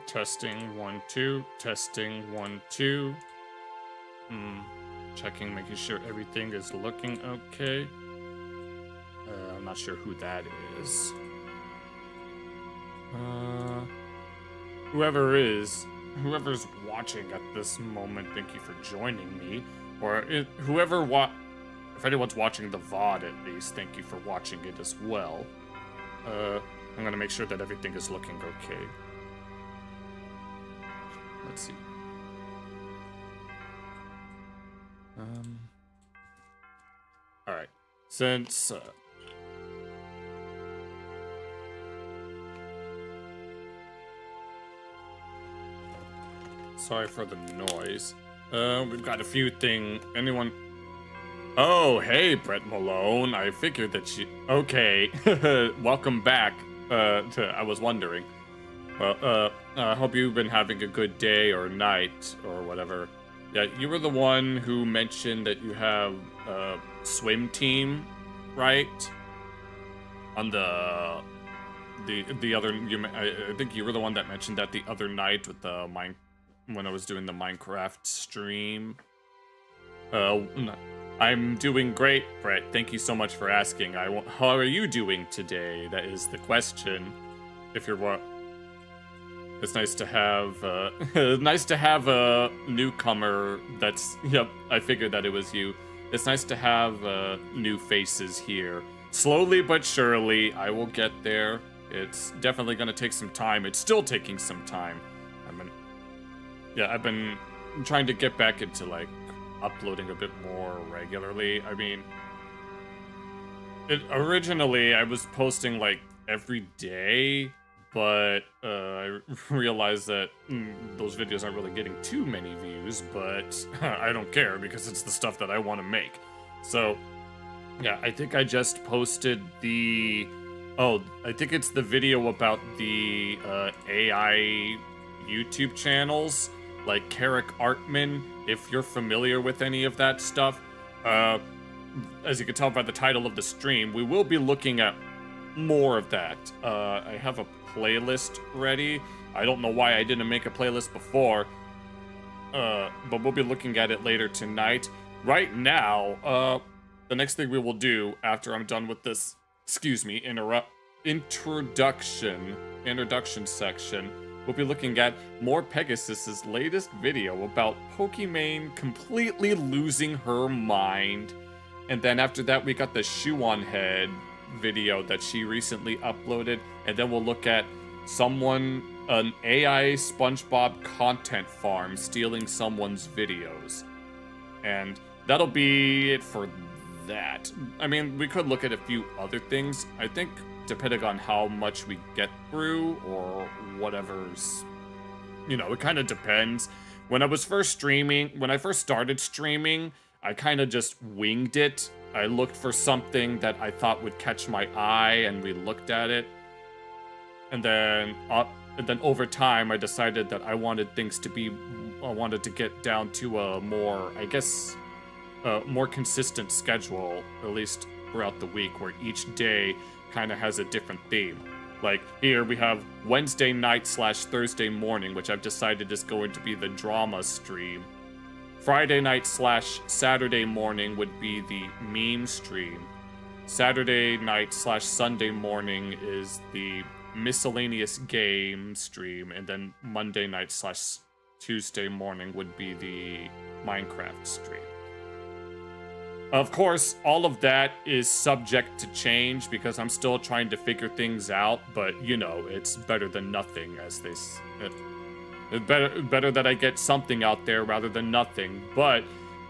Testing 1 2. Testing 1 2. Checking, making sure everything is looking okay. I'm not sure who that is. Whoever's watching at this moment, thank you for joining me. Or if anyone's watching the VOD at least, thank you for watching it as well. I'm gonna make sure that everything is looking okay. Let's see. All right. Since sorry for the noise. We've got a few things. Anyone? Oh, hey, Brett Malone. I figured that you. Okay. Welcome back. I was wondering. Well, I hope you've been having a good day or night or whatever. Yeah, you were the one who mentioned that you have a swim team, right? On the other, I think you were the one that mentioned that the other night with the when I was doing the Minecraft stream. I'm doing great, Brett. Thank you so much for asking. How are you doing today? That is the question. If you're what? It's nice to have a newcomer that's, yep, I figured that it was you. It's nice to have new faces here. Slowly but surely, I will get there. It's definitely gonna take some time. It's still taking some time. I've been trying to get back into, like, uploading a bit more regularly. I mean, originally I was posting, like, every day, but I realized that those videos aren't really getting too many views, but I don't care because it's the stuff that I want to make. So, yeah, I think I just posted I think it's the video about the AI YouTube channels, like Carrick Artman, if you're familiar with any of that stuff. As you can tell by the title of the stream, we will be looking at more of that. I have a playlist ready. I don't know why I didn't make a playlist before, but we'll be looking at it later tonight. Right now, the next thing we will do after I'm done with this, introduction section, we'll be looking at MorePegasus' latest video about Pokimane completely losing her mind. And then after that, we got the MoreSh0eonhead video that she recently uploaded. And then we'll look at an AI SpongeBob content farm stealing someone's videos. And that'll be it for that. I mean, we could look at a few other things. I think depending on how much we get through or whatever's, it kind of depends. When I first started streaming, I kind of just winged it. I looked for something that I thought would catch my eye, and we looked at it. And then over time, I decided that I wanted to get down to a more, more consistent schedule, at least throughout the week, where each day kind of has a different theme. Like here we have Wednesday night / Thursday morning, which I've decided is going to be the drama stream. Friday night / Saturday morning would be the meme stream. Saturday night / Sunday morning is the miscellaneous game stream, and then Monday night / Tuesday morning would be the Minecraft stream. Of course, all of that is subject to change because I'm still trying to figure things out, but it's better than nothing, as they say. It's better that I get something out there rather than nothing. But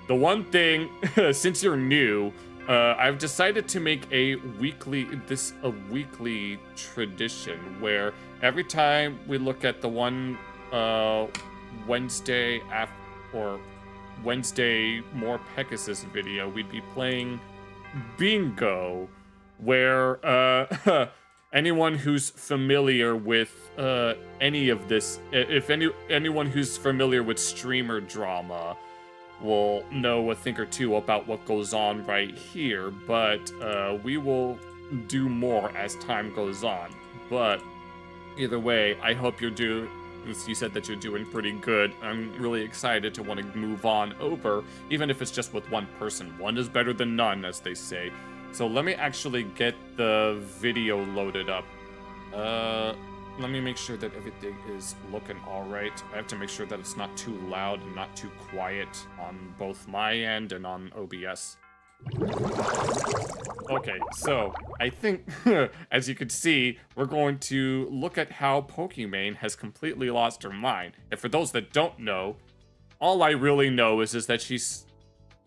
the one thing, since you're new, I've decided to make a weekly tradition where every time we look at the one Wednesday MorePegasus video, we'd be playing bingo, where anyone who's familiar with any of this, anyone who's familiar with streamer drama will know a thing or two about what goes on right here, but we will do more as time goes on. But either way, I hope you said that you're doing pretty good. I'm really excited to want to move on over, even if it's just with one person. One is better than none, as they say. So let me actually get the video loaded up. Let me make sure that everything is looking all right. I have to make sure that it's not too loud and not too quiet on both my end and on OBS. Okay, so I think, as you can see, we're going to look at how Pokimane has completely lost her mind. And for those that don't know, all I really know is that she's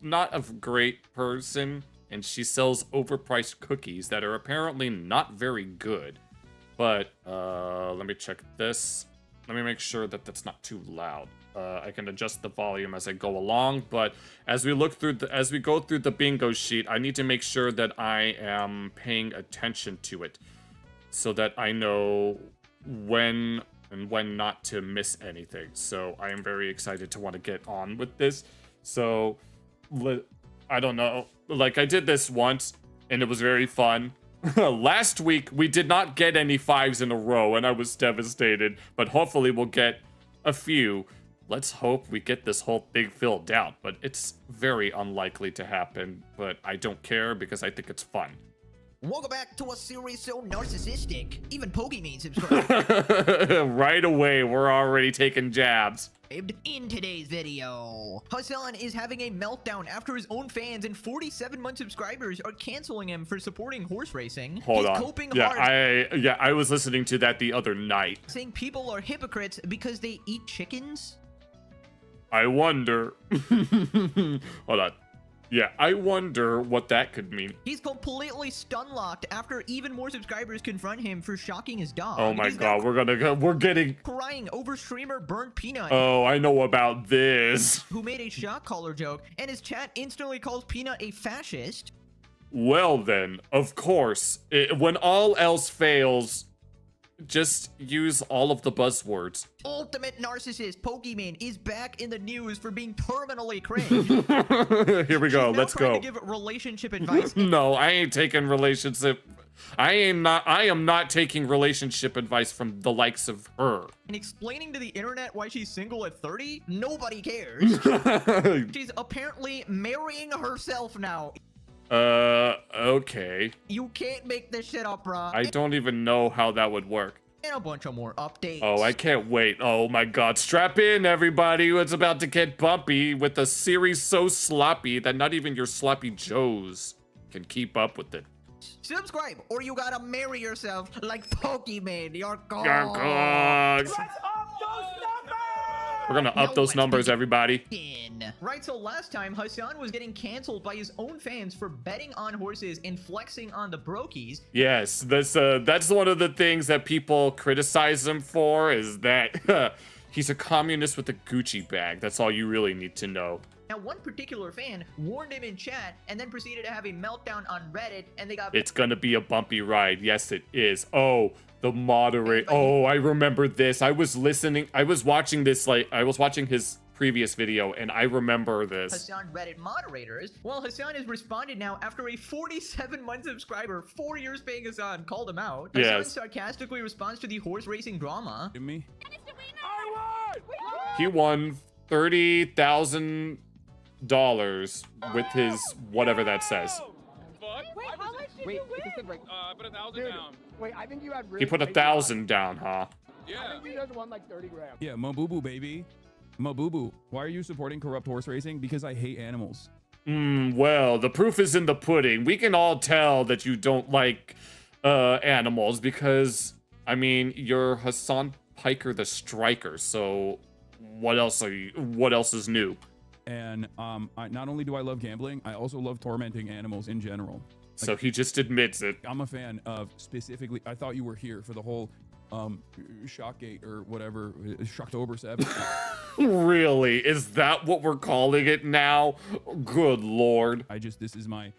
not a great person, and she sells overpriced cookies that are apparently not very good. But, let me check this. Let me make sure that that's not too loud. I can adjust the volume as I go along, but as we go through the bingo sheet, I need to make sure that I am paying attention to it so that I know when and when not to miss anything. So I am very excited to want to get on with this. So, I don't know, like I did this once and it was very fun. Last week, we did not get any 5s in a row, and I was devastated, but hopefully we'll get a few. Let's hope we get this whole thing filled out, but it's very unlikely to happen, but I don't care because I think it's fun. Welcome back to a series so narcissistic, even Pokimane subscribed. Right away, we're already taking jabs. In today's video, Hassan is having a meltdown after his own fans and 47-month subscribers are canceling him for supporting horse racing. Hold He's on. coping hard, I was listening to that the other night. saying people are hypocrites because they eat chickens. I wonder. Hold on. Yeah, I wonder what that could mean. He's completely stun-locked after even more subscribers confront him for shocking his dog. Oh my He's god, we're getting crying over streamer Burnt Peanut. Oh, I know about this. Who made a shock collar joke, and his chat instantly calls Peanut a fascist. Well then, of course, when all else fails, just use all of the buzzwords. Ultimate narcissist Pokimane is back in the news for being terminally cringe. Here we go. She's now Let's trying go. to give relationship advice. No, I ain't taking relationship. I am not taking relationship advice from the likes of her. And explaining to the internet why she's single at 30? Nobody cares. She's apparently marrying herself now. Okay. You can't make this shit up, bruh. I don't even know how that would work. And a bunch of more updates. Oh, I can't wait. Oh my god. Strap in, everybody. It's about to get bumpy with a series so sloppy that not even your sloppy joes can keep up with it. Subscribe, or you gotta marry yourself like Pokimane. You're gone. You're gone. We're gonna up those numbers, everybody. Right, so last time, Hassan was getting canceled by his own fans for betting on horses and flexing on the brokies. Yes, that's one of the things that people criticize him for, is that he's a communist with a Gucci bag. That's all you really need to know. Now, one particular fan warned him in chat and then proceeded to have a meltdown on Reddit, and they got— It's gonna be a bumpy ride. Yes, it is. Oh, the moderate. Oh, I remember this. I was watching his previous video, and I remember this. Hassan Reddit moderators. Well, Hassan has responded now after a 47-month subscriber, 4 years paying Hassan, called him out. Yes. Hassan sarcastically responds to the horse racing drama. Me? He won $30,000 with his whatever that says. Wait, how much did you win? I put 1,000 down. Wait, I think you had really He put 1,000 down, huh? Yeah. I think you guys won like 30 grand. Yeah, Mo-boo-boo, baby. Mo-boo-boo. Why are you supporting corrupt horse racing? Because I hate animals. Well, the proof is in the pudding. We can all tell that you don't like animals because, I mean, you're Hassan Piker the Striker, so what else is new? And not only do I love gambling, I also love tormenting animals in general. So he just admits it. I'm a fan of specifically, I thought you were here for the whole Shockgate or whatever, Shocktober 7. Really? Is that what we're calling it now? Good lord. This is my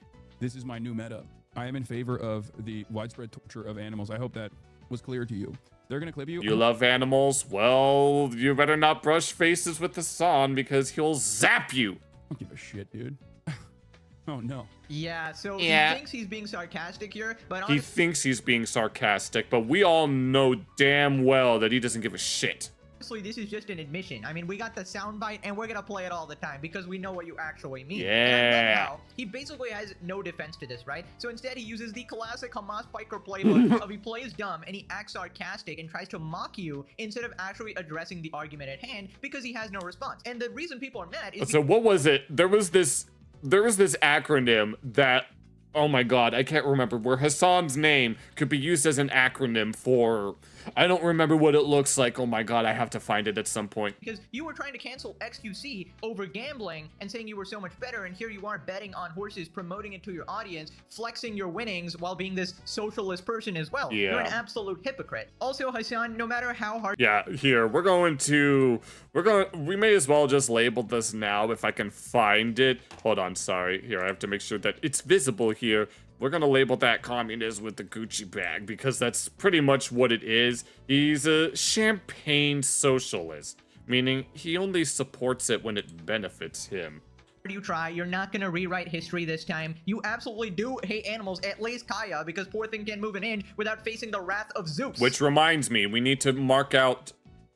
new meta. I am in favor of the widespread torture of animals. I hope that was clear to you. They're gonna clip you. You love animals? Well, you better not brush faces with Hassan because he'll zap you. I don't give a shit, dude. Oh no. Yeah, so Yeah. he thinks he's being sarcastic here, but He honestly, thinks he's being sarcastic, but we all know damn well that he doesn't give a shit. this is just an admission. I mean, we got the soundbite, and we're gonna play it all the time because we know what you actually mean. And I love Yeah. how he basically has no defense to this, right? So instead, he uses the classic Hamas biker playbook of he plays dumb and he acts sarcastic and tries to mock you instead of actually addressing the argument at hand because he has no response. And the reason people are mad is So what was it? There was this acronym that, oh my god, I can't remember, where Hassan's name could be used as an acronym for, I don't remember what it looks like. Oh my god, I have to find it at some point. because you were trying to cancel XQC over gambling and saying you were so much better, and here you are betting on horses, promoting it to your audience, flexing your winnings while being this socialist person as well. Yeah. You're an absolute hypocrite. Also, Hassan, no matter how hard Yeah, here, we may as well just label this now if I can find it. Hold on, sorry. Here, I have to make sure that it's visible here. We're gonna label that communist with the Gucci bag because that's pretty much what it is. He's a champagne socialist, meaning he only supports it when it benefits him. you try, you're not gonna rewrite history this time. You absolutely do hate animals, at least Kaya, because poor thing can't move an inch without facing the wrath of Zeus. Which reminds me, we need to mark out,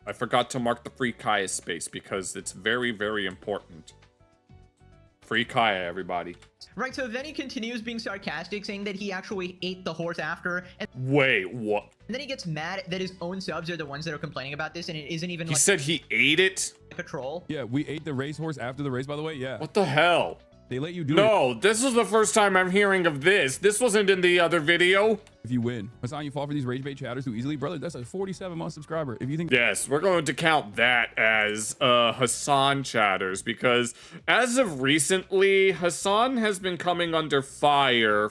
I forgot to mark the Free Kaya space because it's very, very important. Free Kaya, everybody. Right, so then he continues being sarcastic, saying that he actually ate the horse after, and Wait, what? then he gets mad that his own subs are the ones that are complaining about this, and it isn't even He like said he ate it? a troll. Yeah, we ate the racehorse after the race, by the way. Yeah. What the hell? They let you do it No, this is the first time I'm hearing of this. This wasn't in the other video. if you win. Hassan, you fall for these rage bait chatters too easily. Brother, that's a 47-month subscriber. If you think Yes, we're going to count that as Hassan chatters because as of recently, Hassan has been coming under fire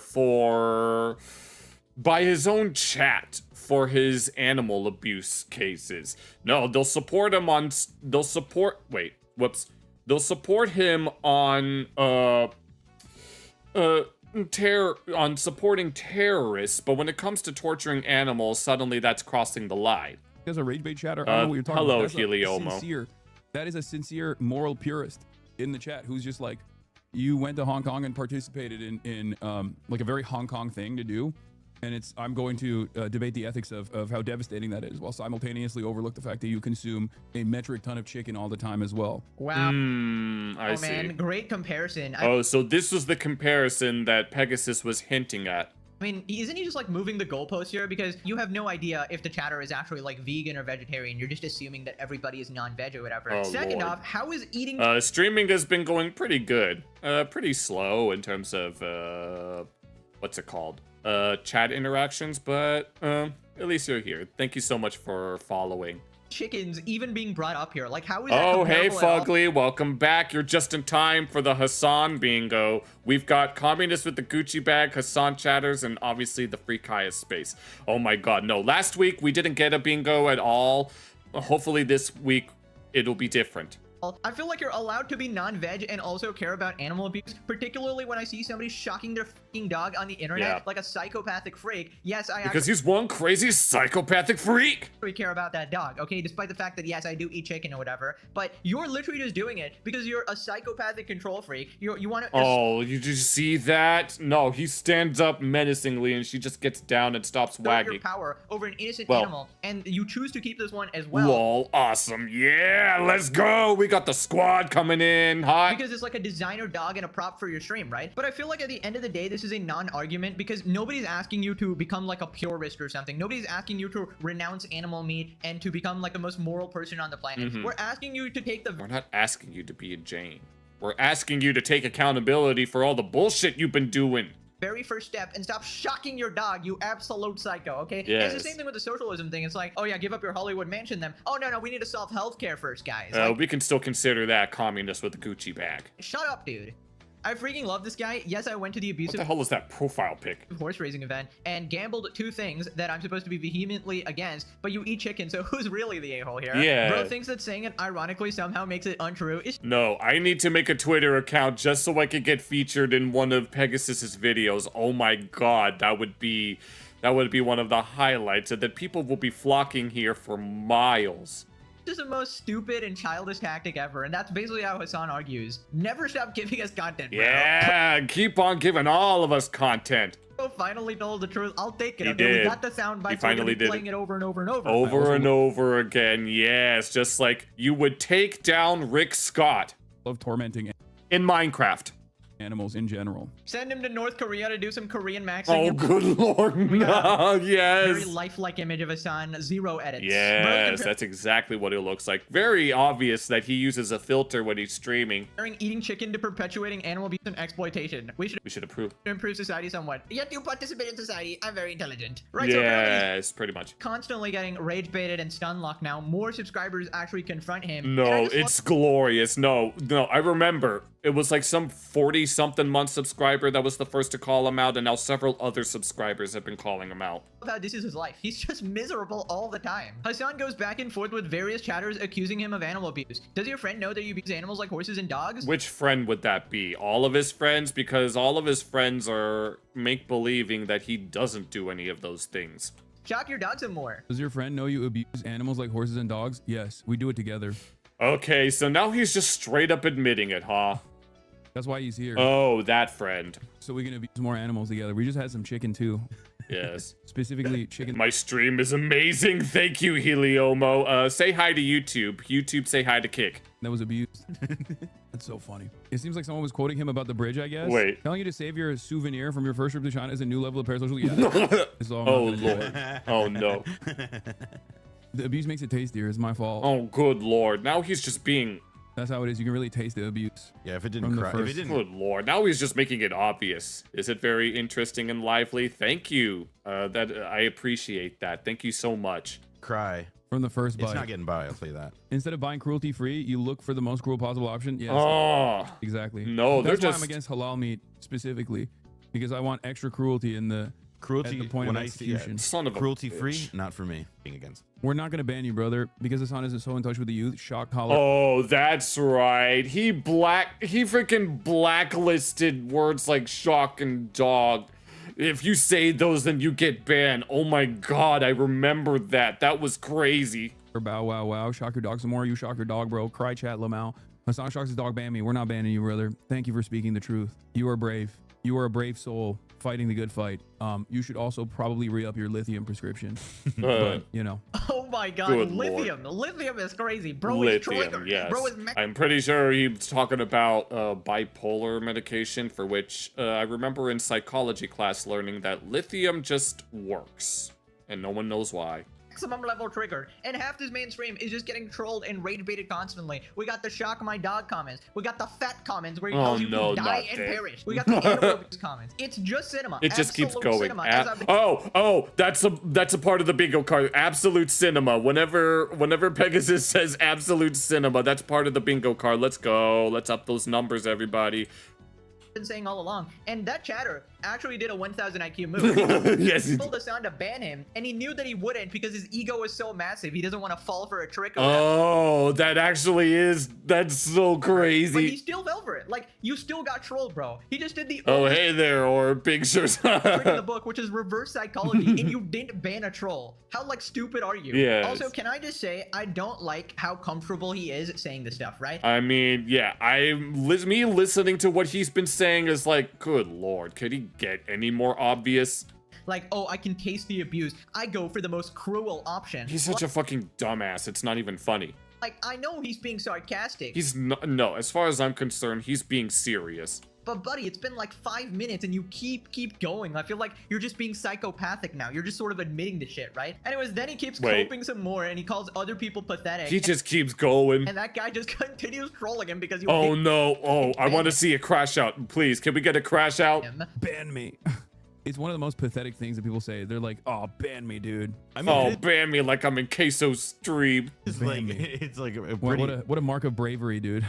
by his own chat for his animal abuse cases. No, they'll support him on they'll support him on supporting terrorists, but when it comes to torturing animals, suddenly that's crossing the line. there's a rage bait chatter, I don't know what you're talking hello, about. Heliomo. That is a sincere moral purist in the chat who's just like, you went to Hong Kong and participated in like a very Hong Kong thing to do. And I'm going to debate the ethics of how devastating that is, while simultaneously overlook the fact that you consume a metric ton of chicken all the time as well. Wow. I Oh see. man, great comparison. Oh, so this was the comparison that Pegasus was hinting at. I mean, isn't he just like moving the goalpost here? Because you have no idea if the chatter is actually like vegan or vegetarian. You're just assuming that everybody is non-veg or whatever. Oh, Second Lord. off, how is eating Streaming has been going pretty good. Pretty slow in terms of, what's it called? Chat interactions, but at least you're here. Thank you so much for following. chickens even being brought up here? Like, how is that Oh, hey, comparable at all? Fugly, welcome back. You're just in time for the Hassan bingo. We've got Communist with the Gucci bag, Hassan chatters, and obviously the Free Kaya space. Oh my god, no. Last week, we didn't get a bingo at all. Hopefully this week, it'll be different. I feel like you're allowed to be non-veg and also care about animal abuse, particularly when I see somebody shocking their fucking dog on the internet Yeah. like a psychopathic freak. Yes, I Because he's one crazy psychopathic freak. actually care about that dog, okay? Despite the fact that, yes, I do eat chicken or whatever, but you're literally just doing it because you're a psychopathic control freak. You want to... Oh, you just see that? No, he stands up menacingly and she just gets down and stops your wagging. power over an innocent Well- animal, and you choose to keep this one as well. Lol, awesome. Yeah, let's go. We got the squad coming in hot. Because it's like a designer dog and a prop for your stream, right? But I feel like at the end of the day, this is a non-argument because nobody's asking you to become like a purist or something. Nobody's asking you to renounce animal meat and to become like the most moral person on the planet. Mhm. We're asking you to take the We're not asking you to be a Jane. We're asking you to take accountability for all the bullshit you've been doing. very first step and stop shocking your dog, you absolute psycho, okay? And Yes. it's the same thing with the socialism thing. It's like, oh yeah, give up your Hollywood mansion then. Oh no, we need to solve healthcare first, guys. We can still consider that communist with the Gucci bag. Shut up, dude. I freaking love this guy. Yes, I went to the What abusive the hell is that profile pic? horse racing event and gambled two things that I'm supposed to be vehemently against, but you eat chicken, so who's really the a-hole here? Yeah. Bro thinks that saying it ironically somehow makes it untrue. It's No, I need to make a Twitter account just so I could get featured in one of Pegasus's videos. Oh my god, that would be one of the highlights, and that people will be flocking here for miles. This is the most stupid and childish tactic ever, and that's basically how Hassan argues. Never stop giving us content, bro. Yeah, keep on giving all of us content. Finally told the truth. I'll take it. He Okay, did. we got the sound bites. He finally We're gonna be did playing it over and over and over. Over and over again. Yes, just like you would take down Rick Scott Love tormenting in Minecraft. animals in general. Send him to North Korea to do some Korean maxing. Oh, good lord. No, Very yes. lifelike image of Hassan. 0 edits. Yes, that's exactly what it looks like. Very obvious that he uses a filter when he's streaming. Comparing eating chicken to perpetuating animal abuse and exploitation. We should approve. improve society somewhat. Yet you participate in society. I'm very intelligent. Right, so apparently he's Yes, pretty much. constantly getting rage baited and stun locked now. More subscribers actually confront him. And I No, just it's glorious. No, I remember. It was like some 40-something month subscriber that was the first to call him out, and now several other subscribers have been calling him out. love how this is his life. He's just miserable all the time. Hassan goes back and forth with various chatters accusing him of animal abuse. Does your friend know that you abuse animals like horses and dogs? Which friend would that be? All of his friends? Because all of his friends are make-believing that he doesn't do any of those things. Shock your dog some more. Does your friend know you abuse animals like horses and dogs? Yes, we do it together. Okay, so now he's just straight up admitting it, huh? That's why he's here. Oh, that friend. So we can abuse more animals together. We just had some chicken too. Yes. Specifically chicken. My stream is amazing. Thank you, Heliomo. Say hi to YouTube. YouTube, say hi to Kick. That was abused. That's so funny. It seems like someone was quoting him about the bridge, I guess. Wait. Telling you to save your souvenir from your first trip to China is a new level of parasocial. Yeah. That's all I'm Oh, not gonna do. Lord. Oh, no. The abuse makes it tastier. It's my fault. Oh, good Lord. Now he's just being... That's how it is. You can really taste the abuse. Yeah, if it didn't From the cry, if first- it didn't, Good Lord. Now he's just making it obvious. Is it very interesting and lively? Thank you. I appreciate that. Thank you so much. cry, From the first it's bite. not getting by. I'll tell you that. Instead of buying cruelty free, you look for the most cruel possible option. Yes. Oh, Exactly. No, That's they're why just- I'm against halal meat specifically, because I want extra cruelty in the Cruelty at the point when of I see execution. son of a cruelty bitch. free, not for me. Being against. We're not gonna ban you, brother, because Hassan isn't so in touch with the youth. Shock collar. Oh, that's right. He freaking blacklisted words like shock and dog. If you say those, then you get banned. Oh my God, I remember that. That was crazy. Or bow wow wow. Shock your dog some more. You shock your dog, bro. Cry chat Lamau. Hassan shocks his dog. Ban me. We're not banning you, brother. Thank you for speaking the truth. You are brave. You are a brave soul fighting the good fight. You should also probably re-up your lithium prescription. But you know. Oh my God, Good lithium. Lithium is crazy. Bro is Lithium, triggered. yes. Bro is I'm pretty sure he was talking about bipolar medication, for which I remember in psychology class learning that lithium just works, and no one knows why. maximum level trigger, and half this mainstream is just getting trolled and rage baited constantly. We got the shock my dog comments. We got the fat comments where he tells you no, to die not and that. perish. We got the animal abuse comments. It's just cinema. It just keeps Absolute going. cinema, as I've been- Oh, that's a part of the bingo card. Absolute cinema. Whenever Pegasus says absolute cinema, that's part of the bingo card. Let's go. Let's up those numbers, everybody. been saying all along. And that chatter actually did a 1000 IQ move. Yes. He told Hassan to ban him, and he knew that he wouldn't because his ego is so massive. He doesn't want to fall for a trick. Or Oh, that actually is. That's so But he crazy. still fell for it. Like, you still got trolled, bro. He just did the Oh, only hey there, or pictures. trick in the book, which is reverse psychology, and you didn't ban a troll. How, like, stupid are you? Yes. Also, can I just say, I don't like how comfortable he is saying this stuff, right? I mean, yeah, me listening to what he's been saying is like, good lord, could he get any more obvious? Like, oh, I can taste the abuse. I go for the most cruel option. He's such a fucking dumbass. It's not even funny. Like, I know he's being sarcastic. He's not, no, as far as I'm concerned, he's being serious. But buddy, it's been like 5 minutes and you keep going. I feel like you're just being psychopathic now. You're just sort of admitting the shit, right? Anyways, then he keeps coping some more and he calls other people pathetic. He just keeps going. and that guy just continues trolling him because you Oh hate no, oh, I want to see a crash out. Please, can we get a crash out? him. Ban me. It's one of the most pathetic things that people say. They're like, "Oh, ban me, dude." I mean, Oh, ban me like I'm in Queso's stream. it's like it's like a What, pretty. what a mark of bravery, dude.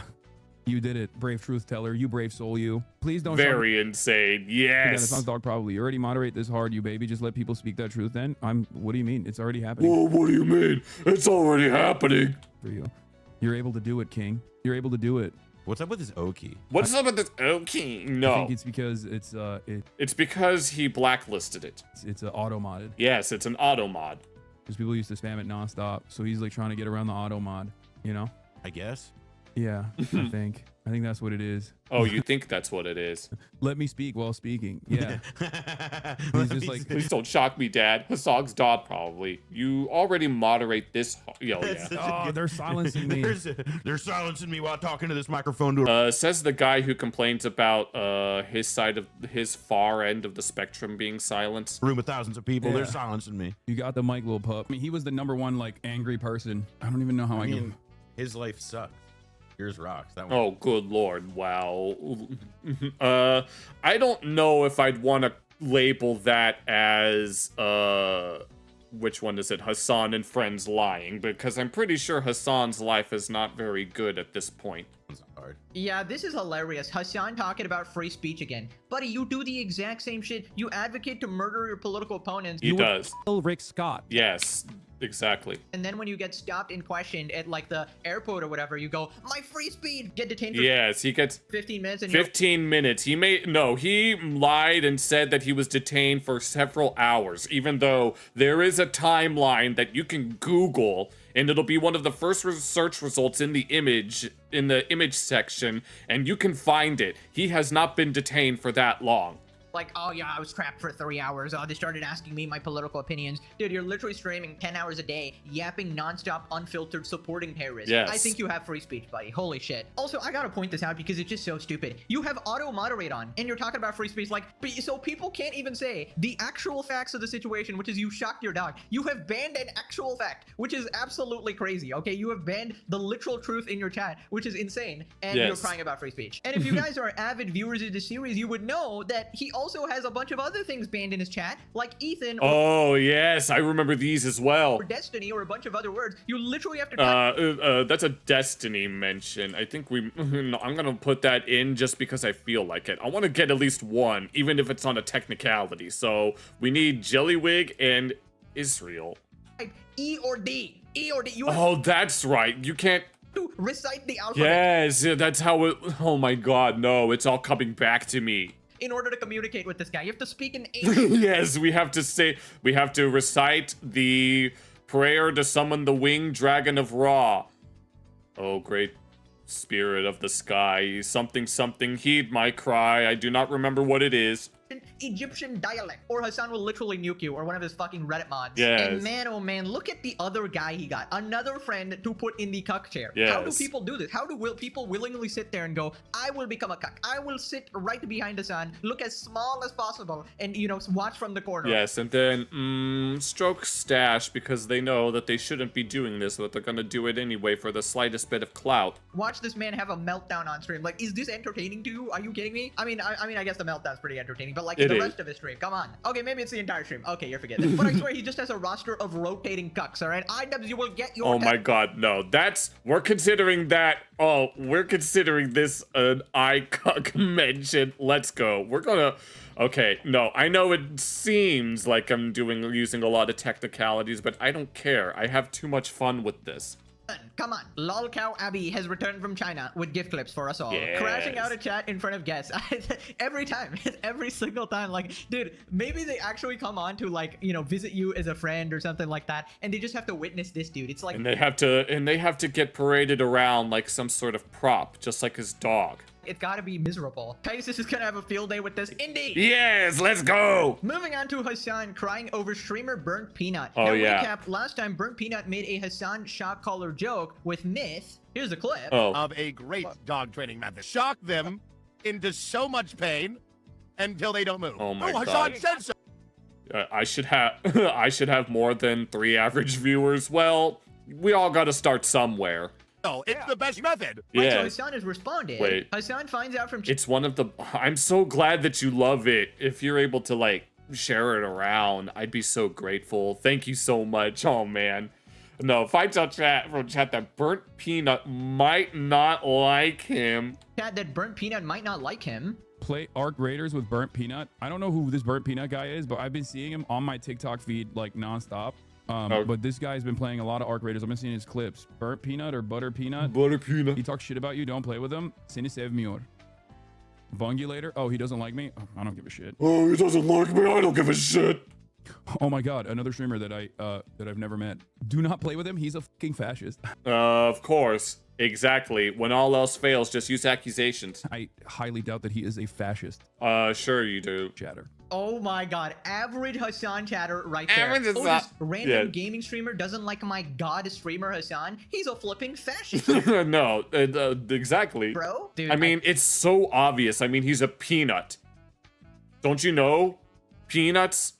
You did it, brave truth teller. You brave soul, you. Please don't. Very insane, Yeah, that yes. sounds dog probably. You already moderate this hard, you baby. Just let people speak that truth. Then What do you mean? It's already happening Whoa, what do you mean? It's already happening. for you. You're able to do it, King. You're able to do it. What's up with this Oki? What's up with this? Okay, I no. think it's because it's It's because he blacklisted it. auto modded. Yes, it's an auto mod. because people used to spam it nonstop. So he's like trying to get around the auto mod, you know? I guess. Yeah, I think that's what it is. Oh, you think that's what it is? Let me speak while speaking. Yeah. He's just like, Please don't shock me, Dad. Hasog's dog, probably. You already moderate this. Yo, That's yeah. such a oh, good- they're silencing me. They're silencing me while talking to this microphone. To Says the guy who complains about his side of his far end of the spectrum being silenced. a room with thousands of people. Yeah. They're silencing me. You got the mic, little pup. I mean, he was the #1 like angry person. I don't even know how I I can. mean, his life sucks. Yours rocks. That one. Oh, good lord! Wow. I don't know if I'd want to label that as which one is it? Hassan and friends lying, because I'm pretty sure Hassan's life is not very good at this point. It's not hard. Yeah, this is hilarious. Hassan talking about free speech again. Buddy, you do the exact same shit. You advocate to murder your political opponents. He does. Rick Scott. Yes, exactly. And then when you get stopped and questioned at like the airport or whatever, you go, my free speech, get detained for Yes, he gets 15 minutes. And 15 minutes. He lied and said that he was detained for several hours, even though there is a timeline that you can Google and it'll be one of the first search results in the image section, and you can find it. He has not been detained for that long. like, oh yeah, I was trapped for 3 hours. Oh, they started asking me my political opinions. Dude, you're literally streaming 10 hours a day, yapping nonstop, unfiltered, supporting terrorists. Yes. I think you have free speech, buddy. Holy shit. Also, I gotta point this out because it's just so stupid. You have auto moderate on, and you're talking about free speech, like, so people can't even say the actual facts of the situation, which is you shocked your dog. You have banned an actual fact, which is absolutely crazy, okay? You have banned the literal truth in your chat, which is insane, and you're Yes. crying about free speech. And if you guys are avid viewers of the series, you would know that he also has a bunch of other things banned in his chat, like Ethan or Oh, yes, I remember these as well. Destiny or a bunch of other words. You literally have to That's a Destiny mention. I think I'm gonna put that in just because I feel like it. I want to get at least one, even if it's on a technicality. So we need Jellywig and Israel. type E or D. E or D. You have Oh, that's right. You can't. to recite the alphabet Yes, yeah, that's how it. Oh my God, no! It's all coming back to me. in order to communicate with this guy. You have to speak in English. Yes, we have to recite the prayer to summon the winged dragon of Ra. Oh, great spirit of the sky, something, heed my cry. I do not remember what it is. Egyptian dialect, or Hassan will literally nuke you, or one of his fucking Reddit mods. Yes. And man, oh man, look at the other guy he got. Another friend to put in the cuck chair. How do Yes. people do this? How do people willingly sit there and go, I will become a cuck. I will sit right behind Hassan, look as small as possible, and, you know, watch from the corner. Yes, and then stroke stash because they know that they shouldn't be doing this, but they're gonna do it anyway for the slightest bit of clout. Watch this man have a meltdown on stream. Like, is this entertaining to you? Are you kidding me? I mean, I guess the meltdown's pretty entertaining, but like It the is. rest of his stream, come on. Okay, maybe it's the entire stream. Okay, you're forgetting. But I swear he just has a roster of rotating cucks, all right? IW will get your Oh my God, no! We're considering this an iCuck mention. Let's go. We're gonna. Okay, no, I know it seems like I'm using a lot of technicalities, but I don't care. I have too much fun with this. Come on. Lolcow Abby has returned from China with gift clips for us all. Yes. Crashing out a chat in front of guests. Every time. Every single time. Like, dude, maybe they actually come on to, like, you know, visit you as a friend or something like that, and they just have to witness this dude. It's like, And they have to get paraded around like some sort of prop, just like his dog. it's gotta be miserable. Pegasus is gonna have a field day with this. Indeed. Yes, let's go. Moving on to Hassan crying over streamer Burnt Peanut. Oh, now, yeah. recap, last time Burnt Peanut made a Hassan shock collar joke with Myth. Here's a clip. Oh, Of a great dog training method. Shock them into so much pain until they don't move. Oh my Hassan God. said so. I should have more than 3 average viewers. Well, we all got to start somewhere. It's the best method. Right, so Yeah, Hassan has responded. Wait. Hassan finds out from it's one of the. I'm so glad that you love it. If you're able to like share it around, I'd be so grateful. Thank you so much. Oh man. No, find out from chat that Burnt Peanut might not like him. chat that Burnt Peanut might not like him. Play Arc Raiders with Burnt Peanut. I don't know who this Burnt Peanut guy is, but I've been seeing him on my TikTok feed like nonstop. But this guy's been playing a lot of Arc Raiders. I've been seeing his clips. Burnt Peanut or Butter Peanut. Butter Peanut. He talks shit about you. Don't play with him. Seni sevmiyor. Bungulator. Oh, he doesn't like me. Oh, I don't give a shit. Oh, he doesn't like me. I don't give a shit. Oh my God, another streamer that I've never met. Do not play with him. He's a fucking fascist. Of course. Exactly. When all else fails, just use accusations. I highly doubt that he is a fascist. Sure you do. Chatter. Oh my God, average Hassan chatter right there. Average Oh, Hassan- this random yeah. gaming streamer doesn't like my god streamer Hassan. He's a flipping fascist, No, exactly. bro. Dude, I mean, it's so obvious. I mean, he's a peanut. Don't you know? Peanuts?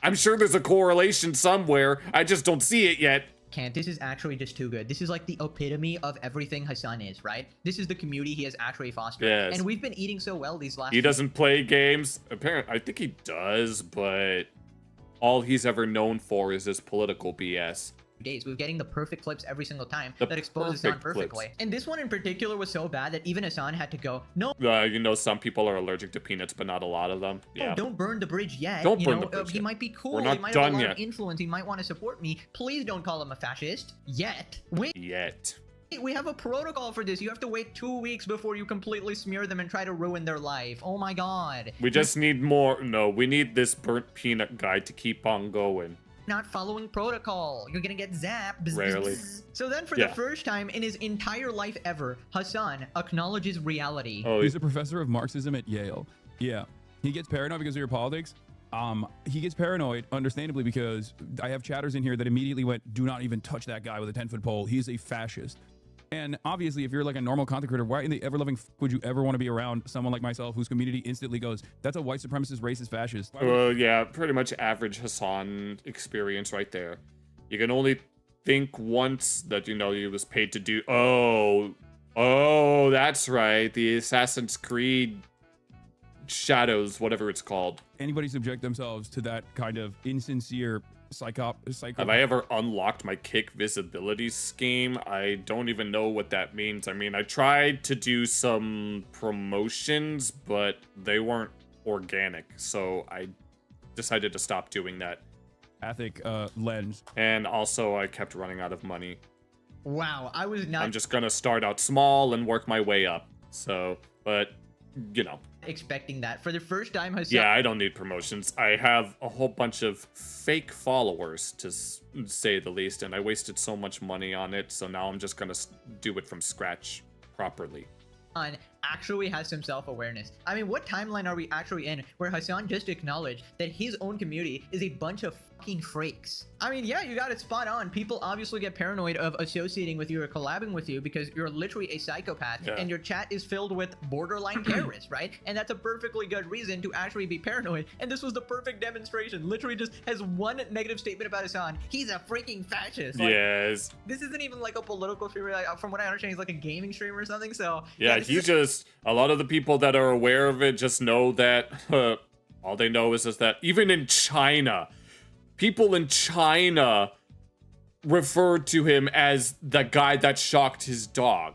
I'm sure there's a correlation somewhere. I just don't see it yet. can't. This is actually just too good. This is like the epitome of everything Hassan is, right? This is the community he has actually fostered. Yes. And we've been eating so well these last He doesn't play games. Apparently, I think he does, but all he's ever known for is his political BS. days. We're getting the perfect clips every single time The that expose Hassan perfect perfectly. clips. And this one in particular was so bad that even Hassan had to go, no, You know, some people are allergic to peanuts, but not a lot of them. Yeah. don't burn the bridge yet. Don't you burn know, the bridge he yet. might be cool. We're not he might done have a lot yet. of influence. He might want to support me. Please don't call him a fascist. Yet. Wait. Yet. We have a protocol for this. You have to wait 2 weeks before you completely smear them and try to ruin their life. Oh my god. We just need more. No, we need this burnt peanut guy to keep on going. Not following protocol. You're gonna get zapped. Bzz, Rarely. bzz. So then for Yeah. the first time in his entire life ever, Hassan acknowledges reality. Oh, He's a professor of Marxism at Yale. Yeah. He gets paranoid because of your politics. He gets paranoid, understandably, because I have chatters in here that immediately went, do not even touch that guy with a 10-foot pole. He's a fascist. And obviously, if you're like a normal content creator, why in the ever-loving would you ever want to be around someone like myself whose community instantly goes, that's a white supremacist, racist, fascist? Why would- yeah, pretty much average Hassan experience right there. You can only think once that, you know, he was paid to do. Oh, that's right. The Assassin's Creed Shadows, whatever it's called. Anybody subject themselves to that kind of insincere psycho. Have I ever unlocked my kick visibility scheme? I don't even know what that means. I mean, I tried to do some promotions, but they weren't organic, so I decided to stop doing that. Ethic lens. And also, I kept running out of money. Wow, I was not I'm just gonna start out small and work my way up. So, but, you know. expecting that. For the first time, Hassan Yeah, I don't need promotions. I have a whole bunch of fake followers, to say the least, and I wasted so much money on it, so now I'm just gonna do it from scratch properly. actually has some self-awareness. I mean, what timeline are we actually in where Hassan just acknowledged that his own community is a bunch of fucking freaks? I mean, yeah, you got it spot on. People obviously get paranoid of associating with you or collabing with you because you're literally a psychopath, Yeah. and your chat is filled with borderline terrorists, right? And that's a perfectly good reason to actually be paranoid. And this was the perfect demonstration. Literally just has one negative statement about Hassan. He's a freaking fascist. Like, Yes. this isn't even like a political streamer. Like, from what I understand, he's like a gaming streamer or something. So Yeah, this he is- just, a lot of the people that are aware of it just know that, all they know is that even in China, people in China referred to him as the guy that shocked his dog.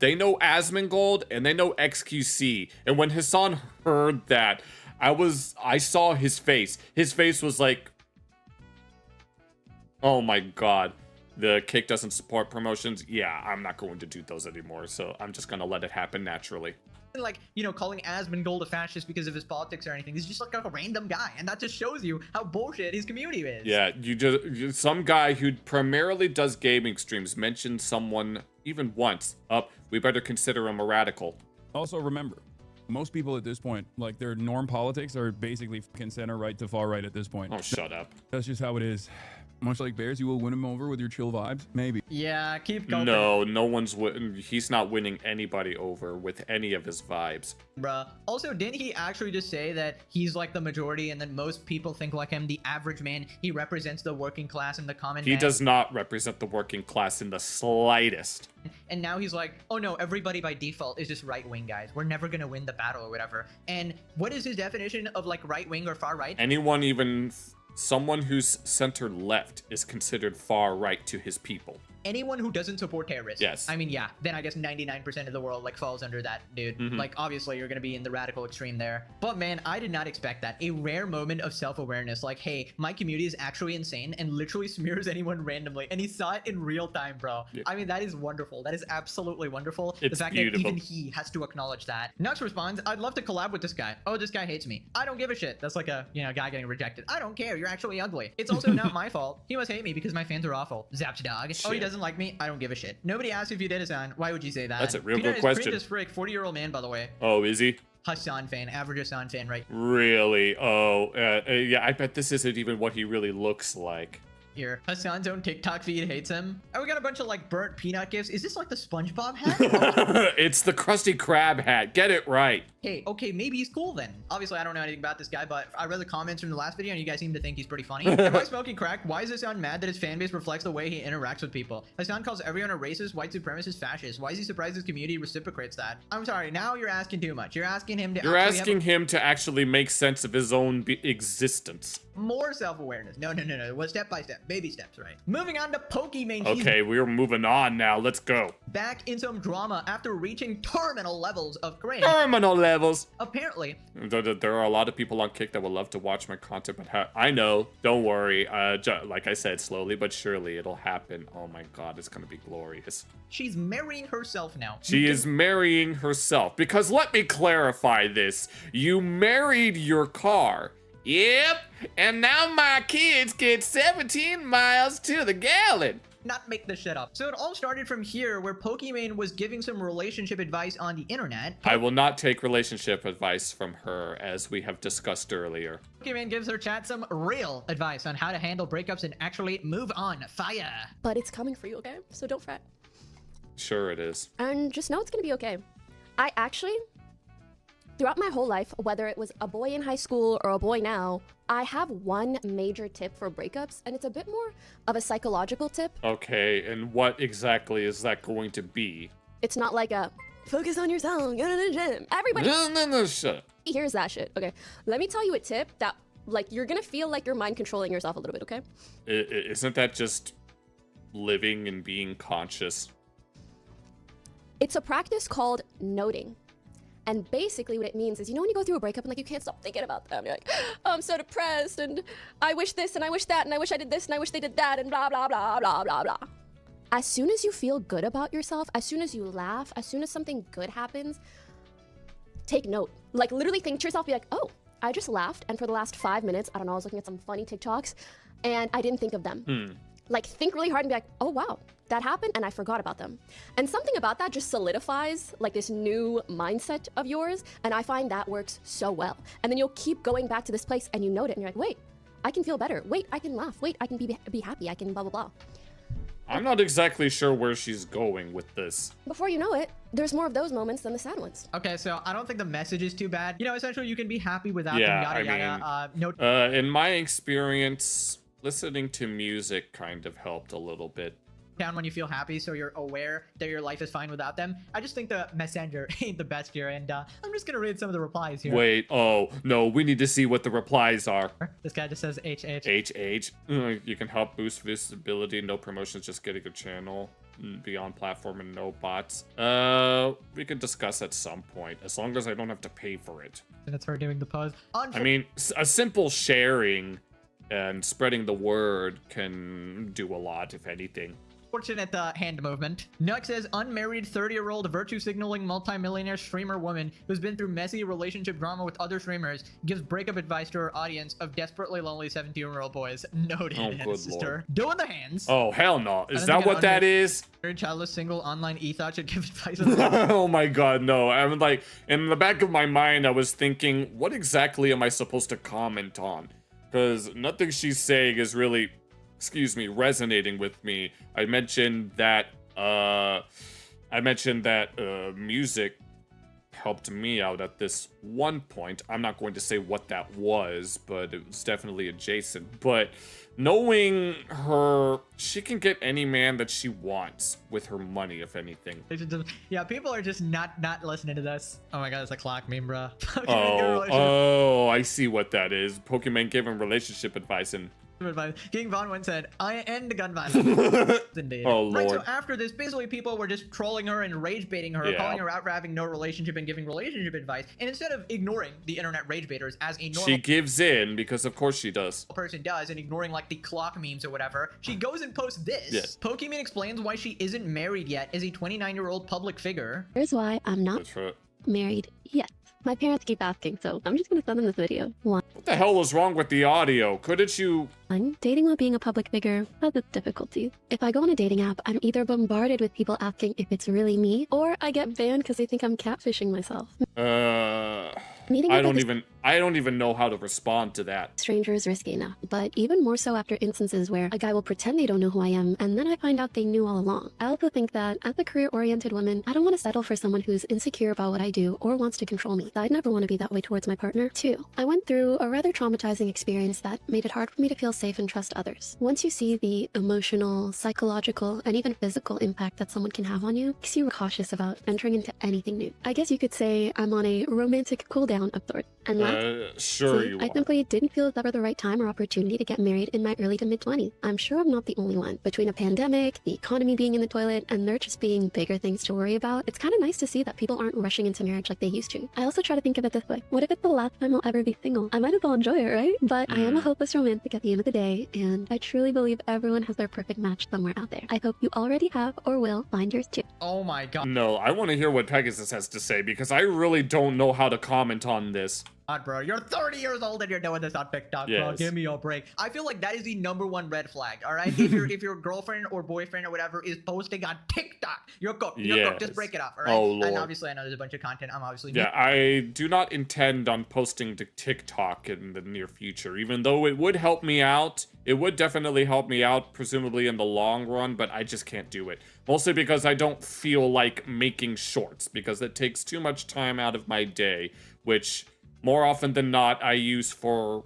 They know Asmongold and they know XQC. And when Hassan heard that, I saw his face. His face was like, oh my god. The kick doesn't support promotions. Yeah, I'm not going to do those anymore. So I'm just going to let it happen naturally. like, you know, calling Asmongold a fascist because of his politics or anything. He's just like a random guy, and that just shows you how bullshit his community is. Yeah, some guy who primarily does gaming streams mentioned someone even once. We better consider him a radical. Also, remember, most people at this point, like their norm politics are basically fucking center right to far right at this point. Oh, shut up. That's just how it is. Much like Bears, you will win him over with your chill vibes? Maybe. Yeah, keep going. No one's he's not winning anybody over with any of his vibes. Bruh. Also, didn't he actually just say that he's like the majority and that most people think like him, the average man? He represents the working class and the common He man. does not represent the working class in the slightest. And now he's like, oh no, everybody by default is just right-wing guys. We're never gonna win the battle or whatever. And what is his definition of like right-wing or far-right? Anyone, even someone who's center left, is considered far right to his people. anyone who doesn't support terrorists. Yes. I mean, yeah, then I guess 99% of the world like falls under that, dude. Like, obviously you're gonna be in the radical extreme there. But man, I did not expect that. A rare moment of self-awareness, like, hey, my community is actually insane, and literally smears anyone randomly. And he saw it in real time, bro. Yeah. I mean, that is wonderful. That is absolutely wonderful. It's the fact beautiful. that even he has to acknowledge that. Nux responds, I'd love to collab with this guy. Oh, this guy hates me. I don't give a shit. That's like a, guy getting rejected. I don't care. You're actually ugly. It's also not my fault. He must hate me because my fans are awful. Zaps dog. Oh, he Shit. doesn't like me. I don't give a shit. Nobody asked if you did Hassan. Why would you say that? That's a real Peanut good is question. cringe as frick. 40-year-old man, by the way. Oh, is he? Hassan fan. Average Hassan fan, right Really? Oh, yeah, I bet this isn't even what he really looks like. here. Hassan's own TikTok feed hates him. And we got a bunch of like burnt peanut gifs. Is this like the SpongeBob hat? It's the Krusty Krab hat. Get it right. Hey, okay, maybe he's cool then. Obviously, I don't know anything about this guy, but I read the comments from the last video and you guys seem to think he's pretty funny. Am I smoking crack? Why is Hassan mad that his fan base reflects the way he interacts with people? Hassan calls everyone a racist, white supremacist, fascist. Why is he surprised his community reciprocates that? I'm sorry, now you're asking too much. You're asking him to You're actually asking him to actually make sense of his own existence. more self-awareness. No. Well, step by step. Baby steps, right? Moving on to Pokimane. Okay, we're moving on now. Let's go. Back in some drama after reaching terminal levels of cringe. Terminal levels. Apparently, There are a lot of people on Kick that would love to watch my content, but I know. Don't worry. Like I said, slowly but surely it'll happen. Oh my God, it's gonna be glorious. she's marrying herself now. She is marrying herself because let me clarify this. You married your car. Yep, and now my kids get 17 miles to the gallon. Not make this shit up. So it all started from here where Pokimane was giving some relationship advice on the internet. I will not take relationship advice from her, as we have discussed earlier. Pokimane gives her chat some real advice on how to handle breakups and actually move on. Fire. But it's coming for you, okay? So don't fret. Sure it is. And just know it's gonna be okay. I actually, throughout my whole life, whether it was a boy in high school or a boy now, I have one major tip for breakups, and it's a bit more of a psychological tip. Okay, and what exactly is that going to be? It's not like a focus on yourself, go to the gym. Everybody No, shut up. hears that shit. Okay, let me tell you a tip that, like, you're gonna feel like you're mind controlling yourself a little bit, okay? Isn't that just living and being conscious? It's a practice called noting. And basically what it means is, you know, when you go through a breakup and like you can't stop thinking about them, you're like, oh, I'm so depressed and I wish this and I wish that and I wish I did this and I wish they did that and blah, blah, blah, blah, blah, blah. As soon as you feel good about yourself, as soon as you laugh, as soon as something good happens, take note. Like literally think to yourself, be like, oh, I just laughed and for the last 5 minutes, I don't know, I was looking at some funny TikToks and I didn't think of them. Like think really hard and be like, oh wow, that happened and I forgot about them. And something about that just solidifies like this new mindset of yours. And I find that works so well. And then you'll keep going back to this place and you note it and you're like, wait, I can feel better. Wait, I can laugh. Wait, I can be happy. I can blah, blah, blah. I'm not exactly sure where she's going with this. Before you know it, there's more of those moments than the sad ones. Okay, so I don't think the message is too bad. You know, essentially you can be happy without Yeah, them, yada, I yada. No. In my experience, listening to music kind of helped a little bit. Down when you feel happy so you're aware that your life is fine without them. I just think the messenger ain't the best here, and I'm just gonna read some of the replies here. Wait, oh, no, we need to see what the replies are. This guy just says HH. HH, you can help boost visibility, no promotions, just getting a channel, beyond platform and no bots. We could discuss at some point, as long as I don't have to pay for it. And it's her doing the pose. I mean, a simple sharing and spreading the word can do a lot, if anything. Fortunate hand movement. Nux says unmarried 30-year-old virtue signaling multimillionaire streamer woman who's been through messy relationship drama with other streamers gives breakup advice to her audience of desperately lonely 17-year-old boys. Noted, Oh, good sister. lord. Doing the hands. Oh, hell no. Is don't that think what an that is? Married, childless, single, online e-thought should give advice on that. Oh my god, no. I'm like, in the back of my mind, I was thinking, what exactly am I supposed to comment on? Because nothing she's saying is really, resonating with me. I mentioned that music helped me out at this one point. I'm not going to say what that was, but it was definitely adjacent. But knowing her, she can get any man that she wants with her money, if anything. Yeah, people are just not listening to this. Oh my god, it's a clock meme, bro. Oh, I see what that is. Pokimane gave him relationship advice and King Von once said, "I end gun violence." Indeed. Oh, Right, so Lord. after this, basically people were just trolling her and rage baiting her, Yeah. calling her out for having no relationship and giving relationship advice. And instead of ignoring the internet rage baiters as a normal She gives in because of course she does. person does and ignoring like the clock memes or whatever, she goes and posts this. Yes. Pokemon explains why she isn't married yet as a 29-year-old public figure. Here's why I'm not That's right. married yet. My parents keep asking, so I'm just gonna send them this video. What the hell was wrong with the audio? Couldn't you? One, dating while being a public figure has its difficulties. If I go on a dating app, I'm either bombarded with people asking if it's really me, or I get banned because they think I'm catfishing myself. Meeting I up don't with a even know how to respond to that. stranger is risky enough, but even more so after instances where a guy will pretend they don't know who I am, and then I find out they knew all along. I also think that as a career-oriented woman, I don't want to settle for someone who's insecure about what I do or wants to control me. I'd never want to be that way towards my partner. 2, I went through a rather traumatizing experience that made it hard for me to feel safe and trust others. Once you see the emotional, psychological, and even physical impact that someone can have on you, it makes you cautious about entering into anything new. I guess you could say I'm on a romantic cooldown of sorts. And last, Sure you I are. simply didn't feel it's ever the right time or opportunity to get married in my early to mid-20s. I'm sure I'm not the only one. Between a pandemic, the economy being in the toilet, and there just being bigger things to worry about, it's kind of nice to see that people aren't rushing into marriage like they used to. I also try to think of it this way. What if it's the last time I'll ever be single? I might as well enjoy it, right? But I am a hopeless romantic at the end of the day, and I truly believe everyone has their perfect match somewhere out there. I hope you already have or will find yours too. Oh my god, No, I want to hear what Pegasus has to say because I really don't know how to comment on this. bro. You're 30 years old and you're doing this on TikTok, bro. Yes. Give me a break. I feel like that is the #1 red flag, all right? if your girlfriend or boyfriend or whatever is posting on TikTok, you're cooked. You're cooked. Just Yes. break it off, all right? Oh, And Lord. obviously, I know there's a bunch of content. I'm obviously Yeah, I do not intend on posting to TikTok in the near future, even though it would help me out. It would definitely help me out, presumably in the long run, but I just can't do it. Mostly because I don't feel like making shorts, because it takes too much time out of my day, which more often than not I use for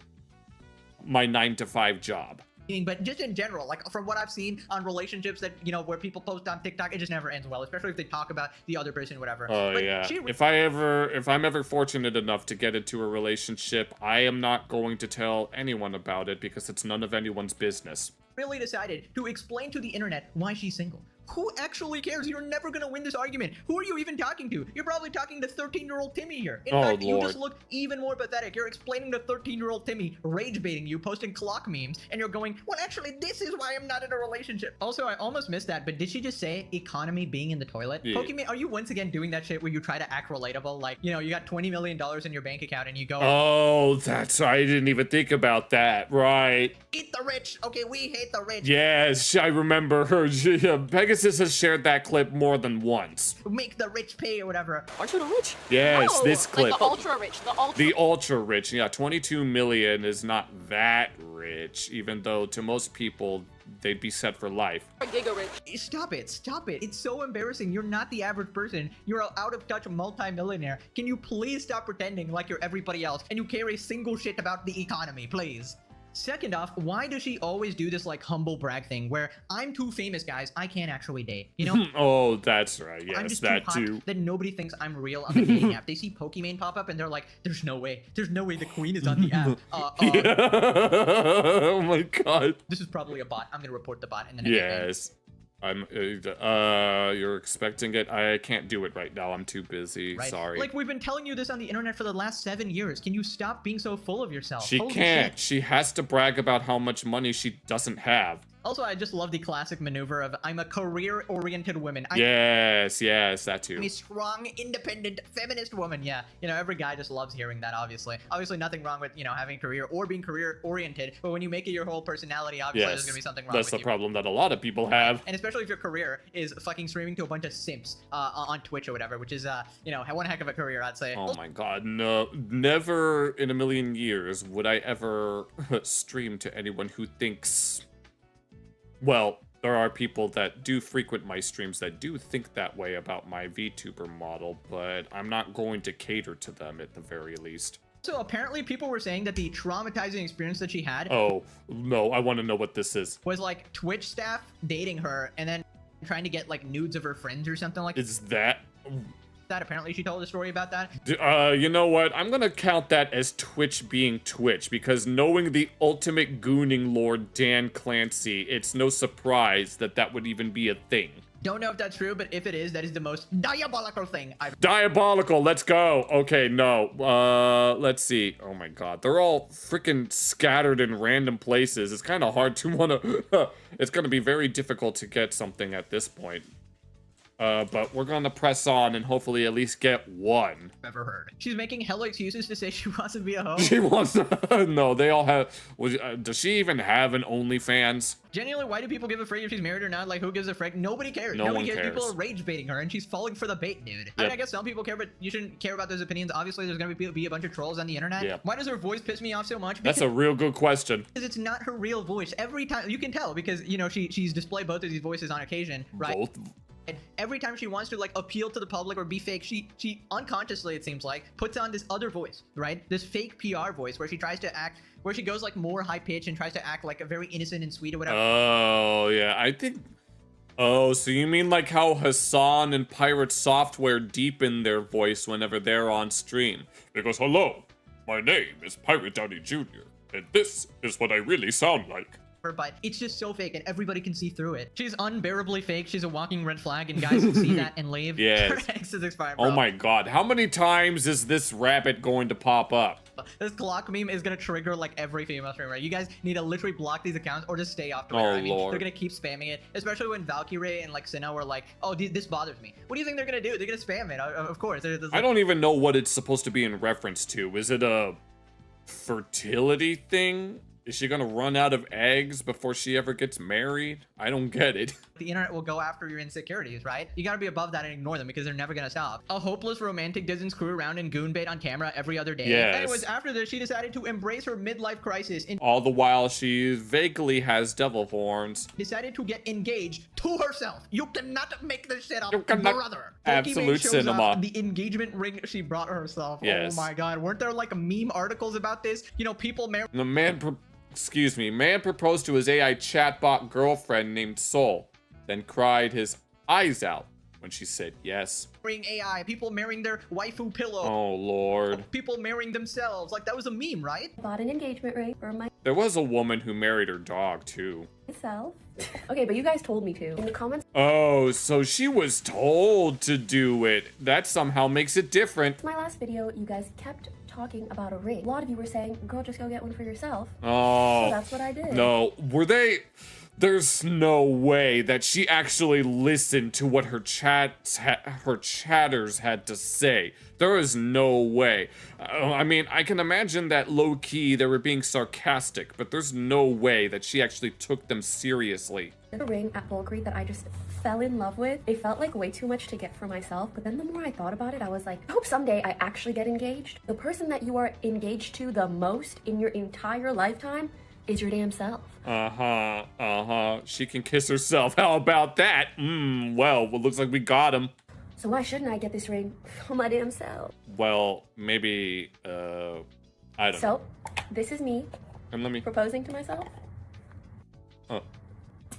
my 9-to-5 job. But just in general, like from what I've seen on relationships that, you know, where people post on TikTok, it just never ends well, especially if they talk about the other person, whatever. Oh But yeah. she- If I'm ever fortunate enough to get into a relationship, I am not going to tell anyone about it because it's none of anyone's business. really decided to explain to the internet why she's single. Who actually cares? You're never gonna win this argument. Who are you even talking to? You're probably talking to 13-year-old Timmy here. In Oh, fact, you Lord. just look even more pathetic. You're explaining to 13-year-old Timmy, rage baiting you, posting clock memes, and you're going, well, actually, this is why I'm not in a relationship. Also, I almost missed that, but did she just say economy being in the toilet? Yeah. Pokemon, are you once again doing that shit where you try to act relatable? Like, you know, you got $20 million in your bank account and you go, Oh, I didn't even think about that. Right. eat the rich. Okay, we hate the rich. Yes, I remember her. Pegasus has shared that clip more than once. Make the rich pay or whatever. Aren't you the rich? Yes, No, this clip. Like the ultra rich. The ultra. The ultra rich, yeah, 22 million is not that rich, even though to most people, they'd be set for life. Giga rich. Stop it, stop it. It's so embarrassing. You're not the average person. You're an out-of-touch multi-millionaire. Can you please stop pretending like you're everybody else and you care a single shit about the economy, please? Second off, why does she always do this like humble brag thing where I'm too famous, guys, I can't actually date? You know? Oh, that's right. I'm Yes, just that too hot too. that nobody thinks I'm real on the dating app. They see Pokemon pop up and they're like, there's no way the queen is on the app. Oh my god. This is probably a bot. I'm gonna report the bot in the next minute. Yes. You're expecting it? I can't do it right now. I'm too busy. Right? Sorry. Like, we've been telling you this on the internet for the last 7 years. Can you stop being so full of yourself? She Holy can't. shit. She has to brag about how much money she doesn't have. Also, I just love the classic maneuver of I'm a career-oriented woman. I'm Yes, that too. a strong, independent, feminist woman. Yeah, you know, every guy just loves hearing that, obviously. Obviously, nothing wrong with, you know, having a career or being career-oriented, but when you make it your whole personality, obviously there's gonna be something wrong That's with the you. problem that a lot of people have. And especially if your career is fucking streaming to a bunch of simps on Twitch or whatever, which is, you know, one heck of a career, I'd say. Oh my god, no. Never in a million years would I ever stream to anyone who thinks... Well, there are people that do frequent my streams that do think that way about my VTuber model, but I'm not going to cater to them at the very least. So apparently people were saying that the traumatizing experience that she had Oh, no, I want to know what this is. was like Twitch staff dating her and then trying to get like nudes of her friends or something like that. Is that... that. Apparently she told a story about that. You know what? I'm gonna count that as Twitch being Twitch, because knowing the ultimate gooning lord Dan Clancy, it's no surprise that that would even be a thing. Don't know if that's true, but if it is, that is the most diabolical thing I've... Diabolical, let's go. Okay, no. Let's see. Oh my god. They're all freaking scattered in random places. It's kind of hard to want to... It's going to be very difficult to get something at this point. But we're gonna press on and hopefully at least get one. Ever heard. She's making hella excuses to say she wants to be a hoe. She wants to... No, they all have... does she even have an OnlyFans? Genuinely, why do people give a frick if she's married or not? Like, who gives a frick? Nobody cares. Nobody cares. People are rage baiting her, and she's falling for the bait, dude. Yep. I mean, I guess some people care, but you shouldn't care about those opinions. Obviously, there's gonna be a bunch of trolls on the internet. Yep. Why does her voice piss me off so much? That's a real good question. Because it's not her real voice. Every time, you can tell, because, you know, she's displayed both of these voices on occasion, right? Both? And every time she wants to like appeal to the public or be fake, she unconsciously, it seems like, puts on this other voice, right? This fake PR voice where she tries to act, where she goes like more high pitch and tries to act like a very innocent and sweet or whatever. Oh, yeah, I think... Oh, so you mean like how Hassan and Pirate Software deepen their voice whenever they're on stream? Because, hello, my name is Pirate Downey Jr., and this is what I really sound like. But it's just so fake and everybody can see through it. She's unbearably fake. She's a walking red flag and guys can see that and leave. Yes. X is expired, bro. Oh my god, how many times is this rabbit going to pop up? This clock meme is gonna trigger like every female streamer. You guys need to literally block these accounts or just stay off Twitter. Oh, I mean, Lord. they're gonna keep spamming it, especially when Valkyrie and like Senna were like, oh, this bothers me. What do you think they're gonna do? They're gonna spam it, of course. I don't even know what it's supposed to be in reference to. Is it a fertility thing? Is she gonna run out of eggs before she ever gets married? I don't get it. The internet will go after your insecurities, right? You gotta be above that and ignore them because they're never gonna stop. A hopeless romantic doesn't screw around and goon bait on camera every other day. Yes. Anyways, after this, she decided to embrace her midlife crisis and All the while she vaguely has devil horns. decided to get engaged to herself. You cannot make this shit up, You cannot- brother. Absolute Pokimane shows cinema. off the engagement ring she brought herself. Yes. Oh my god, weren't there like meme articles about this? You know, people marry The man proposed to his AI chatbot girlfriend named Soul, then cried his eyes out when she said yes. marrying AI, people marrying their waifu pillow. Oh, Lord. People marrying themselves. Like, that was a meme, right? Bought an engagement ring for There was a woman who married her dog, too. myself. Okay, but you guys told me to. In the comments, Oh, so she was told to do it. That somehow makes it different. my last video, you guys kept talking about a ring. A lot of you were saying, girl, just go get one for yourself. Oh. So that's what I did. No, were they... There's no way that she actually listened to what her chatters had to say. There is no way. I mean, I can imagine that low-key they were being sarcastic, but there's no way that she actually took them seriously. A ring at Bulgari that I just fell in love with. It felt like way too much to get for myself, but then the more I thought about it, I was like, I hope someday I actually get engaged. The person that you are engaged to the most in your entire lifetime is your damn self. She can kiss herself. How about that? Well, it looks like we got him. So why shouldn't I get this ring for my damn self? Well, maybe, I don't know. So, this is me And let me... proposing to myself. Oh.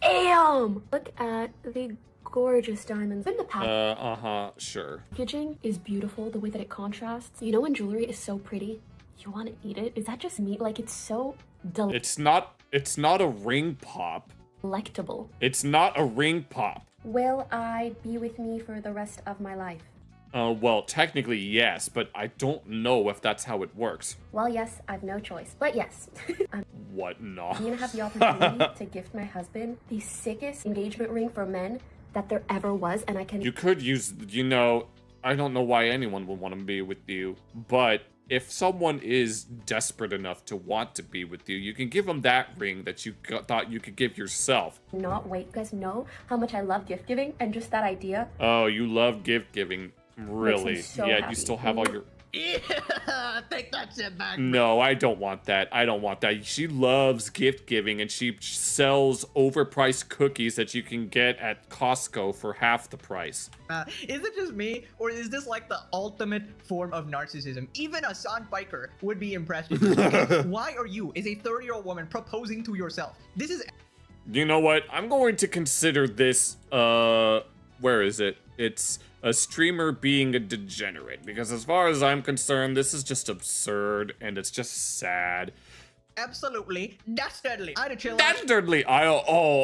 Damn! Look at the gorgeous diamonds. In the Sure. packaging is beautiful, the way that it contrasts. You know when jewelry is so pretty, you want to eat it? Is that just me? Like, it's so It's not a ring pop. delectable. It's not a ring pop. Will I be with me for the rest of my life? Well, technically yes, but I don't know if that's how it works. Well, yes, I've no choice. But yes, I'm What not? gonna have the opportunity to gift my husband the sickest engagement ring for men that there ever was, and I can... You could use, you know, I don't know why anyone would want to be with you, but if someone is desperate enough to want to be with you, you can give them that ring that you thought you could give yourself. not wait. You guys know how much I love gift giving, and just that idea. Oh, you love gift giving. Really? Makes me so Yeah, happy. you still have all your... Yeah, take that shit back. No, I don't want that. I don't want that. She loves gift giving and she sells overpriced cookies that you can get at Costco for half the price. Is it just me, or is this like the ultimate form of narcissism? Even a San biker would be impressed with this. Okay, why are you, as a 30-year-old woman, proposing to yourself? This is... You know what? I'm going to consider this, where is it? It's a streamer being a degenerate, because as far as I'm concerned, this is just absurd and it's just sad. Absolutely, dastardly. I had to chill out Dastardly.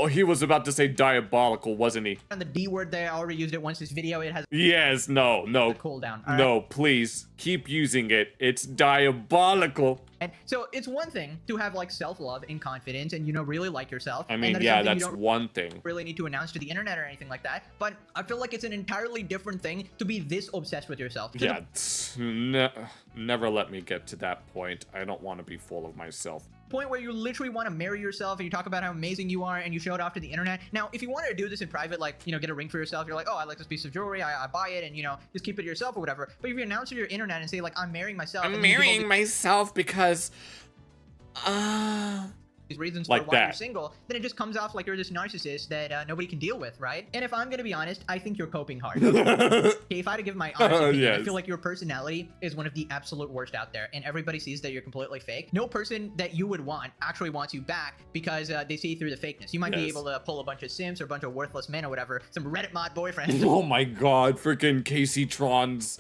He was about to say diabolical, wasn't he? on the D word there. I already used it once this video. It has Yes, no. a cooldown. all right? No, please keep using it. It's diabolical. And so it's one thing to have like self-love and confidence and, you know, really like yourself. I and mean, that is yeah, something you that's don't one thing. really need to announce to the internet or anything like that. But I feel like it's an entirely different thing to be this obsessed with yourself. To Yeah, never let me get to that point. I don't want to be full of myself. point where you literally want to marry yourself and you talk about how amazing you are and you show it off to the internet. Now, if you wanted to do this in private, like, you know, get a ring for yourself, you're like, oh, I like this piece of jewelry, I buy it, and, you know, just keep it to yourself or whatever. But if you announce to your internet and say, like, I'm marrying myself, I'm and you give all marrying myself because these reasons like for why you're that. single, then it just comes off like you're this narcissist that nobody can deal with, right? And if I'm gonna be honest, I think you're coping hard. Okay, if I had to give my honest opinion, I Yes. feel like your personality is one of the absolute worst out there, and everybody sees that you're completely fake. No person that you would want actually wants you back because they see through the fakeness. You might be Yes. able to pull a bunch of simps or a bunch of worthless men or whatever, some Reddit mod boyfriends. Oh my god, freaking Casey Trons.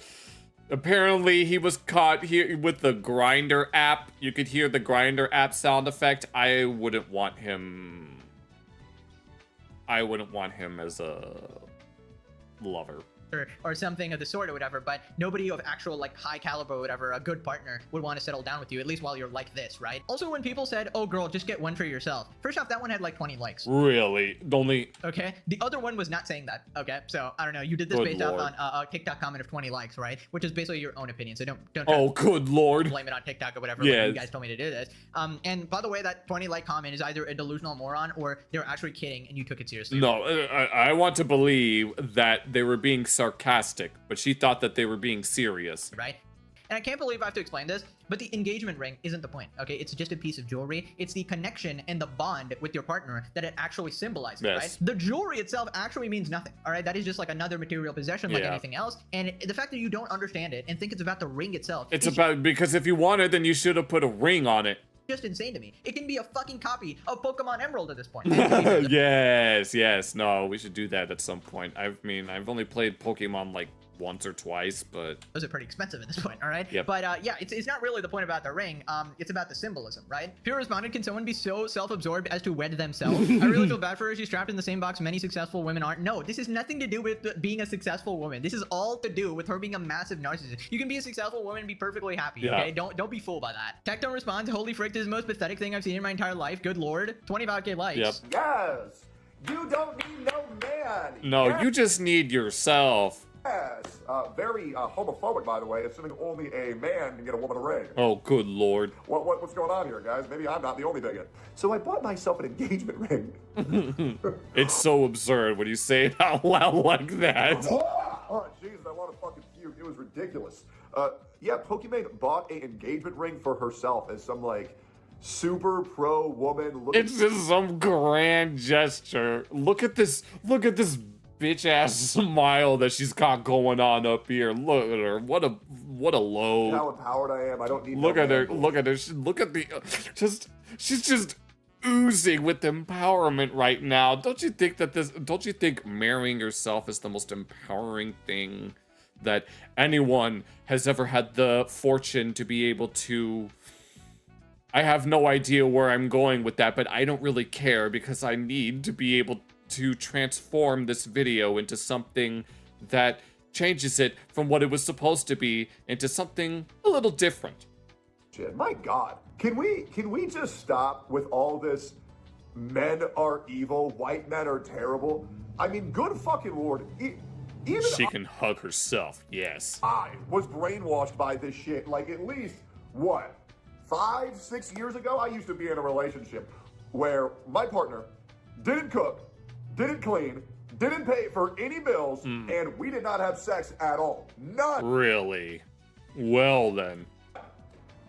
Apparently he was caught here with the Grinder app. You could hear the Grinder app sound effect. I wouldn't want him as a lover. or something of the sort or whatever, but nobody of actual like high caliber or whatever, a good partner, would want to settle down with you, at least while you're like this, right? Also, when people said, oh girl, just get one for yourself, first off, that one had like 20 likes. Really? Only Okay, the other one was not saying that. Okay, so I don't know, you did this Good based lord. off on a TikTok comment of 20 likes, right? Which is basically your own opinion, so don't Oh, good lord. blame it on TikTok or whatever. Like, Yes. you guys told me to do this. And by the way, that 20 like comment is either a delusional moron or they're actually kidding and you took it seriously. No, I want to believe that they were being sarcastic, but she thought that they were being serious. Right? And I can't believe I have to explain this, but the engagement ring isn't the point, okay? It's just a piece of jewelry. It's the connection and the bond with your partner that it actually symbolizes, Yes. right? The jewelry itself actually means nothing, all right? That is just like another material possession like Yeah. anything else. And the fact that you don't understand it and think it's about the ring itself, It's is about, because if you wanted, then you should have put a ring on it. just insane to me. It can be a fucking copy of Pokemon Emerald at this point. Yes, no, we should do that at some point. I mean, I've only played Pokemon like once or twice, but Those are pretty expensive at this point, all right? Yep. But yeah, it's not really the point about the ring. It's about the symbolism, right? Pure responded, can someone be so self-absorbed as to wed themselves? I really feel bad for her. She's trapped in the same box many successful women aren't. No, this has nothing to do with being a successful woman. This is all to do with her being a massive narcissist. You can be a successful woman and be perfectly happy, Yeah. okay? Don't be fooled by that. Tecton responds, holy frick, this is the most pathetic thing I've seen in my entire life. Good lord. 25k likes. Yep. Yes, you don't need no man. no, Yes. you just need yourself. Yes, very homophobic, by the way, assuming only a man can get a woman a ring. Oh, good lord. What's going on here, guys? Maybe I'm not the only bigot. So I bought myself an engagement ring. It's so absurd when you say it out loud like that. Oh, jeez, I want to fucking puke. It was ridiculous. Yeah, Pokimane bought an engagement ring for herself as some, like, super pro woman looking. It's just some grand gesture. Look at this bitch ass smile that she's got going on up here. Look at her. What a load. How empowered I am. I don't need Look no at her. man. Look at her. Look at the she's just oozing with empowerment right now. Don't you think marrying yourself is the most empowering thing that anyone has ever had the fortune to be able to? I have no idea where I'm going with that, but I don't really care because I need to be able to transform this video into something that changes it from what it was supposed to be into something a little different. Shit, my God. Can we just stop with all this men are evil, white men are terrible? I mean, good fucking lord. Even She can hug herself, yes. I was brainwashed by this shit. Like, at least, what, 5-6 years ago, I used to be in a relationship where my partner didn't cook, didn't clean, didn't pay for any bills, and we did not have sex at all. None. Really? Well then.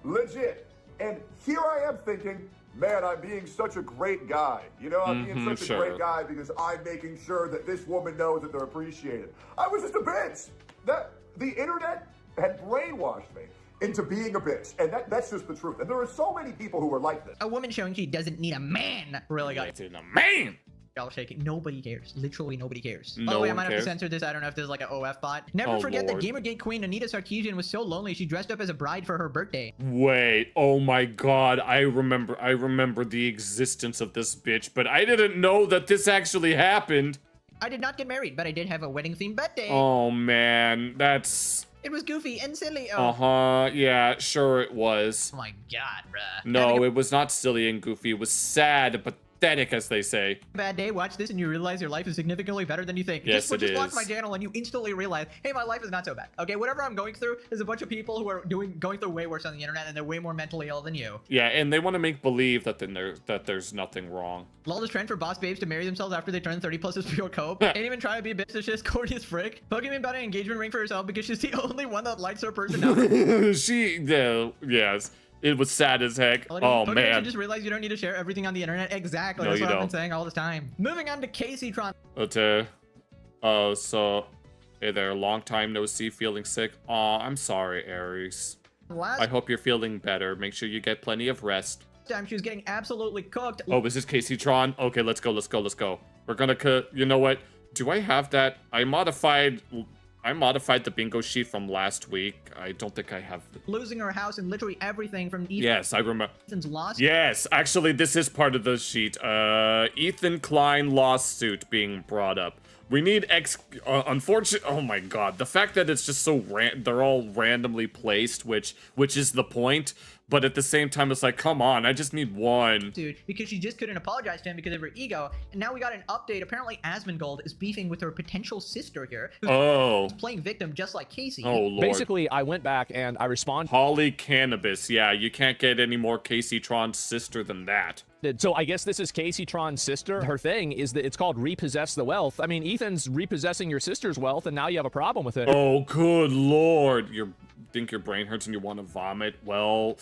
Legit. And here I am thinking, man, I'm being such a great guy. You know, I'm being such a sure. great guy because I'm making sure that this woman knows that they're appreciated. I was just a bitch. The internet had brainwashed me into being a bitch. And that's just the truth. And there are so many people who are like this. A woman showing she doesn't need a man really got It's in a man! Y'all shaking. Nobody cares. Literally nobody cares. By No the way, I one might have cares. to censor this. I don't know if this is like an OF bot. Never Oh, forget Lord. that Gamergate queen Anita Sarkeesian was so lonely she dressed up as a bride for her birthday. Wait, oh my god, I remember the existence of this bitch, but I didn't know that this actually happened. I did not get married, but I did have a wedding-themed birthday. Oh man, that's... It was goofy and silly. Uh-huh, yeah, sure it was. Oh my god, bruh. No, it was not silly and goofy, it was sad and pathetic, as they say. Bad day, watch this and you realize your life is significantly better than you think. Yes, just it watch is. my channel and you instantly realize, hey, my life is not so bad. Okay, whatever I'm going through, there's a bunch of people who are going through way worse on the internet and they're way more mentally ill than you. Yeah, and they want to make believe that there's nothing wrong. Lol, this trend for boss babes to marry themselves after they turn 30 plus is pure cope. Ain't even try to be a bitch, it's just corny as frick. Pokemon bought an engagement ring for herself because she's the only one that likes her personality. Yes, it was sad as heck. Oh Pokemon man. should just realize you don't need to share everything on the internet. Exactly, No, that's you what I've been don't. saying all this time. Moving on to Casey-tron. Okay. So, hey there, long time no see, feeling sick. Aw, I'm sorry, Aries. Last I hope you're feeling better. Make sure you get plenty of rest. time she was getting absolutely cooked. Oh, is this Casey-tron? Okay, let's go. We're gonna you know what? Do I have that? I modified the bingo sheet from last week. I don't think I have. Losing her house and literally everything from Yes, I remember. Ethan's loss. Yes, actually, this is part of the sheet. Ethan Klein lawsuit being brought up. We need unfortunate. Oh my god, the fact that it's just so they're all randomly placed, which is the point. But at the same time, it's like, come on, I just need one. Dude, because she just couldn't apologize to him because of her ego. And now we got an update. Apparently, Asmongold is beefing with her potential sister here, who's Oh. playing victim just like Casey. Oh lord. Basically, I went back and I responded. Holly Cannabis. Yeah, you can't get any more Casey Tron's sister than that. So I guess this is Casey Tron's sister. Her thing is that it's called repossess the wealth. I mean, Ethan's repossessing your sister's wealth, and now you have a problem with it. Oh, good lord. You think your brain hurts and you want to vomit? Well,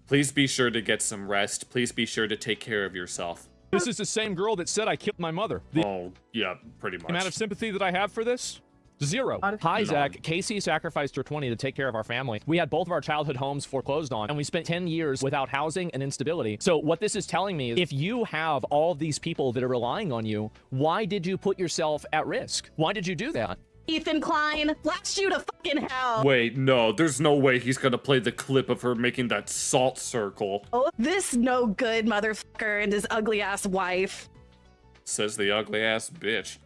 please be sure to get some rest. Please be sure to take care of yourself. This is the same girl that said I killed my mother. The Oh, yeah, pretty much. amount of sympathy that I have for this? Zero. Hi, Zach. Casey sacrificed her 20 to take care of our family. We had both of our childhood homes foreclosed on, and we spent 10 years without housing and instability. So what this is telling me is if you have all of these people that are relying on you, why did you put yourself at risk? Why did you do that? Ethan Klein, blast you to fucking hell. Wait, no, there's no way he's gonna play the clip of her making that salt circle. Oh, this no good motherfucker and his ugly ass wife. Says the ugly ass bitch.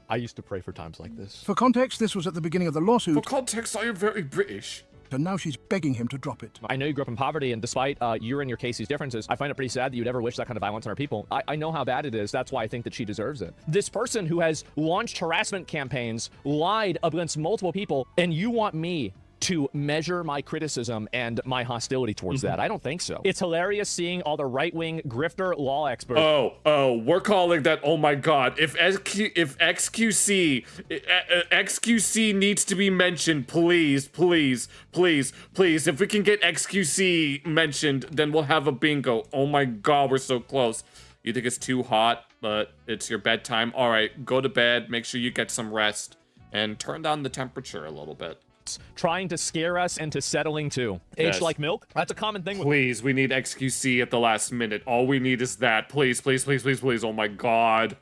I used to pray for times like this. For context, this was at the beginning of the lawsuit, For context, I am very British. and now she's begging him to drop it. I know you grew up in poverty, and despite your and your Casey's differences, I find it pretty sad that you'd ever wish that kind of violence on our people. I know how bad it is. That's why I think that she deserves it. This person who has launched harassment campaigns, lied against multiple people, and you want me to measure my criticism and my hostility towards that? I don't think so. It's hilarious seeing all the right-wing grifter law experts. Oh, we're calling that. Oh my god! If XQC needs to be mentioned, please. If we can get XQC mentioned, then we'll have a bingo. Oh my god, we're so close. You think it's too hot, but it's your bedtime. All right, go to bed. Make sure you get some rest and turn down the temperature a little bit. Trying to scare us into settling too. Yes. Aged like milk? That's a common thing with Please, we need XQC at the last minute. All we need is that. Please. Oh my god.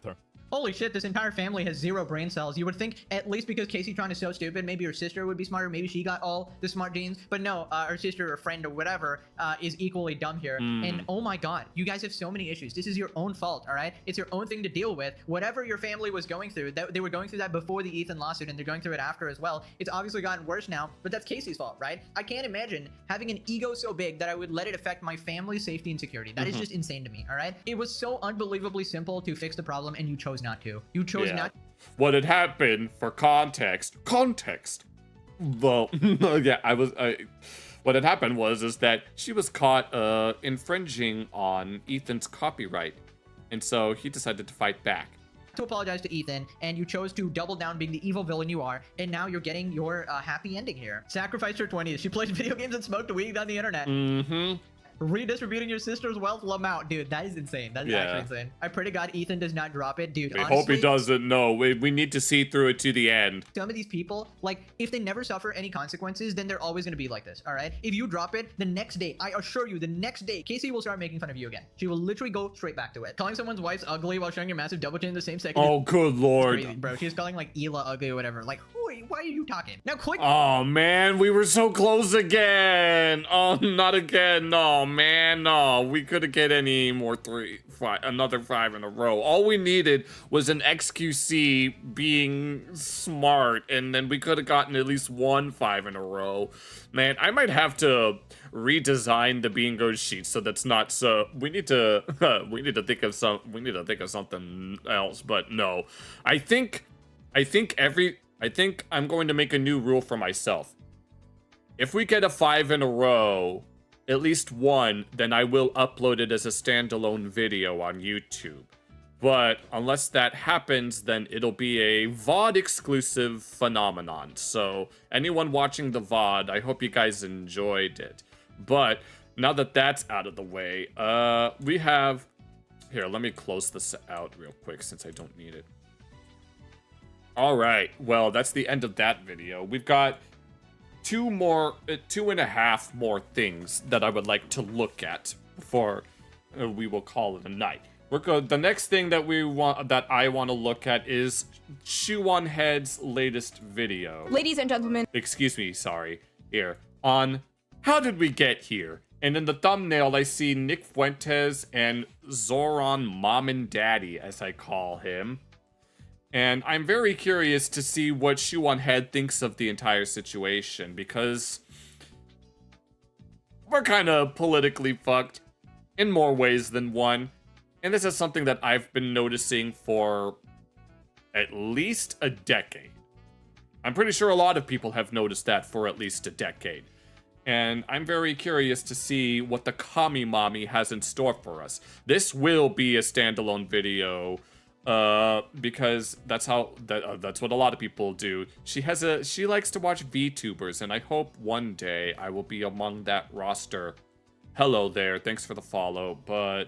Holy shit, this entire family has 0 brain cells. You would think, at least because Casey-tron is so stupid, maybe her sister would be smarter, maybe she got all the smart genes. But no, her sister or friend or whatever is equally dumb here. And oh my god, you guys have so many issues. This is your own fault, all right? It's your own thing to deal with. Whatever your family was going through, they were going through that before the Ethan lawsuit, and they're going through it after as well. It's obviously gotten worse now, but that's Casey's fault, right? I can't imagine having an ego so big that I would let it affect my family's safety and security. That is just insane to me, all right? It was so unbelievably simple to fix the problem, and you chose not to. You chose not. What had happened, for context. Well, yeah, what had happened is that she was caught infringing on Ethan's copyright, and so he decided to fight back. To apologize to Ethan, and you chose to double down being the evil villain you are, and now you're getting your happy ending here. Sacrificed her 20s. She played video games and smoked weed on the internet. Redistributing your sister's wealth, Lamount. Dude, that is insane. That is actually insane. I pray to God Ethan does not drop it. Dude, We honestly, hope he doesn't. No, we need to see through it to the end. some of these people, like, if they never suffer any consequences, then they're always going to be like this, all right? If you drop it, the next day, I assure you, the next day, Casey will start making fun of you again. She will literally go straight back to it. Calling someone's wife's ugly while showing your massive double chin in the same second. Oh, good lord. Crazy, bro. She's calling, like, Ela ugly or whatever. Like, why are you talking? Now, click. Oh, man, we were so close again. Oh, not again. No, man, no. We couldn't get any more another 5 in a row. All we needed was an XQC being smart, and then we could have gotten at least 1 5 in a row. Man, I might have to redesign the bingo sheet so that's not so. We need to think of something else. But no, I think I'm going to make a new rule for myself. If we get a 5 in a row, at least 1, then I will upload it as a standalone video on YouTube. But unless that happens, then it'll be a VOD exclusive phenomenon. So anyone watching the VOD, I hope you guys enjoyed it. But now that that's out of the way, we have... Here, let me close this out real quick since I don't need it. Alright, well, that's the end of that video. We've got 2.5 more things that I would like to look at before we will call it a night. The next thing that I want to look at is MoreSh0eonhead's latest video. Ladies and gentlemen. Excuse me, sorry. Here, on How Did We Get Here? And in the thumbnail, I see Nick Fuentes and Zoran Mom and Daddy, as I call him. And I'm very curious to see what MoreSh0eonhead thinks of the entire situation, because we're kind of politically fucked in more ways than one. And this is something that I've been noticing for at least a decade. I'm pretty sure a lot of people have noticed that for at least a decade. And I'm very curious to see what the Kami Mommy has in store for us. This will be a standalone video, because that's what a lot of people do. She likes to watch VTubers, and I hope one day I will be among that roster. Hello there, thanks for the follow, but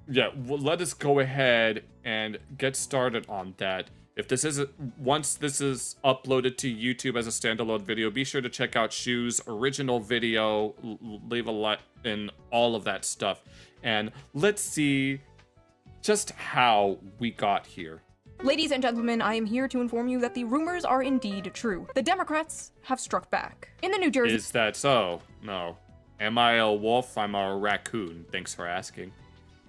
yeah, well, let us go ahead and get started on that. If this is once this is uploaded to YouTube as a standalone video, be sure to check out Shu's original video, leave a like and all of that stuff, and let's see just how we got here. Ladies and gentlemen, I am here to inform you that the rumors are indeed true. The Democrats have struck back. In the New Jersey... Is that so? No. Am I a wolf? I'm a raccoon. Thanks for asking.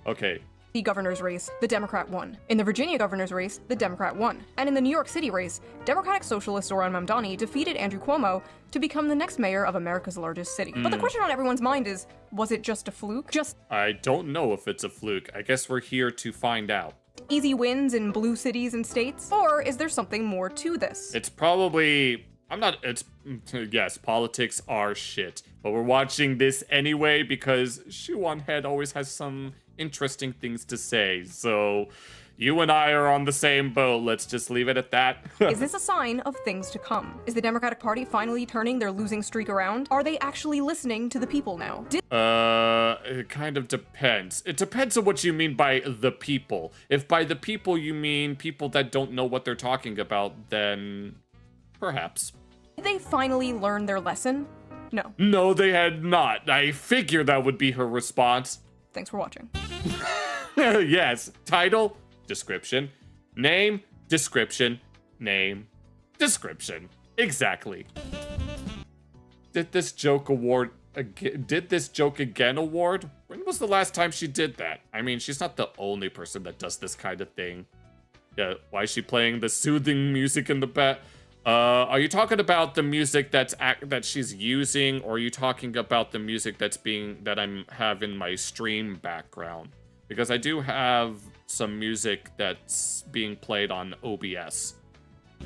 Okay. The governor's race, the Democrat won. In the Virginia governor's race, the Democrat won. And in the New York City race, Democratic Socialist Zoran Mamdani defeated Andrew Cuomo to become the next mayor of America's largest city. But the question on everyone's mind is, was it just a fluke? I don't know if it's a fluke. I guess we're here to find out. Easy wins in blue cities and states? Or is there something more to this? It's probably... yes, politics are shit. But we're watching this anyway because MoreSh0eonhead always has some interesting things to say. So you and I are on the same boat. Let's just leave it at that. Is this a sign of things to come? Is the Democratic Party finally turning their losing streak around? Are they actually listening to the people now? It kind of depends. It depends on what you mean by the people. If by the people you mean people that don't know what they're talking about, then perhaps. Did they finally learn their lesson? No. No, they had not. I figure that would be her response. Thanks for watching. Yes. Title, description. Name, description. Name, description. Exactly. Did this joke again award? When was the last time she did that? I mean, she's not the only person that does this kind of thing. Yeah, why is she playing the soothing music in the back? Are you talking about the music that she's using, or are you talking about the music that I have in my stream background? Because I do have some music that's being played on OBS.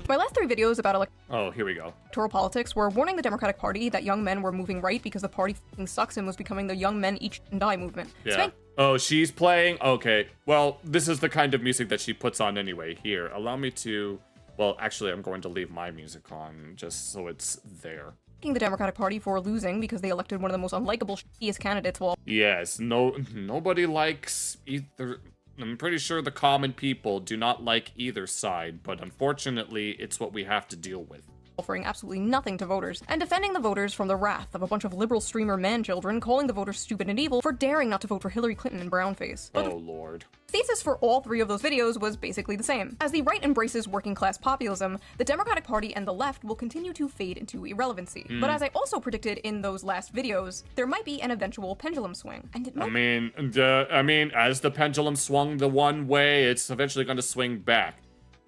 My last 3 videos about oh, here we go. Electoral politics were warning the Democratic Party that young men were moving right because the party f***ing sucks and was becoming the young men each and die movement. Yeah. Oh, she's playing? Okay. Well, this is the kind of music that she puts on anyway. Here, allow me to... Well, actually, I'm going to leave my music on just so it's there. the Democratic Party for losing because they elected one of the most unlikable, shittiest candidates. Well, yes, nobody likes either. I'm pretty sure the common people do not like either side, but unfortunately, it's what we have to deal with. Offering absolutely nothing to voters, and defending the voters from the wrath of a bunch of liberal streamer man-children calling the voters stupid and evil for daring not to vote for Hillary Clinton and brownface. But oh lord. The thesis for all three of those videos was basically the same. As the right embraces working-class populism, the Democratic Party and the left will continue to fade into irrelevancy. But as I also predicted in those last videos, there might be an eventual pendulum swing, and it might— I mean, as the pendulum swung the one way, it's eventually going to swing back.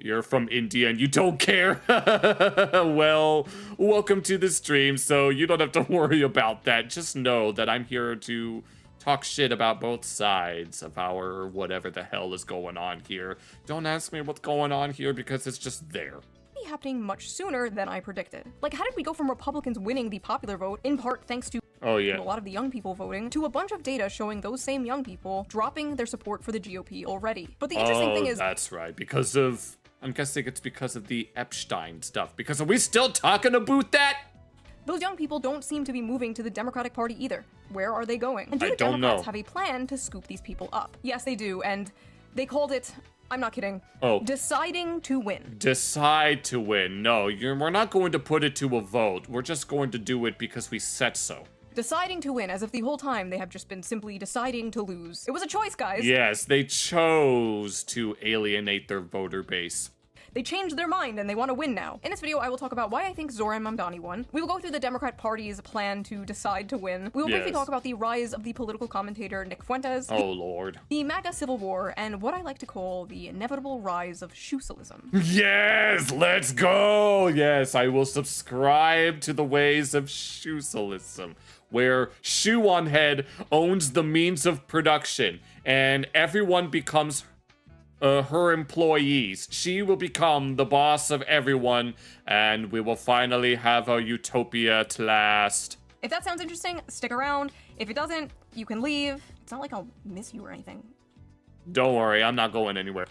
You're from India and you don't care? Well, welcome to the stream, so you don't have to worry about that. Just know that I'm here to talk shit about both sides of our whatever the hell is going on here. Don't ask me what's going on here because it's just there. Be happening much sooner than I predicted. Like, how did we go from Republicans winning the popular vote, in part thanks to a lot of the young people voting, to a bunch of data showing those same young people dropping their support for the GOP already? But the interesting thing is— that's right, because of— I'm guessing it's because of the Epstein stuff. Because are we still talking about that? Those young people don't seem to be moving to the Democratic Party either. Where are they going? And do the don't Democrats know. have a plan to scoop these people up? Yes, they do, and they called it— I'm not kidding. Deciding to win. Decide to win. No, we're not going to put it to a vote. We're just going to do it because we said so. Deciding to win, as if the whole time they have just been simply deciding to lose. It was a choice, guys. Yes, they chose to alienate their voter base. They changed their mind and they want to win now. In this video, I will talk about why I think Zoran Mamdani won. We will go through the Democrat Party's plan to decide to win. We will briefly talk about the rise of the political commentator Nick Fuentes. Oh lord. The MAGA civil war, and what I like to call the inevitable rise of shoe-socialism. Yes, let's go! Yes, I will subscribe to the ways of shoe-socialism, where MoreSh0eonhead owns the means of production, and everyone becomes her employees. She will become the boss of everyone, and we will finally have a utopia at last. If that sounds interesting, stick around. If it doesn't, you can leave. It's not like I'll miss you or anything. Don't worry, I'm not going anywhere.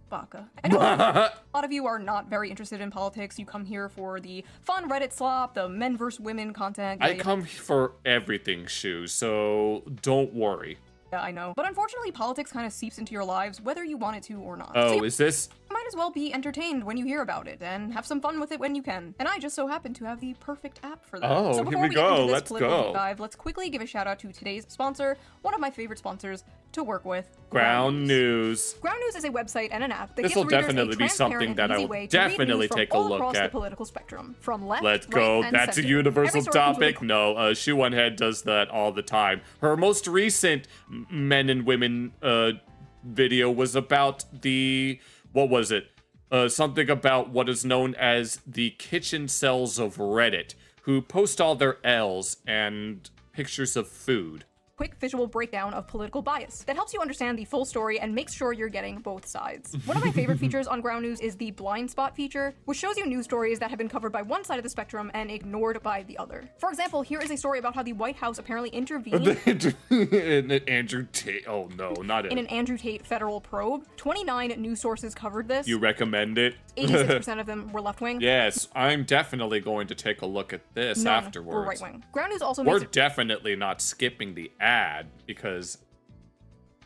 Baka. I know a lot of you are not very interested in politics. You come here for the fun Reddit slop, the men versus women content. I come for everything, Shu, so don't worry. Yeah, I know. But unfortunately, politics kind of seeps into your lives, whether you want it to or not. Oh, so is this? You might as well be entertained when you hear about it, and have some fun with it when you can. And I just so happen to have the perfect app for that. Oh, so before here we go. Get into this Let's political go. Deep dive, let's quickly give a shout out to today's sponsor, one of my favorite sponsors to work with, Ground News. Ground News is a website and an app that This gives will readers definitely a be something transparent that and I easy will way to read definitely news from take a all look across at. the political spectrum, from left, Let's right, go. and That's a center. universal Every story comes with topic. No, MoreSh0eonhead does that all the time. Her most recent men and women video was about the, what was it? Something about what is known as the kitchen cells of Reddit, who post all their L's and pictures of food. Quick visual breakdown of political bias that helps you understand the full story and makes sure you're getting both sides. One of my favorite features on Ground News is the blind spot feature, which shows you news stories that have been covered by one side of the spectrum and ignored by the other. For example, here is a story about how the White House apparently intervened in an Andrew Tate. Oh no, not it. In an Andrew Tate federal probe. 29 news sources covered this. You recommend it? 86% of them were left-wing. Yes, I'm definitely going to take a look at this None afterwards. were right-wing. Ground News also We're makes it definitely not skipping the ad, because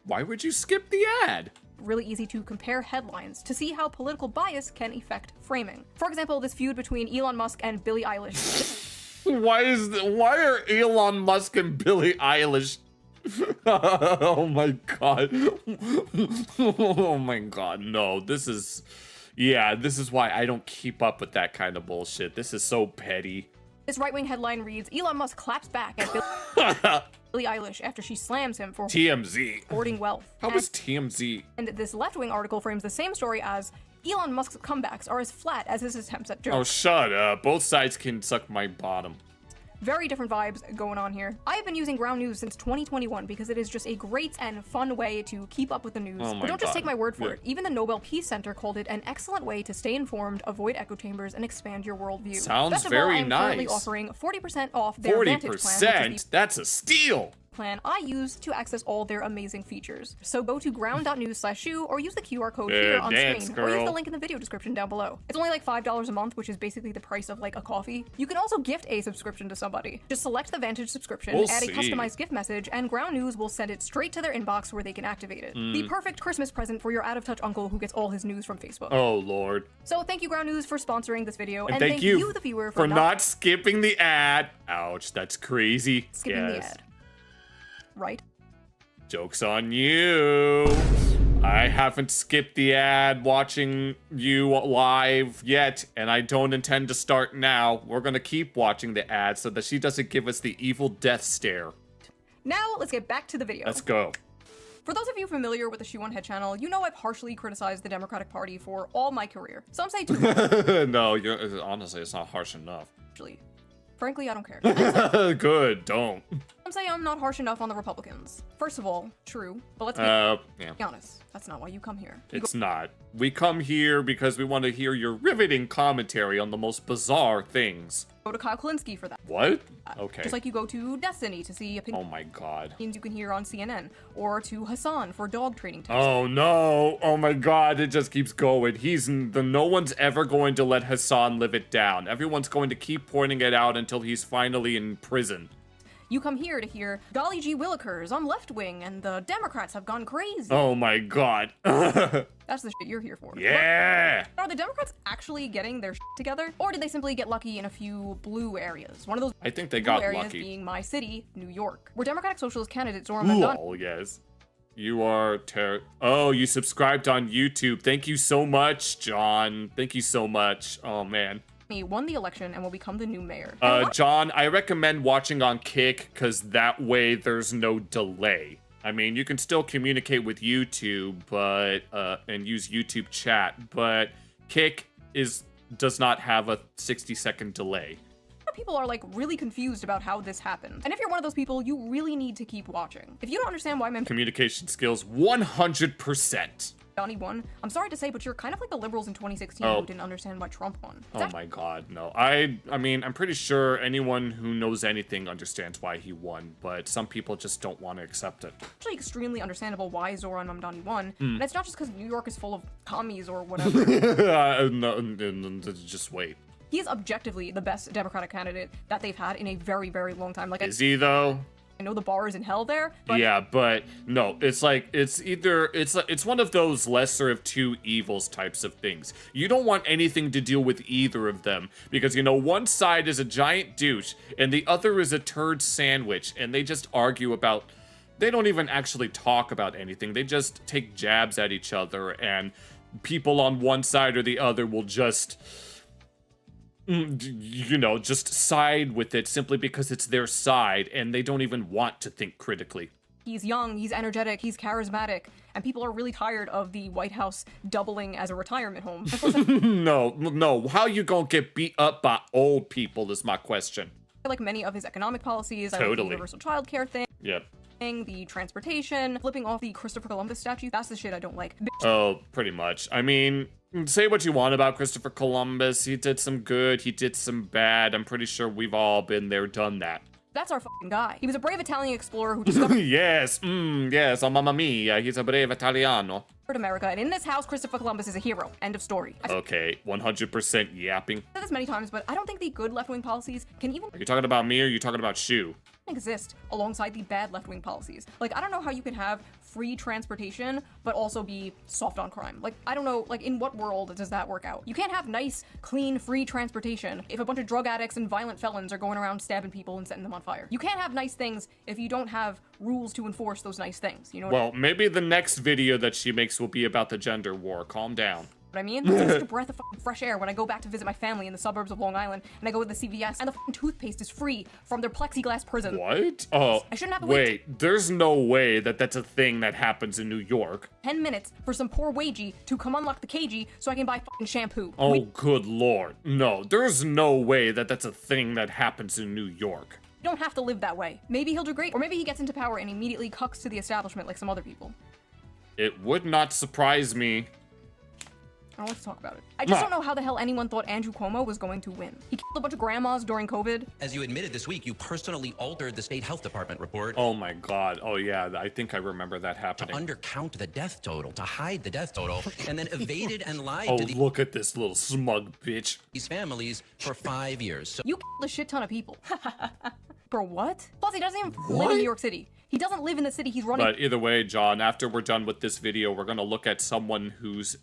why would you skip the ad? really easy to compare headlines to see how political bias can affect framing. For example, this feud between Elon Musk and Billie Eilish. Why are Elon Musk and Billie Eilish? Oh my god. Oh my god, no. This is why I don't keep up with that kind of bullshit. This is so petty. This right-wing headline reads, Elon Musk claps back at Billie Eilish after she slams him for TMZ. hoarding wealth. How was TMZ? And this left-wing article frames the same story as Elon Musk's comebacks are as flat as his attempts at jokes. Oh, shut up. Both sides can suck my bottom. Very different vibes going on here. I have been using Ground News since 2021 because it is just a great and fun way to keep up with the news. Oh my But don't just God. take my word for Yeah. it. Even the Nobel Peace Center called it an excellent way to stay informed, avoid echo chambers, and expand your worldview. Sounds Best of all, very I'm currently nice. offering 40% off their Vantage plan, which is 40%? That's a steal! plan I use to access all their amazing features. So go to ground.news/shoe or use the QR code here on dance, screen, or use girl. the link in the video description down below. It's only like $5 a month, which is basically the price of like a coffee. You can also gift a subscription to somebody. Just select the Vantage subscription, We'll add a see. customized gift message, and Ground News will send it straight to their inbox where they can activate it. The perfect Christmas present for your out-of-touch uncle who gets all his news from Facebook. Oh, Lord. So thank you, Ground News, for sponsoring this video, And thank you the viewer, for not skipping the ad. Ouch, that's crazy. skipping the ad. Right? Joke's on you. I haven't skipped the ad watching you live yet, and I don't intend to start now. We're gonna keep watching the ad so that she doesn't give us the evil death stare. Now, let's get back to the video. Let's go. For those of you familiar with the Shoe0nhead channel, you know I've harshly criticized the Democratic Party for all my career. Some say too much. No, honestly, it's not harsh enough. Actually, frankly, I don't care. Good, don't. Some say I'm not harsh enough on the Republicans. First of all, true, but let's Yeah. be honest. That's not why you come here. It's not. We come here because we want to hear your riveting commentary on the most bizarre things. Go to Kyle Kalinske for that. What? Okay. Just like you go to Destiny to see Oh my god. opinions you can hear on CNN, or to Hassan for dog training tips. Oh no. Oh my god, it just keeps going. No one's ever going to let Hassan live it down. Everyone's going to keep pointing it out until he's finally in prison. You come here to hear, golly gee willikers, I'm left wing and the Democrats have gone crazy. Oh my god. That's the shit you're here for. Yeah. But are the Democrats actually getting their shit together? Or did they simply get lucky in a few blue areas? One of those I think they blue got areas lucky. being my city, New York, where Democratic Socialist candidate Zoran Mamdani Oh yes. You are Oh, you subscribed on YouTube. Thank you so much, John. Thank you so much. Oh man. won the election and will become the new mayor. John, I recommend watching on Kick because that way there's no delay. I mean, you can still communicate with YouTube, but and use YouTube chat, but Kick does not have a 60-second delay. People are like really confused about how this happened. And if you're one of those people, you really need to keep watching. If you don't understand why Communication skills 100%. Mamdani won, I'm sorry to say, but you're kind of like the liberals in 2016 who didn't understand why Trump won. Oh my god, no. I mean, I'm pretty sure anyone who knows anything understands why he won, but some people just don't want to accept it. Actually extremely understandable why Zoran Mamdani won, and it's not just because New York is full of commies or whatever. No, just wait. He is objectively the best Democratic candidate that they've had in a very, very long time. Like, Is he though? I know the bar is in hell there, but Yeah, but no, it's like it's one of those lesser of two evils types of things. You don't want anything to deal with either of them because one side is a giant douche and the other is a turd sandwich, and they just argue about. They don't even actually talk about anything. They just take jabs at each other, and people on one side or the other will just. Just side with it simply because it's their side and they don't even want to think critically. he's young, he's energetic, he's charismatic, and people are really tired of the White House doubling as a retirement home. No, how you gonna get beat up by old people is my question. I like many of his economic policies. I Totally. like the universal childcare thing. Yep. The transportation, flipping off the Christopher Columbus statue. That's the shit I don't like. Oh, pretty much. I mean, say what you want about Christopher Columbus. He did some good, he did some bad. I'm pretty sure we've all been there, done that. That's our fucking guy. He was a brave Italian explorer who discovered yes, oh mamma mia, he's a brave Italiano. America, and in this house, Christopher Columbus is a hero. End of story. I've Okay, 100% yapping. said this many times, but I don't think the good left-wing policies can even Are you talking about me or are you talking about Shu? exist alongside the bad left-wing policies. Like, I don't know how you can have free transportation, but also be soft on crime. Like, I don't know, like, in what world does that work out? You can't have nice, clean, free transportation if a bunch of drug addicts and violent felons are going around stabbing people and setting them on fire. You can't have nice things if you don't have rules to enforce those nice things, you know what Well, maybe the next video that she makes will be about the gender war. Calm down. I mean? It's just a breath of fucking fresh air when I go back to visit my family in the suburbs of Long Island and I go to the CVS and the fucking toothpaste is free from their plexiglass prison. What? Oh, I shouldn't have to wait wait, there's no way that that's a thing that happens in New York. 10 minutes for some poor wagey to come unlock the cagey so I can buy fucking shampoo. Oh, good lord. No, there's no way that that's a thing that happens in New York. You don't have to live that way. Maybe he'll do great, or maybe he gets into power and immediately cucks to the establishment like some other people. It would not surprise me. I don't want to talk about it. I just don't know how the hell anyone thought Andrew Cuomo was going to win. He killed a bunch of grandmas during COVID. As you admitted this week, you personally altered the state health department report. Oh my God. Oh yeah, I think I remember that happening. To undercount the death total, to hide the death total, and then evaded and lied Oh, to look at this little smug bitch. these families for 5 years. So You killed a shit ton of people. Bro, what? Plus, he doesn't even live in New York City. He doesn't live in the city he's running. But either way, John, after we're done with this video, we're gonna look at someone who's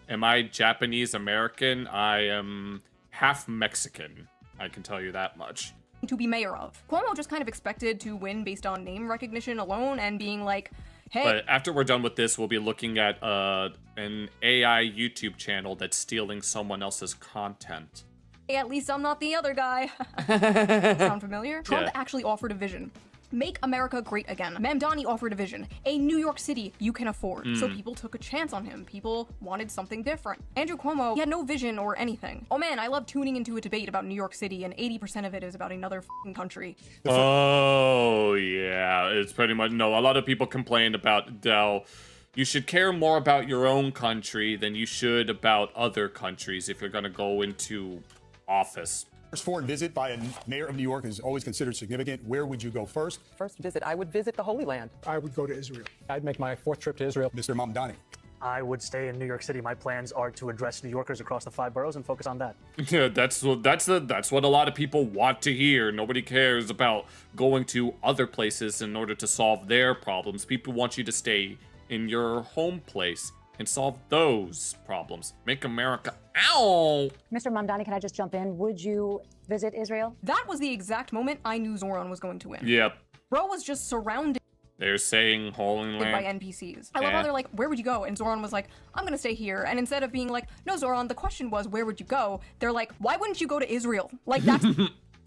am I Japanese American? I am half Mexican. I can tell you that much. To be mayor of. Cuomo just kind of expected to win based on name recognition alone and being like, hey. But after we're done with this, we'll be looking at an AI YouTube channel that's stealing someone else's content. Hey, at least I'm not the other guy. Sound familiar? Trump actually offered a vision. Make America great again. Mamdani offered a vision. A New York City you can afford. So people took a chance on him. People wanted something different. Andrew Cuomo, he had no vision or anything. Oh man, I love tuning into a debate about New York City and 80% of it is about another f***ing country. Oh, yeah. It's pretty much, no, a lot of people complained about Dell. You should care more about your own country than you should about other countries if you're gonna go into office. First foreign visit by a mayor of New York is always considered significant. Where would you go first? First visit, I would visit the Holy Land. I would go to Israel. I'd make my 4th trip to Israel. Mr. Mamdani. I would stay in New York City. My plans are to address New Yorkers across the 5 boroughs and focus on that. Yeah, that's what a lot of people want to hear. Nobody cares about going to other places in order to solve their problems. People want you to stay in your home place and solve those problems. Make America, ow! Mr. Mamdani, can I just jump in? Would you visit Israel? That was the exact moment I knew Zoran was going to win. Yep. Bro was just surrounded They're saying Holy by Land. NPCs. I love how they're like, where would you go? And Zoran was like, I'm gonna stay here. And instead of being like, no, Zoran, the question was, where would you go? They're like, why wouldn't you go to Israel? Like, that's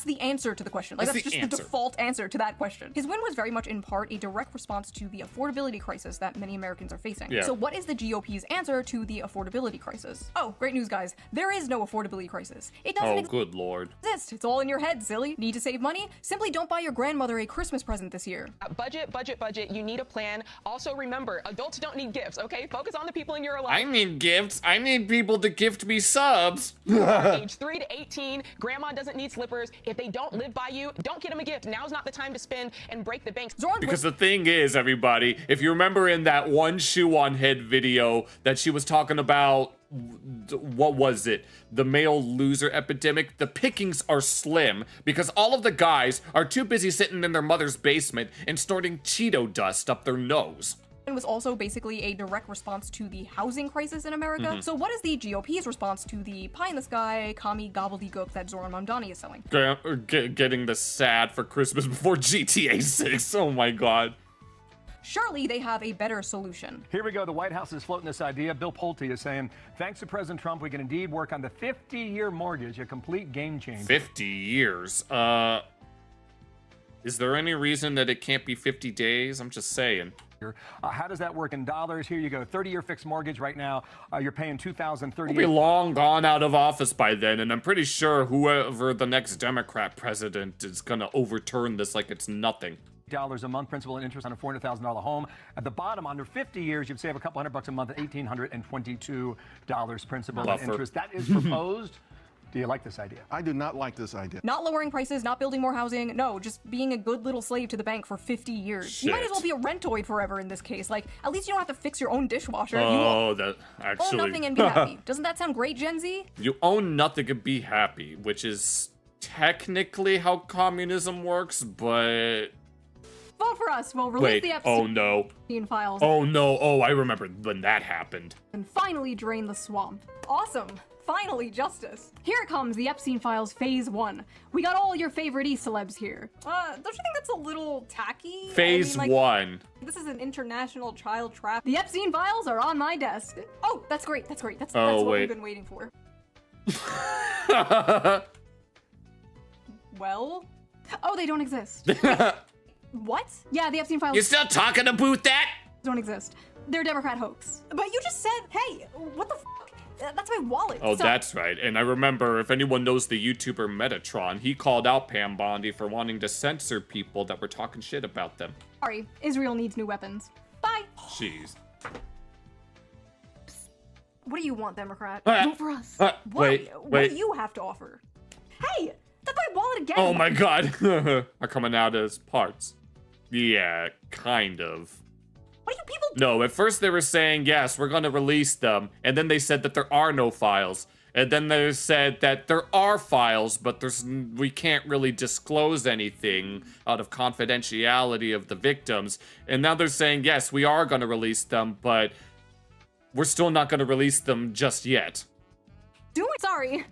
the answer to the question. Like, that's just the default answer to that question. His win was very much in part a direct response to the affordability crisis that many Americans are facing. Yeah. So what is the GOP's answer to the affordability crisis? Oh, great news, guys. There is no affordability crisis. It doesn't good lord. exist. It's all in your head, silly. Need to save money? Simply don't buy your grandmother a Christmas present this year. Budget, budget, budget. You need a plan. Also remember, adults don't need gifts, okay? Focus on the people in your life. I need gifts. I need people to gift me subs. Age 3 to 18, grandma doesn't need slippers. If they don't live by you, don't get them a gift. Now's not the time to spend and break the banks. Because the thing is, everybody, if you remember in that one shoe-on-head video that she was talking about, what was it? The male loser epidemic? The pickings are slim because all of the guys are too busy sitting in their mother's basement and snorting Cheeto dust up their nose. It was also basically a direct response to the housing crisis in America. So what is the GOP's response to the pie-in-the-sky, commie gobbledygook that Zoran Mamdani is selling? Getting the sad for Christmas before GTA 6. Oh my god. Surely they have a better solution. Here we go. The White House is floating this idea. Bill Pulte is saying, thanks to President Trump, we can indeed work on the 50-year mortgage, a complete game changer. 50 years? Is there any reason that it can't be 50 days? I'm just saying. How does that work in dollars? Here you go. 30-year fixed mortgage right now. You're paying $2,038. We'll be long gone out of office by then, and I'm pretty sure whoever the next Democrat president is gonna overturn this like it's nothing. $1,000 a month principal and interest on a $400,000 home. At the bottom, under 50 years, you'd save a couple $100 a month at $1,822 principal and interest. That is proposed. Do you like this idea? I do not like this idea. Not lowering prices, not building more housing, no, just being a good little slave to the bank for 50 years. You might as well be a rentoid forever in this case. Like, at least you don't have to fix your own dishwasher. That actually. Own nothing and be happy. Doesn't that sound great, Gen Z? You own nothing and be happy, which is technically how communism works, but. Vote for us. We'll release the Epstein files. Oh no. Oh, I remember when that happened. And finally drain the swamp. Awesome. Finally, justice. Here it comes, the Epstein Files Phase 1. We got all your favorite E-celebs here. Don't you think that's a little tacky? Phase 1. This is an international child trap. The Epstein Files are on my desk. Oh, that's great, that's great. That's what we've been waiting for. Well? Oh, they don't exist. What? Yeah, the Epstein Files. You still talking about that? Don't exist. They're a Democrat hoax. But you just said, hey, what the f***? That's my wallet. Oh, that's right. And I remember, if anyone knows the YouTuber Metatron, he called out Pam Bondi for wanting to censor people that were talking shit about them. Sorry, Israel needs new weapons. Bye. Jeez. What do you want, Democrat? Vote for us. Wait. What do you have to offer? Hey, that's my wallet again. Oh my god. Are coming out as parts. Yeah, kind of. What do you people No, at first they were saying, yes, we're going to release them. And then they said that there are no files. And then they said that there are files, but we can't really disclose anything out of confidentiality of the victims. And now they're saying, yes, we are going to release them, but we're still not going to release them just yet. Sorry.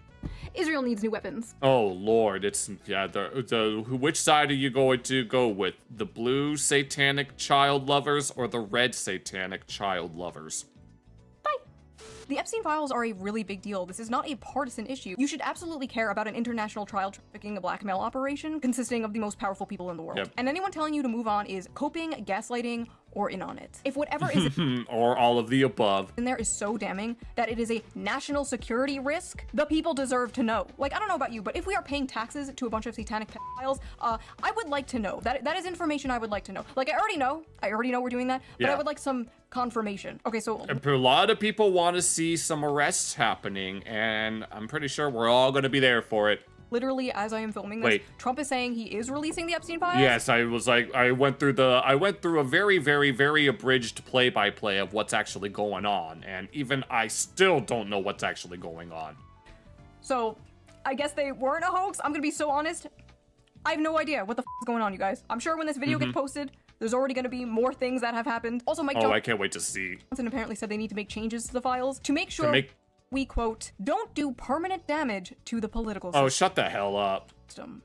Israel needs new weapons. Oh, Lord. Which side are you going to go with? The blue satanic child lovers or the red satanic child lovers? The Epstein files are a really big deal. This is not a partisan issue. You should absolutely care about an international child trafficking a blackmail operation consisting of the most powerful people in the world. Yep. And anyone telling you to move on is coping, gaslighting, or in on it. If whatever is or all of the above in there is so damning that it is a national security risk, the people deserve to know. Like, I don't know about you, but if we are paying taxes to a bunch of satanic pedophiles, I would like to know. That is information I would like to know. Like, I already know we're doing that, but Yeah. I would like some confirmation. Okay, so a lot of people want to see some arrests happening, and I'm pretty sure we're all going to be there for it. Literally, as I am filming this, Wait. Trump is saying he is releasing the Epstein files. Yes, I went through a very, very, very abridged play-by-play of what's actually going on, and even I still don't know what's actually going on. So, I guess they weren't a hoax. I'm gonna be so honest. I have no idea what the is going on, you guys. I'm sure when this video gets posted, there's already gonna be more things that have happened. Also, Mike I can't wait to see. Johnson apparently said they need to make changes to the files to make sure we, quote, don't do permanent damage to the political system. Oh, shut the hell up.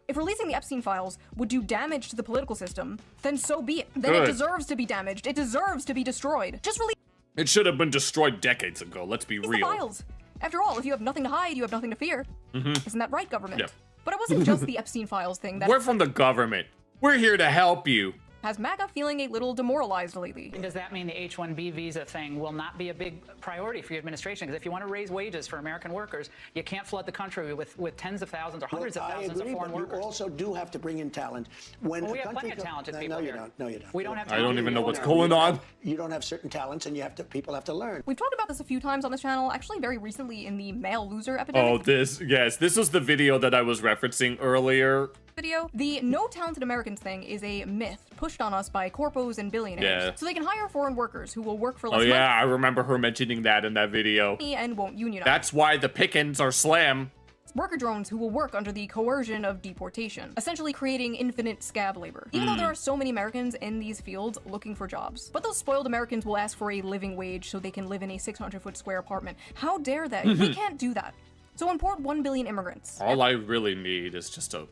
If releasing the Epstein files would do damage to the political system, then so be it. Then Good. it deserves to be damaged. It deserves to be destroyed. Just release It should have been destroyed decades ago, let's be the real. files. After all, if you have nothing to hide, you have nothing to fear. Isn't that right, government? Yep. But it wasn't just the Epstein files thing that We're from the government. We're here to help you. has MAGA feeling a little demoralized lately. Does that mean the H-1B visa thing will not be a big priority for your administration? Because if you want to raise wages for American workers, you can't flood the country with tens of thousands or hundreds of thousands of foreign workers. You also do have to bring in talent. When we have plenty of talented people No, you here. don't. No, you don't. We don't have I don't even know what's No, going on. You don't have certain talents, and people have to learn. We've talked about this a few times on this channel, actually very recently in the male loser epidemic. Oh, this was the video that I was referencing earlier. Video. The no talented Americans thing is a myth pushed on us by corpos and billionaires, so they can hire foreign workers who will work for less Oh yeah, I remember her mentioning that in that video. money and won't unionize. That's why the pickings are slim. Worker drones who will work under the coercion of deportation, essentially creating infinite scab labor. Even though there are so many Americans in these fields looking for jobs. But those spoiled Americans will ask for a living wage so they can live in a 600-foot square apartment. How dare they? We can't do that. So import 1 billion immigrants. All I really need is just a...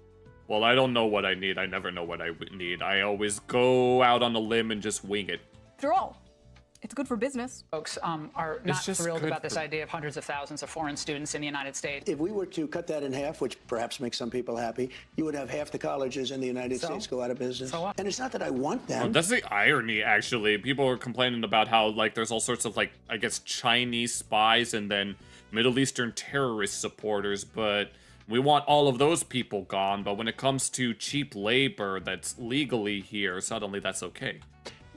Well, I don't know what I need. I never know what I need. I always go out on a limb and just wing it. After all, it's good for business. Folks are not thrilled about this idea of hundreds of thousands of foreign students in the United States. If we were to cut that in half, which perhaps makes some people happy, you would have half the colleges in the United States go out of business. And it's not that I want them. Well, that's the irony, actually. People are complaining about how, like, there's all sorts of, like, I guess, Chinese spies and then Middle Eastern terrorist supporters, but... We want all of those people gone, but when it comes to cheap labor that's legally here, suddenly that's okay.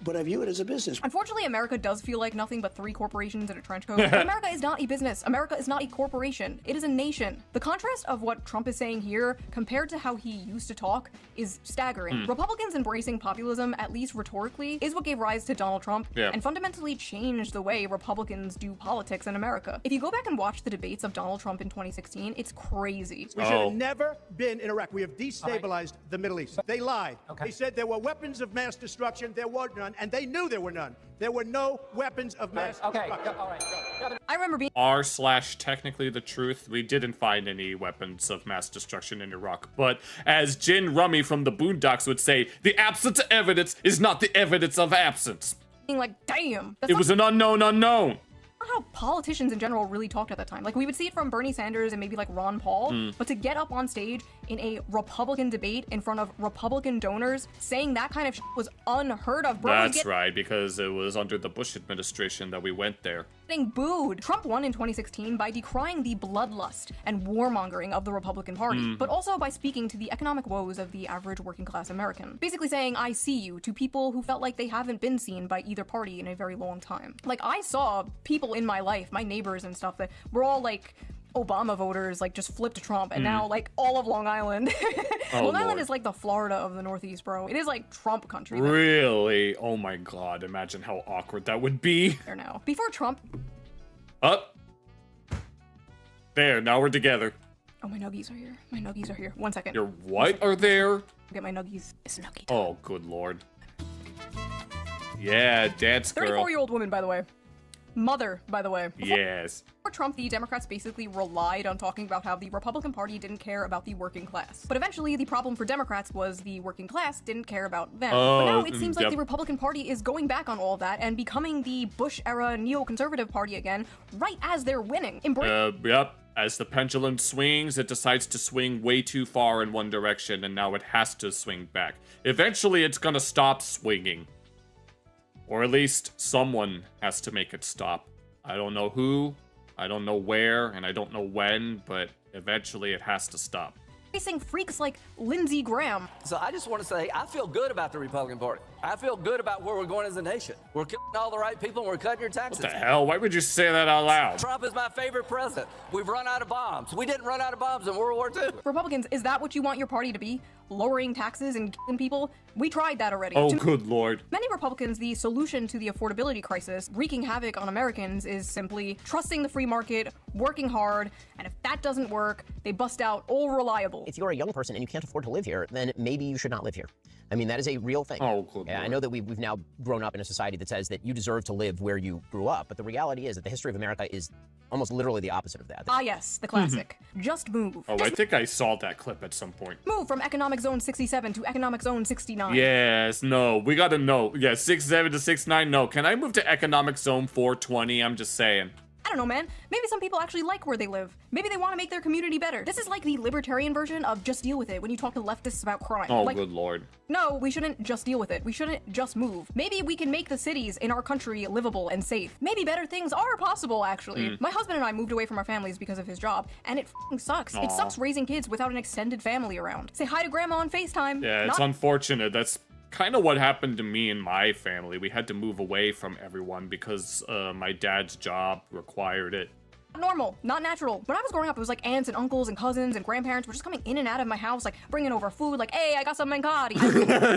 But I view it as a business. Unfortunately, America does feel like nothing but 3 corporations in a trench coat. But America is not a business. America is not a corporation. It is a nation. The contrast of what Trump is saying here compared to how he used to talk is staggering. Republicans embracing populism, at least rhetorically, is what gave rise to Donald Trump and fundamentally changed the way Republicans do politics in America. If you go back and watch the debates of Donald Trump in 2016, it's crazy. We should have never been in Iraq. We have destabilized the Middle East. They lied. They said there were weapons of mass destruction. There were none, and they knew there were none. There were no weapons of mass destruction. All right. I remember being r/technically the truth. We didn't find any weapons of mass destruction in Iraq. But as Jin Rummy from the Boondocks would say, the absence of evidence is not the evidence of absence. like, damn. It was an unknown unknown. Not how politicians in general really talked at that time. Like, we would see it from Bernie Sanders and maybe like Ron Paul, but to get up on stage in a Republican debate in front of Republican donors saying that kind of shit was unheard of, bro. That's right, because it was under the Bush administration that we went there. getting booed. Trump won in 2016 by decrying the bloodlust and warmongering of the Republican Party, but also by speaking to the economic woes of the average working class American. Basically saying, I see you, to people who felt like they haven't been seen by either party in a very long time. Like, I saw people in my life, my neighbors and stuff, that were all like Obama voters, like just flipped Trump, and now like all of Long Island. Long Island is like the Florida of the Northeast, bro. It is like Trump country. Really? Oh my god, imagine how awkward that would be. There now. Before Trump. Up. There, now we're together. Oh, my nuggies are here. My nuggies are here. 1 second. Your what are there? Get my nuggies. It's nuggy time. Oh, good lord. Yeah, dance girl. 34-year-old woman, by the way. Mother, by the way. Yes. Before Trump, the Democrats basically relied on talking about how the Republican Party didn't care about the working class. But eventually, the problem for Democrats was the working class didn't care about them. But now it seems like the Republican Party is going back on all of that and becoming the Bush-era neoconservative party again, right as they're winning. Yep. As the pendulum swings, it decides to swing way too far in one direction, and now it has to swing back. Eventually, it's gonna stop swinging. Or at least someone has to make it stop. I don't know who, I don't know where, and I don't know when, but eventually it has to stop. Facing freaks like Lindsey Graham. So I just want to say, I feel good about the Republican Party. I feel good about where we're going as a nation. We're killing all the right people and we're cutting your taxes. What the hell? Why would you say that out loud? Trump is my favorite president. We've run out of bombs. We didn't run out of bombs in World War II. Republicans, is that what you want your party to be? Lowering taxes and killing people? We tried that already. Oh, good lord. Many Republicans, the solution to the affordability crisis, wreaking havoc on Americans, is simply trusting the free market, working hard, and if that doesn't work, they bust out all reliable. If you're a young person and you can't afford to live here, then maybe you should not live here. I mean, that is a real thing. Oh, good I know that we've now grown up in a society that says that you deserve to live where you grew up, but the reality is that the history of America is almost literally the opposite of that. Ah, yes, the classic. Just move. Oh, I think I saw that clip at some point. Move from Economic Zone 67 to Economic Zone 69. Yes, no, we gotta know. Yeah, 67 to 69, no. Can I move to Economic Zone 420? I'm just saying. I don't know, man. Maybe some people actually like where they live. Maybe they want to make their community better. This is like the libertarian version of just deal with it when you talk to leftists about crime. Oh, like, good lord. No, we shouldn't just deal with it. We shouldn't just move. Maybe we can make the cities in our country livable and safe. Maybe better things are possible, actually. My husband and I moved away from our families because of his job, and it f***ing sucks. It sucks raising kids without an extended family around. Say hi to grandma on FaceTime. Yeah, it's unfortunate. That's kind of what happened to me and my family. We had to move away from everyone because my dad's job required it. Normal, not natural. When I was growing up, it was like aunts and uncles and cousins and grandparents were just coming in and out of my house, like bringing over food, like, hey, I got some mancati.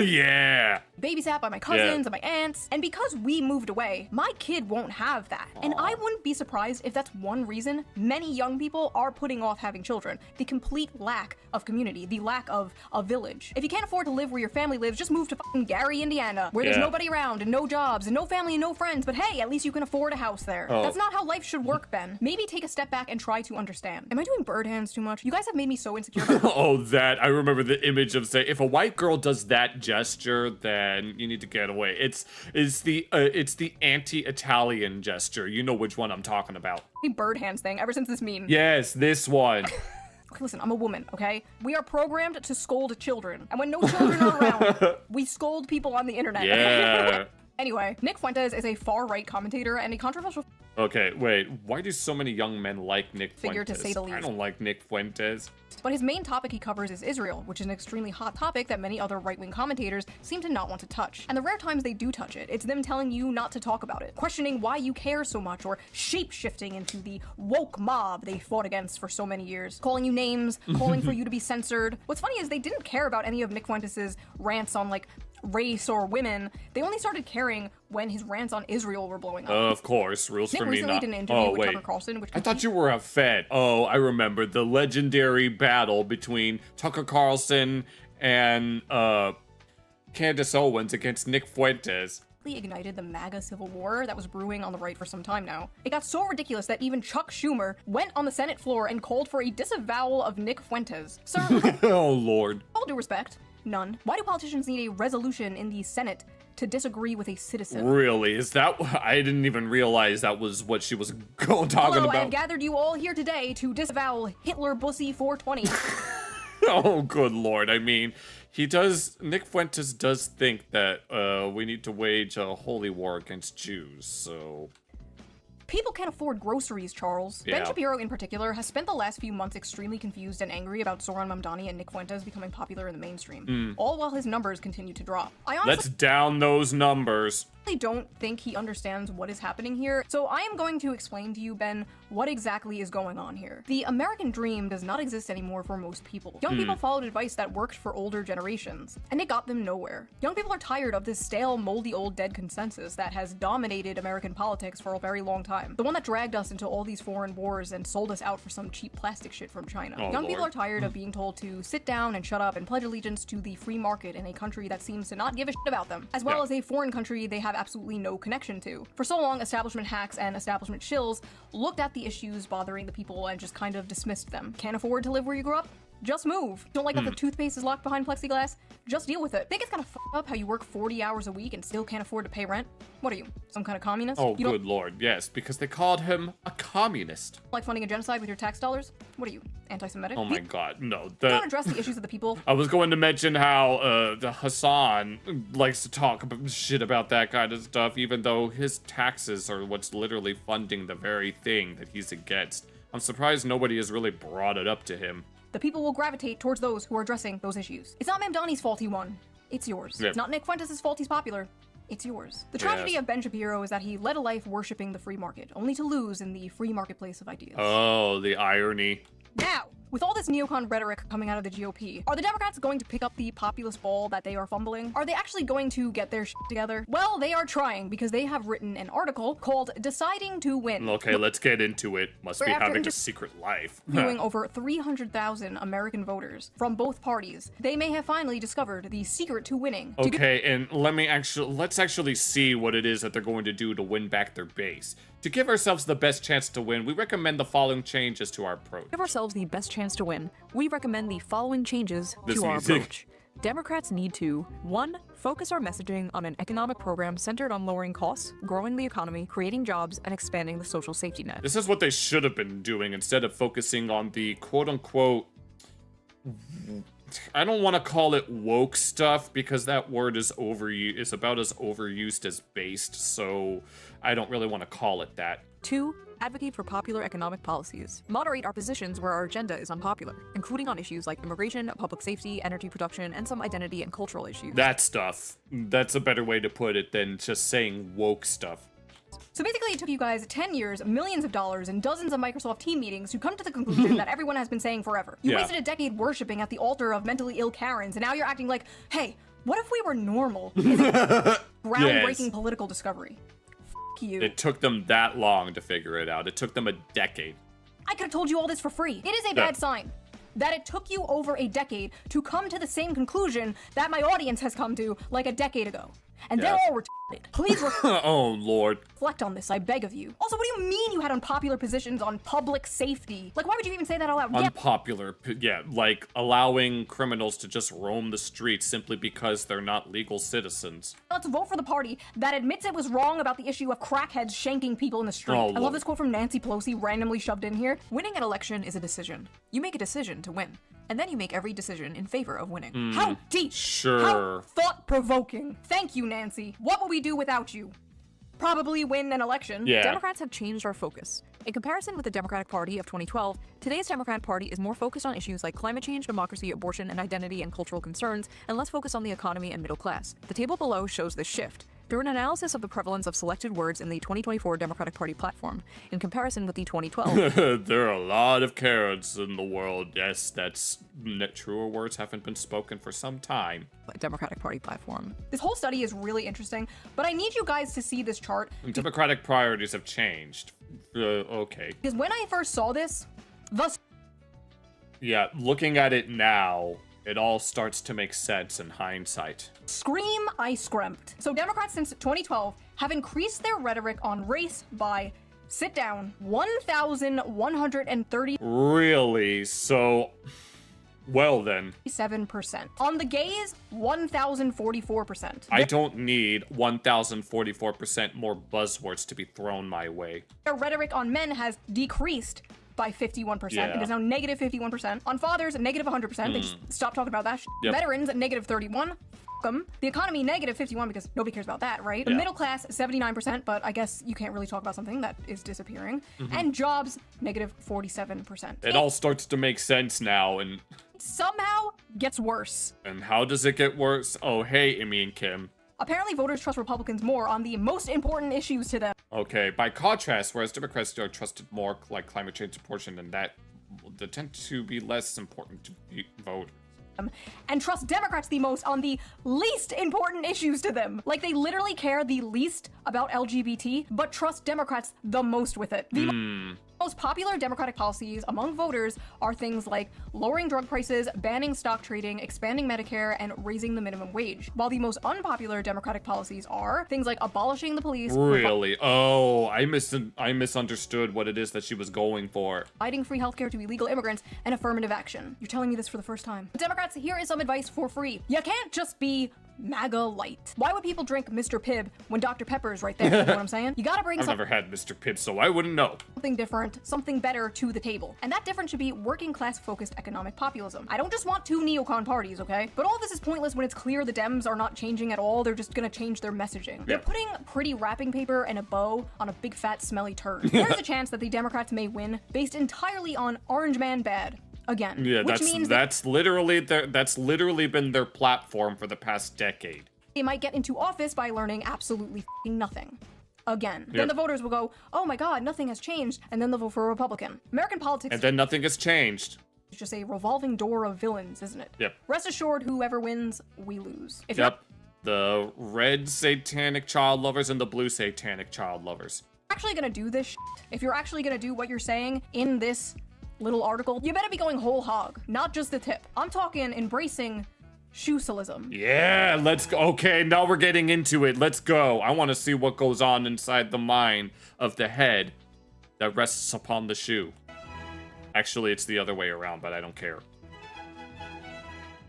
Yeah. Babysat by my cousins and my aunts. And because we moved away, my kid won't have that. And I wouldn't be surprised if that's one reason many young people are putting off having children. The complete lack of community, the lack of a village. If you can't afford to live where your family lives, just move to fucking Gary, Indiana, where there's nobody around and no jobs and no family and no friends, but hey, at least you can afford a house there. That's not how life should work, Ben. Maybe take a step back and try to understand. Am I doing bird hands too much? You guys have made me so insecure. Oh, that. I remember the image of, say, if a white girl does that gesture, then you need to get away. It's the anti-Italian gesture. You know which one I'm talking about. The bird hands thing, ever since this meme. Yes, this one. Okay, listen, I'm a woman, okay? We are programmed to scold children. And when no children are around, we scold people on the internet. Yeah. Anyway, Nick Fuentes is a far-right commentator and a controversial Okay, wait. Why do so many young men like Nick figure, Fuentes? to say the least. I don't like Nick Fuentes. But his main topic he covers is Israel, which is an extremely hot topic that many other right-wing commentators seem to not want to touch. And the rare times they do touch it, it's them telling you not to talk about it, questioning why you care so much, or shape-shifting into the woke mob they fought against for so many years, calling you names, calling for you to be censored. What's funny is they didn't care about any of Nick Fuentes' rants on, like, race or women. They only started caring when his rants on Israel were blowing up. Of course, rules Nick for me recently not. did an interview with Tucker Carlson, which I thought you were a Fed. Oh, I remember the legendary battle between Tucker Carlson and Candace Owens against Nick Fuentes. Ignited the MAGA civil war that was brewing on the right for some time now. It got so ridiculous that even Chuck Schumer went on the Senate floor and called for a disavowal of Nick Fuentes. Sir, oh lord. All due respect, none. Why do politicians need a resolution in the Senate to disagree with a citizen? Really? Is that? I didn't even realize that was what she was talking about. I have gathered you all here today to disavow Hitler Bussy 420. Oh, good lord. I mean, Nick Fuentes does think that we need to wage a holy war against Jews, so... People can't afford groceries, Charles. Yeah. Ben Shapiro, in particular, has spent the last few months extremely confused and angry about Zoran Mamdani and Nick Fuentes becoming popular in the mainstream, all while his numbers continue to drop. I honestly Let's down those numbers. don't think he understands what is happening here, so I am going to explain to you, Ben, what exactly is going on here. The American dream does not exist anymore for most people. Young people followed advice that worked for older generations, and it got them nowhere. Young people are tired of this stale, moldy, old, dead consensus that has dominated American politics for a very long time. The one that dragged us into all these foreign wars and sold us out for some cheap plastic shit from China. Oh, Young people are Lord. tired of being told to sit down and shut up and pledge allegiance to the free market in a country that seems to not give a shit about them, as well as a foreign country they have absolutely no connection to. For so long, establishment hacks and establishment shills looked at the issues bothering the people and just kind of dismissed them. Can't afford to live where you grew up? Just move. Don't like that the toothpaste is locked behind plexiglass? Just deal with it. Think it's kind of fucked up how you work 40 hours a week and still can't afford to pay rent? What are you, some kind of communist? Oh, You don't good lord, yes, because they called him a communist. like funding a genocide with your tax dollars? What are you, anti-Semitic? Oh You my god, no. don't address the issues of the people. I was going to mention how the Hassan likes to talk shit about that kind of stuff, even though his taxes are what's literally funding the very thing that he's against. I'm surprised nobody has really brought it up to him. The people will gravitate towards those who are addressing those issues. It's not Mamdani's fault he won. It's yours. Yeah. It's not Nick Fuentes' fault he's popular. It's yours. The tragedy Yes. of Ben Shapiro is that he led a life worshipping the free market, only to lose in the free marketplace of ideas. Oh, the irony. Now, with all this neocon rhetoric coming out of the GOP, are the Democrats going to pick up the populist ball that they are fumbling? Are they actually going to get their shit together? Well, they are trying, because they have written an article called Deciding to Win. Okay, let's get into it. Must We're be after having a secret life. Viewing over 300,000 American voters from both parties, they may have finally discovered the secret to winning. Okay, and let's actually see what it is that they're going to do to win back their base. To give ourselves the best chance to win, we recommend the following changes to our approach. Give ourselves the best chance to win. We recommend the following changes This to our music. approach. Democrats need to 1. Focus our messaging on an economic program centered on lowering costs, growing the economy, creating jobs, and expanding the social safety net. This is what they should have been doing instead of focusing on the quote-unquote, I don't want to call it woke stuff because that word is about as overused as based, so I don't really want to call it that. 2. Advocate for popular economic policies. Moderate our positions where our agenda is unpopular, including on issues like immigration, public safety, energy production, and some identity and cultural issues. That stuff. That's a better way to put it than just saying woke stuff. So basically, it took you guys 10 years, millions of dollars, and dozens of Microsoft team meetings to come to the conclusion that everyone has been saying forever. You wasted a decade worshiping at the altar of mentally ill Karens, and now you're acting like, hey, what if we were normal? Groundbreaking political discovery. F you. It took them that long to figure it out. It took them a decade. I could have told you all this for free. It is a bad sign that it took you over a decade to come to the same conclusion that my audience has come to like a decade ago. And they're all retarded. Please Oh, Lord. reflect on this, I beg of you. Also, what do you mean you had unpopular positions on public safety? Like, why would you even say that out loud? Yeah, Unpopular. Yeah, like allowing criminals to just roam the streets simply because they're not legal citizens. let's vote for the party that admits it was wrong about the issue of crackheads shanking people in the street. Oh, I love Lord. this quote from Nancy Pelosi randomly shoved in here. Winning an election is a decision. You make a decision to win, and then you make every decision in favor of winning. How deep? Sure. How thought-provoking. Thank you, Nancy. What would we do without you? Probably win an election. Yeah. Democrats have changed our focus. In comparison with the Democratic Party of 2012, today's Democratic Party is more focused on issues like climate change, democracy, abortion, and identity and cultural concerns, and less focused on the economy and middle class. The table below shows this shift. Through an analysis of the prevalence of selected words in the 2024 Democratic Party platform, in comparison with the 2012, There are a lot of carrots in the world. Yes, truer words haven't been spoken for some time. Democratic Party platform. This whole study is really interesting, but I need you guys to see this chart. Democratic priorities have changed. Okay. Because when I first saw this, Yeah, looking at it now, it all starts to make sense in hindsight. scream I scrumped. So Democrats since 2012 have increased their rhetoric on race by, sit down, 1,130. Really? So, well then. 7%. On the gays, 1,044%. I don't need 1,044% more buzzwords to be thrown my way. Their rhetoric on men has decreased by 51%. Yeah. It is now negative 51%. On fathers, negative 100%. They just stopped talking about that shit. Yep. Veterans, negative 31. them. The economy negative 51 because nobody cares about that, right? The middle class 79%, but I guess you can't really talk about something that is disappearing. And jobs negative 47%. It all starts to make sense now, and somehow gets worse. And how does it get worse? Oh, hey, Amy and Kim. Apparently, voters trust Republicans more on the most important issues to them. Okay, by contrast, whereas Democrats are trusted more, like climate change, abortion, and that, they tend to be less important to vote. And trust Democrats the most on the least important issues to them. Like, they literally care the least about LGBT, but trust Democrats the most with it. The most popular Democratic policies among voters are things like lowering drug prices, banning stock trading, expanding Medicare, and raising the minimum wage. While the most unpopular Democratic policies are things like abolishing the police. Really? Oh, I misunderstood what it is that she was going for. Providing free healthcare to illegal immigrants and affirmative action. You're telling me this for the first time. Democrats, here is some advice for free. You can't just be MAGA light. Why would people drink Mr. Pibb when Dr. Pepper is right there? You know what I'm saying? You gotta bring I've never had Mr. Pibb, so I wouldn't know. Something different, something better to the table. And that difference should be working class focused economic populism. I don't just want two neocon parties, okay? But all of this is pointless when it's clear the Dems are not changing at all. They're just gonna change their messaging. They're putting pretty wrapping paper and a bow on a big fat smelly turd. There's a chance that the Democrats may win based entirely on Orange Man bad. Again. Yeah, that's literally been their platform for the past decade. They might get into office by learning absolutely nothing. Again. Then the voters will go, oh my god, nothing has changed, and then they'll vote for a Republican. American politics— And then nothing has changed. It's just a revolving door of villains, isn't it? Yep. Rest assured, whoever wins, we lose. The red satanic child lovers and the blue satanic child lovers. If you're actually gonna do this if you're actually gonna do what you're saying in this little article, you better be going whole hog, not just the tip. I'm talking embracing shoe-socialism. Yeah, let's go. Okay, now we're getting into it. Let's go. I want to see what goes on inside the mind of the head that rests upon the shoe. Actually, it's the other way around, but I don't care.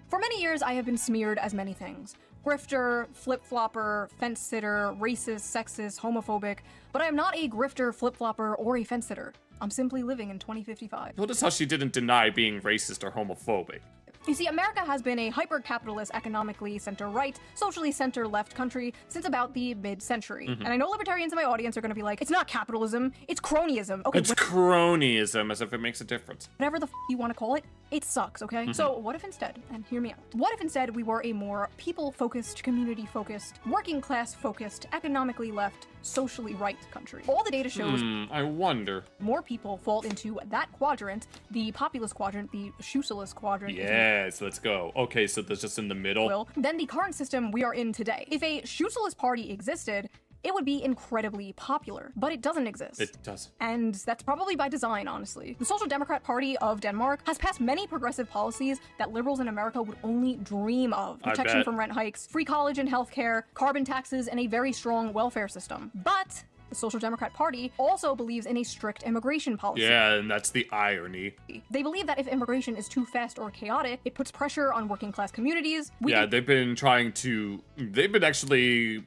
For many years, I have been smeared as many things. Grifter, flip-flopper, fence-sitter, racist, sexist, homophobic, but I am not a grifter, flip-flopper, or a fence-sitter. I'm simply living in 2055. Notice how she didn't deny being racist or homophobic. You see, America has been a hyper-capitalist, economically center-right, socially center-left country since about the mid-century. And I know libertarians in my audience are going to be like, it's not capitalism, it's cronyism. Okay, it's cronyism, as if it makes a difference. Whatever the you want to call it, it sucks, okay? So what if instead, and hear me out, what if instead we were a more people-focused, community-focused, working-class-focused, economically left, socially right country? All the data shows I wonder. More people fall into that quadrant, the populist quadrant, the shoe-socialist quadrant. Yes, let's go. Okay, so that's just in the middle. Then the current system we are in today. If a shoe-socialist party existed, it would be incredibly popular, but it doesn't exist. It doesn't. And that's probably by design, honestly. The Social Democrat Party of Denmark has passed many progressive policies that liberals in America would only dream of. Protection from rent hikes, free college and healthcare, carbon taxes, and a very strong welfare system. But the Social Democrat Party also believes in a strict immigration policy. Yeah, and that's the irony. They believe that if immigration is too fast or chaotic, it puts pressure on working class communities. They've been actually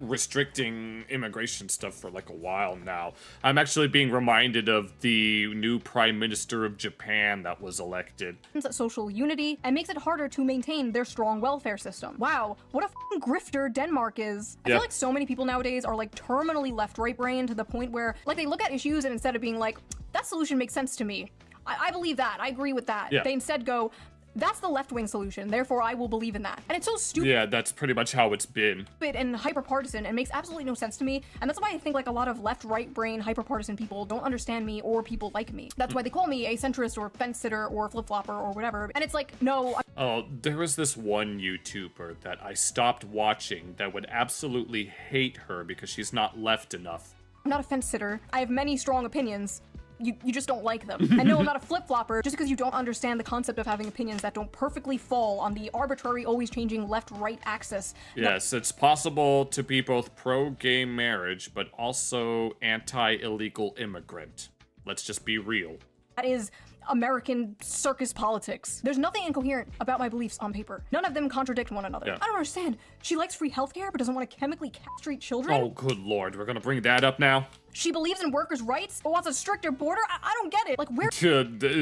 restricting immigration stuff for like a while now. I'm actually being reminded of the new Prime Minister of Japan that was elected. Social unity and makes it harder to maintain their strong welfare system. Wow, what a f***ing grifter Denmark is. I feel like so many people nowadays are like terminally left-right brain to the point where like they look at issues and instead of being like, that solution makes sense to me, I believe that, I agree with that. They instead go, that's the left-wing solution, therefore I will believe in that. And it's so stupid. Yeah, that's pretty much how it's been. Stupid and hyper-partisan and makes absolutely no sense to me. And that's why I think like a lot of left-right brain hyper-partisan people don't understand me or people like me. That's why they call me a centrist or fence-sitter or flip-flopper or whatever. And it's like, no. Oh, there was this one YouTuber that I stopped watching that would absolutely hate her because she's not left enough. I'm not a fence-sitter. I have many strong opinions. You just don't like them. And no, I'm not a flip-flopper just because you don't understand the concept of having opinions that don't perfectly fall on the arbitrary, always changing left-right axis. Yes, it's possible to be both pro-gay marriage, but also anti-illegal immigrant. Let's just be real. That is American circus politics. There's nothing incoherent about my beliefs on paper. None of them contradict one another. I don't understand. She likes free healthcare but doesn't want to chemically castrate children? Oh, good lord. We're gonna bring that up now? She believes in workers' rights but wants a stricter border? I don't get it. Like, where—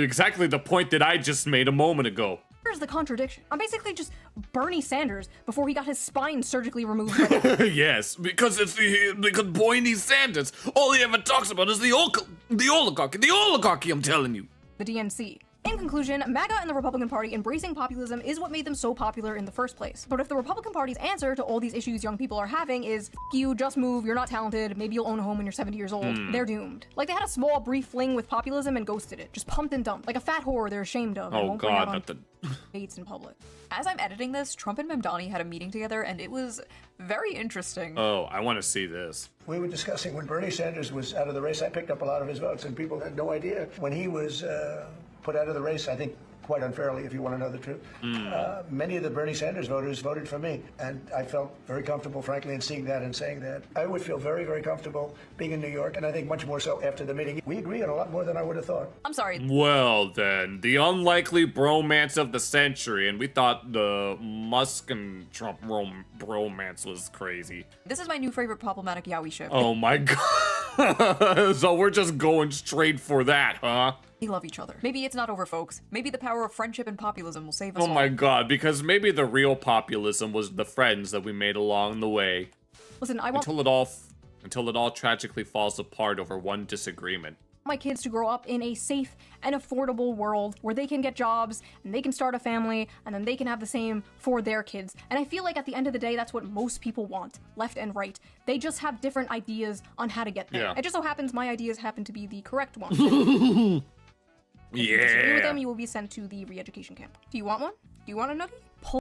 Exactly the point that I just made a moment ago. Here's the contradiction. I'm basically just Bernie Sanders before he got his spine surgically removed. Yes, because because Bernie Sanders, all he ever talks about is the oligarchy, I'm telling you. The DNC. In conclusion, MAGA and the Republican Party embracing populism is what made them so popular in the first place. But if the Republican Party's answer to all these issues young people are having is, F you, just move, you're not talented, maybe you'll own a home when you're 70 years old, they're doomed. Like they had a small, brief fling with populism and ghosted it. Just pumped and dumped. Like a fat whore they're ashamed of. Oh god, not the... dates in public. As I'm editing this, Trump and Mamdani had a meeting together and it was very interesting. Oh, I want to see this. We were discussing when Bernie Sanders was out of the race, I picked up a lot of his votes and people had no idea. When he was put out of the race, I think quite unfairly, if you want to know the truth. Many of the Bernie Sanders voters voted for me, and I felt very comfortable, frankly, in seeing that and saying that. I would feel very, very comfortable being in New York, and I think much more so after the meeting. We agree on a lot more than I would have thought. I'm sorry. Well then, the unlikely bromance of the century, and we thought the Musk and Trump bromance was crazy. This is my new favorite problematic yaoi ship. Oh my god. So we're just going straight for that, huh? They love each other. Maybe it's not over, folks. Maybe the power of friendship and populism will save us all. Oh my god, because maybe the real populism was the friends that we made along the way. Listen, I want until it all tragically falls apart over one disagreement. My kids to grow up in a safe and affordable world where they can get jobs and they can start a family and then they can have the same for their kids. And I feel like at the end of the day, that's what most people want, left and right. They just have different ideas on how to get there. Yeah. It just so happens my ideas happen to be the correct one. If you disagree with them, you will be sent to the re-education camp. Do you want one? Do you want a nuggie?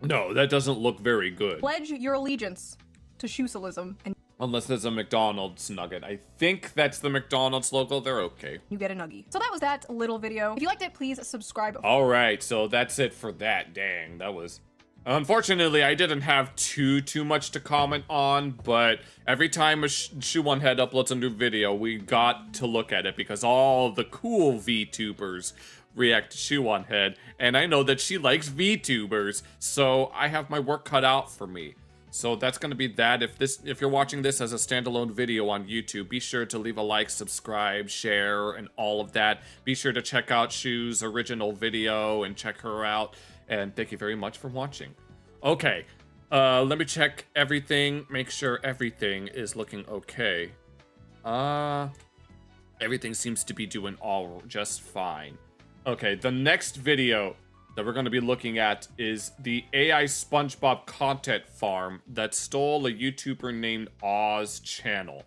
No, that doesn't look very good. Pledge your allegiance to socialism and Unless there's a McDonald's nugget. I think that's the McDonald's logo. They're okay. you get a nuggie. So that was that little video. If you liked it, please subscribe. Alright, so that's it for that. Dang, that was... Unfortunately, I didn't have too much to comment on, but every time a MoreSh0eonhead uploads a new video, we got to look at it because all the cool VTubers react to MoreSh0eonhead, and I know that she likes VTubers, so I have my work cut out for me. So that's gonna be that. If you're watching this as a standalone video on YouTube, be sure to leave a like, subscribe, share, and all of that. Be sure to check out Shu's original video and check her out. And thank you very much for watching. Okay, let me check everything, make sure everything is looking okay. Everything seems to be doing all just fine. Okay, the next video that we're going to be looking at is the AI SpongeBob content farm that stole a YouTuber named Oz channel.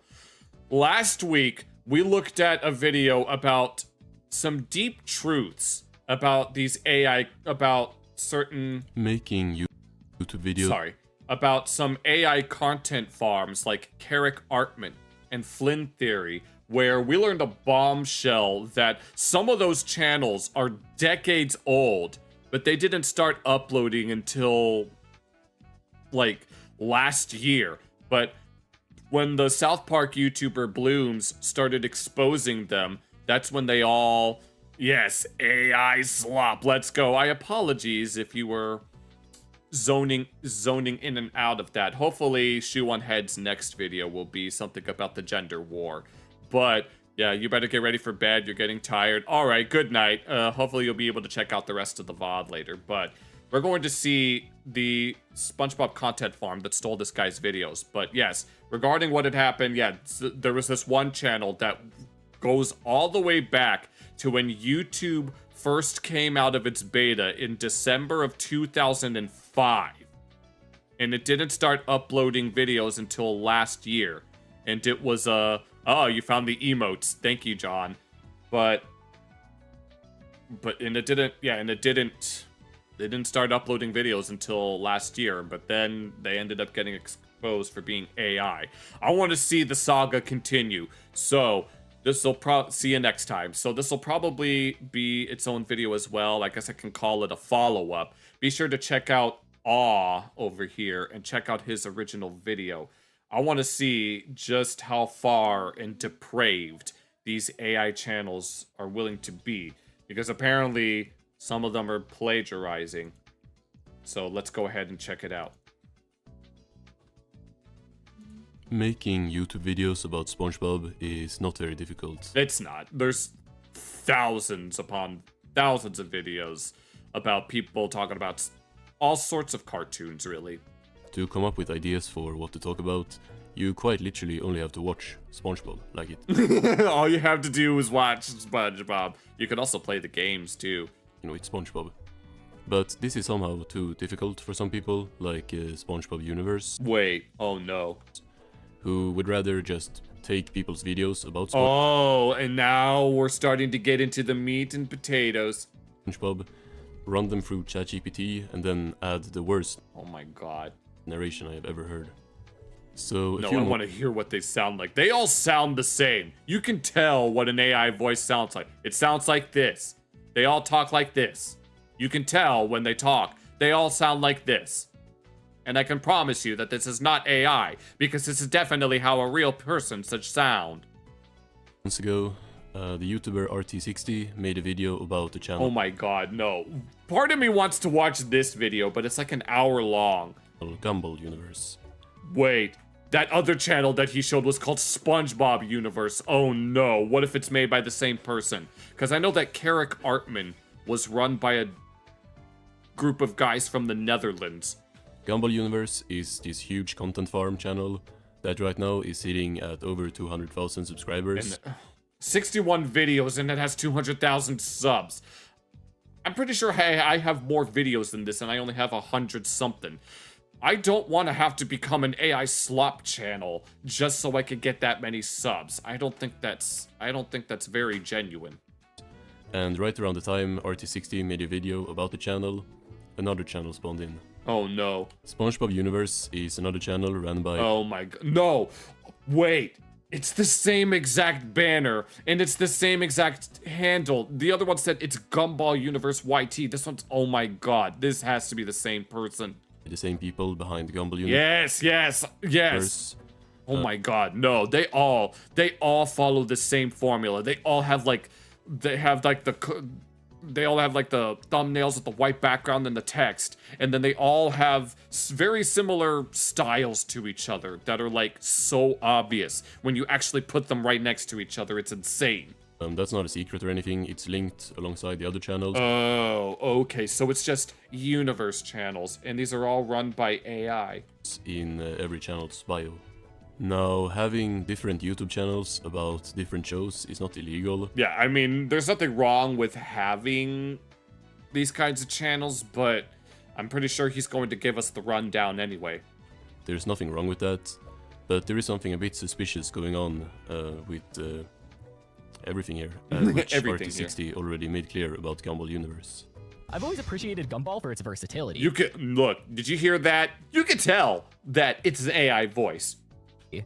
Last week, we looked at a video about some deep truths about these AI, about certain... Making YouTube videos. Sorry. About some AI content farms like Carrick Artman and Flynn Theory, where we learned a bombshell that some of those channels are decades old, but they didn't start uploading until, like, last year. But when the South Park YouTuber Blooms started exposing them, that's when they all... Yes, AI slop, let's go. I apologize if you were zoning in and out of that. Hopefully, MoreSh0eonhead's next video will be something about the gender war. But, yeah, you better get ready for bed. You're getting tired. Alright, good night. Hopefully you'll be able to check out the rest of the VOD later. But we're going to see the SpongeBob content farm that stole this guy's videos. But, yes, regarding what had happened, yeah, there was this one channel that goes all the way back to when YouTube first came out of its beta in December of 2005. And it didn't start uploading videos until last year. And it was, oh, you found the emotes. Thank you, John. They didn't start uploading videos until last year, but then they ended up getting exposed for being AI. I want to see the saga continue. So, see you next time. So this will probably be its own video as well. I guess I can call it a follow-up. Be sure to check out Aw over here and check out his original video. I want to see just how far and depraved these AI channels are willing to be, because apparently some of them are plagiarizing. So let's go ahead and check it out. Making YouTube videos about SpongeBob is not very difficult. It's not. There's thousands upon thousands of videos about people talking about all sorts of cartoons, really. To come up with ideas for what to talk about, you quite literally only have to watch SpongeBob, like it. All you have to do is watch SpongeBob. You can also play the games, too. You know, it's SpongeBob. But this is somehow too difficult for some people, like SpongeBob Universe. Wait, oh no. Who would rather just take people's videos about SpongeBob. Oh, and now we're starting to get into the meat and potatoes. SpongeBob, run them through ChatGPT, and then add the worst oh my god narration I have ever heard. So no, I want to hear what they sound like. They all sound the same. You can tell what an AI voice sounds like. It sounds like this. They all talk like this. You can tell when they talk. They all sound like this. And I can promise you that this is not AI, because this is definitely how a real person should sound. Months ago, the YouTuber RT60 made a video about the channel. Oh my god, no. Part of me wants to watch this video, but it's like an hour long. Gumball Universe. Wait, that other channel that he showed was called SpongeBob Universe. Oh no, what if it's made by the same person? Because I know that Carrick Artman was run by a group of guys from the Netherlands. Gumball Universe is this huge content farm channel that right now is sitting at over 200,000 subscribers. And 61 videos, and it has 200,000 subs. I'm pretty sure I have more videos than this, and I only have 100 something. I don't want to have to become an AI slop channel just so I could get that many subs. I don't think that's very genuine. And right around the time RT60 made a video about the channel, another channel spawned in. Oh no. SpongeBob Universe is another channel run by... Oh my god. No! Wait! It's the same exact banner, and it's the same exact handle. The other one said it's Gumball Universe YT. This one's... Oh my god. This has to be the same person. The same people behind Gumball Universe. Yes! Oh my god, no. They all follow the same formula. They all have like... They all have like the thumbnails with the white background and the text, and then they all have very similar styles to each other that are like so obvious when you actually put them right next to each other. It's insane. That's not a secret or anything. It's linked alongside the other channels. Oh, okay. So it's just universe channels, and these are all run by AI. In every channel's bio. Now, having different YouTube channels about different shows is not illegal. Yeah, I mean, there's nothing wrong with having these kinds of channels, but I'm pretty sure he's going to give us the rundown anyway. There's nothing wrong with that, but there is something a bit suspicious going on with everything here, which RT60 already made clear about Gumball Universe. I've always appreciated Gumball for its versatility. You can look, did you hear that? You can tell that it's an AI voice.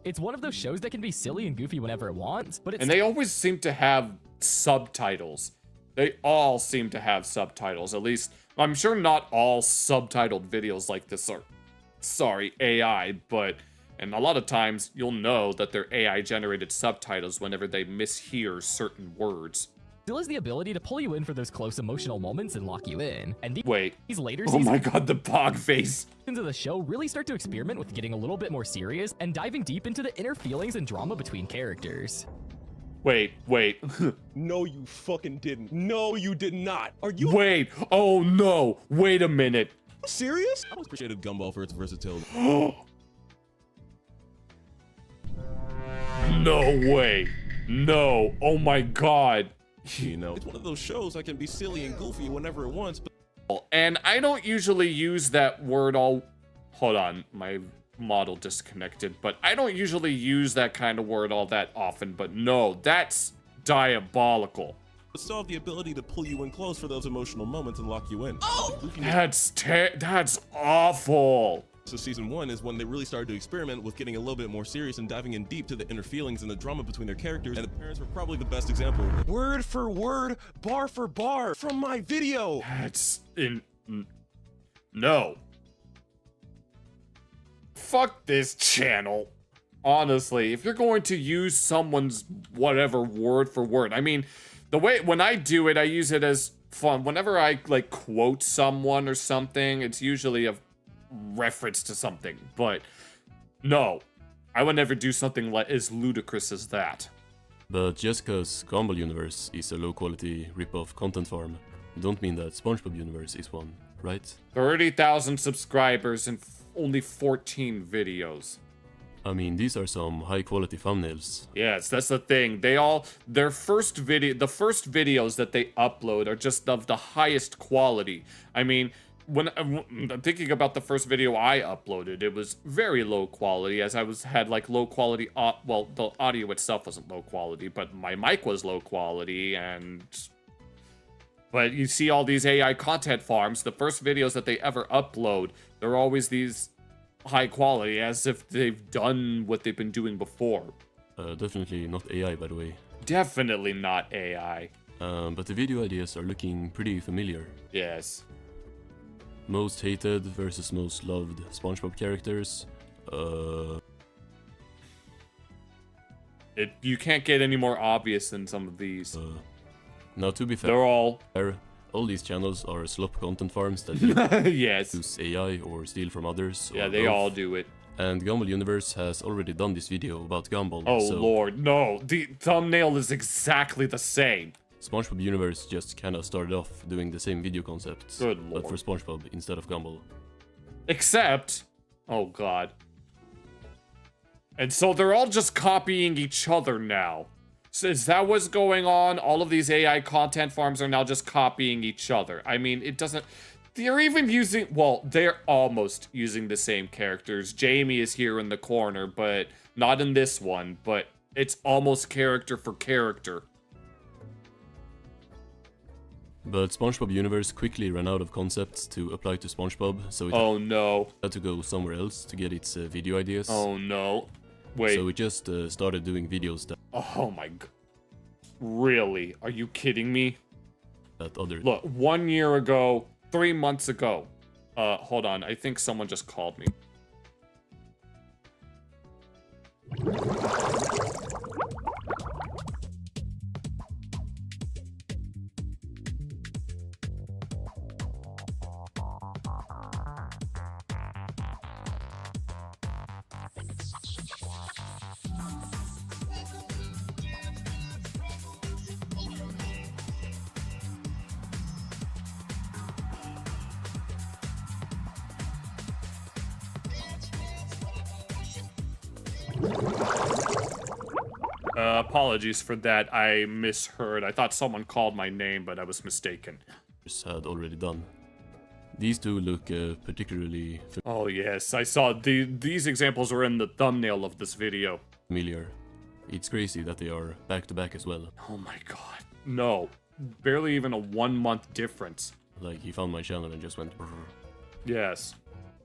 It's one of those shows that can be silly and goofy whenever it wants, but it's... And they always seem to have subtitles. They all seem to have subtitles, at least. I'm sure not all subtitled videos like this are, AI, but... And a lot of times, you'll know that they're AI-generated subtitles whenever they mishear certain words. Still has the ability to pull you in for those close emotional moments and lock you in. And these later seasons... Oh my god, the pog face! ...of the show really start to experiment with getting a little bit more serious and diving deep into the inner feelings and drama between characters. Wait. No, you fucking didn't. No, you did not. Are you... Wait, oh no, wait a minute. Serious? I always appreciated Gumball for its versatility. No way. No, oh my god. You know, it's one of those shows that can be silly and goofy whenever it wants, but... And I don't usually use that word all... Hold on, my model disconnected. But I don't usually use that kind of word all that often. But no, that's diabolical. But still have the ability to pull you in close for those emotional moments and lock you in. Oh! That's awful. So season 1 is when they really started to experiment with getting a little bit more serious and diving in deep to the inner feelings and the drama between their characters, and the parents were probably the best example. Word for word, bar for bar, from my video! That's no. Fuck this channel. Honestly, if you're going to use someone's whatever word for word, I mean, when I do it, I use it as fun. Whenever I, like, quote someone or something, it's usually a reference to something, but no, I would never do something like as ludicrous as that. But just because Gumball Universe is a low-quality rip-off content farm don't mean that SpongeBob universe is one, right? 30,000 subscribers and only 14 videos. I mean, these are some high-quality thumbnails. Yes, that's the thing. The first videos that they upload are just of the highest quality. I mean, when I'm thinking about the first video I uploaded, it was very low quality, as I had like low quality, well, the audio itself wasn't low quality, but my mic was low quality, but you see all these AI content farms, the first videos that they ever upload, they're always these high quality, as if they've done what they've been doing before. Definitely not AI, by the way. Definitely not AI. But the video ideas are looking pretty familiar. Yes. Most hated versus most loved SpongeBob characters. You can't get any more obvious than some of these. Now, to be fair, all these channels are slop content farms that yes. use AI or steal from others. Yeah, or they both. all do it. And Gumball Universe has already done this video about Gumball. Oh so lord, no. The thumbnail is exactly the same. SpongeBob Universe just kinda started off doing the same video concept. Good but lord. for SpongeBob instead of Gumball. Except... oh god. And so they're all just copying each other now. So is that what's going on? All of these AI content farms are now just copying each other. I mean, it doesn't... they're even using... well, they're almost using the same characters. Jamie is here in the corner, but not in this one. But it's almost character for character. But SpongeBob Universe quickly ran out of concepts to apply to SpongeBob, so it had to go somewhere else to get its video ideas. Oh no. Wait. So it just started doing videos that... oh my god. Really? Are you kidding me? That other... look, 1 year ago, 3 months ago. Hold on. I think someone just called me. Apologies for that. I misheard. I thought someone called my name, but I was mistaken. Had already done. These two look particularly... oh yes, I saw these examples were in the thumbnail of this video. familiar. It's crazy that they are back-to-back as well. Oh my god. No. Barely even a 1 month difference. Like, he found my channel and just went... brrr. Yes.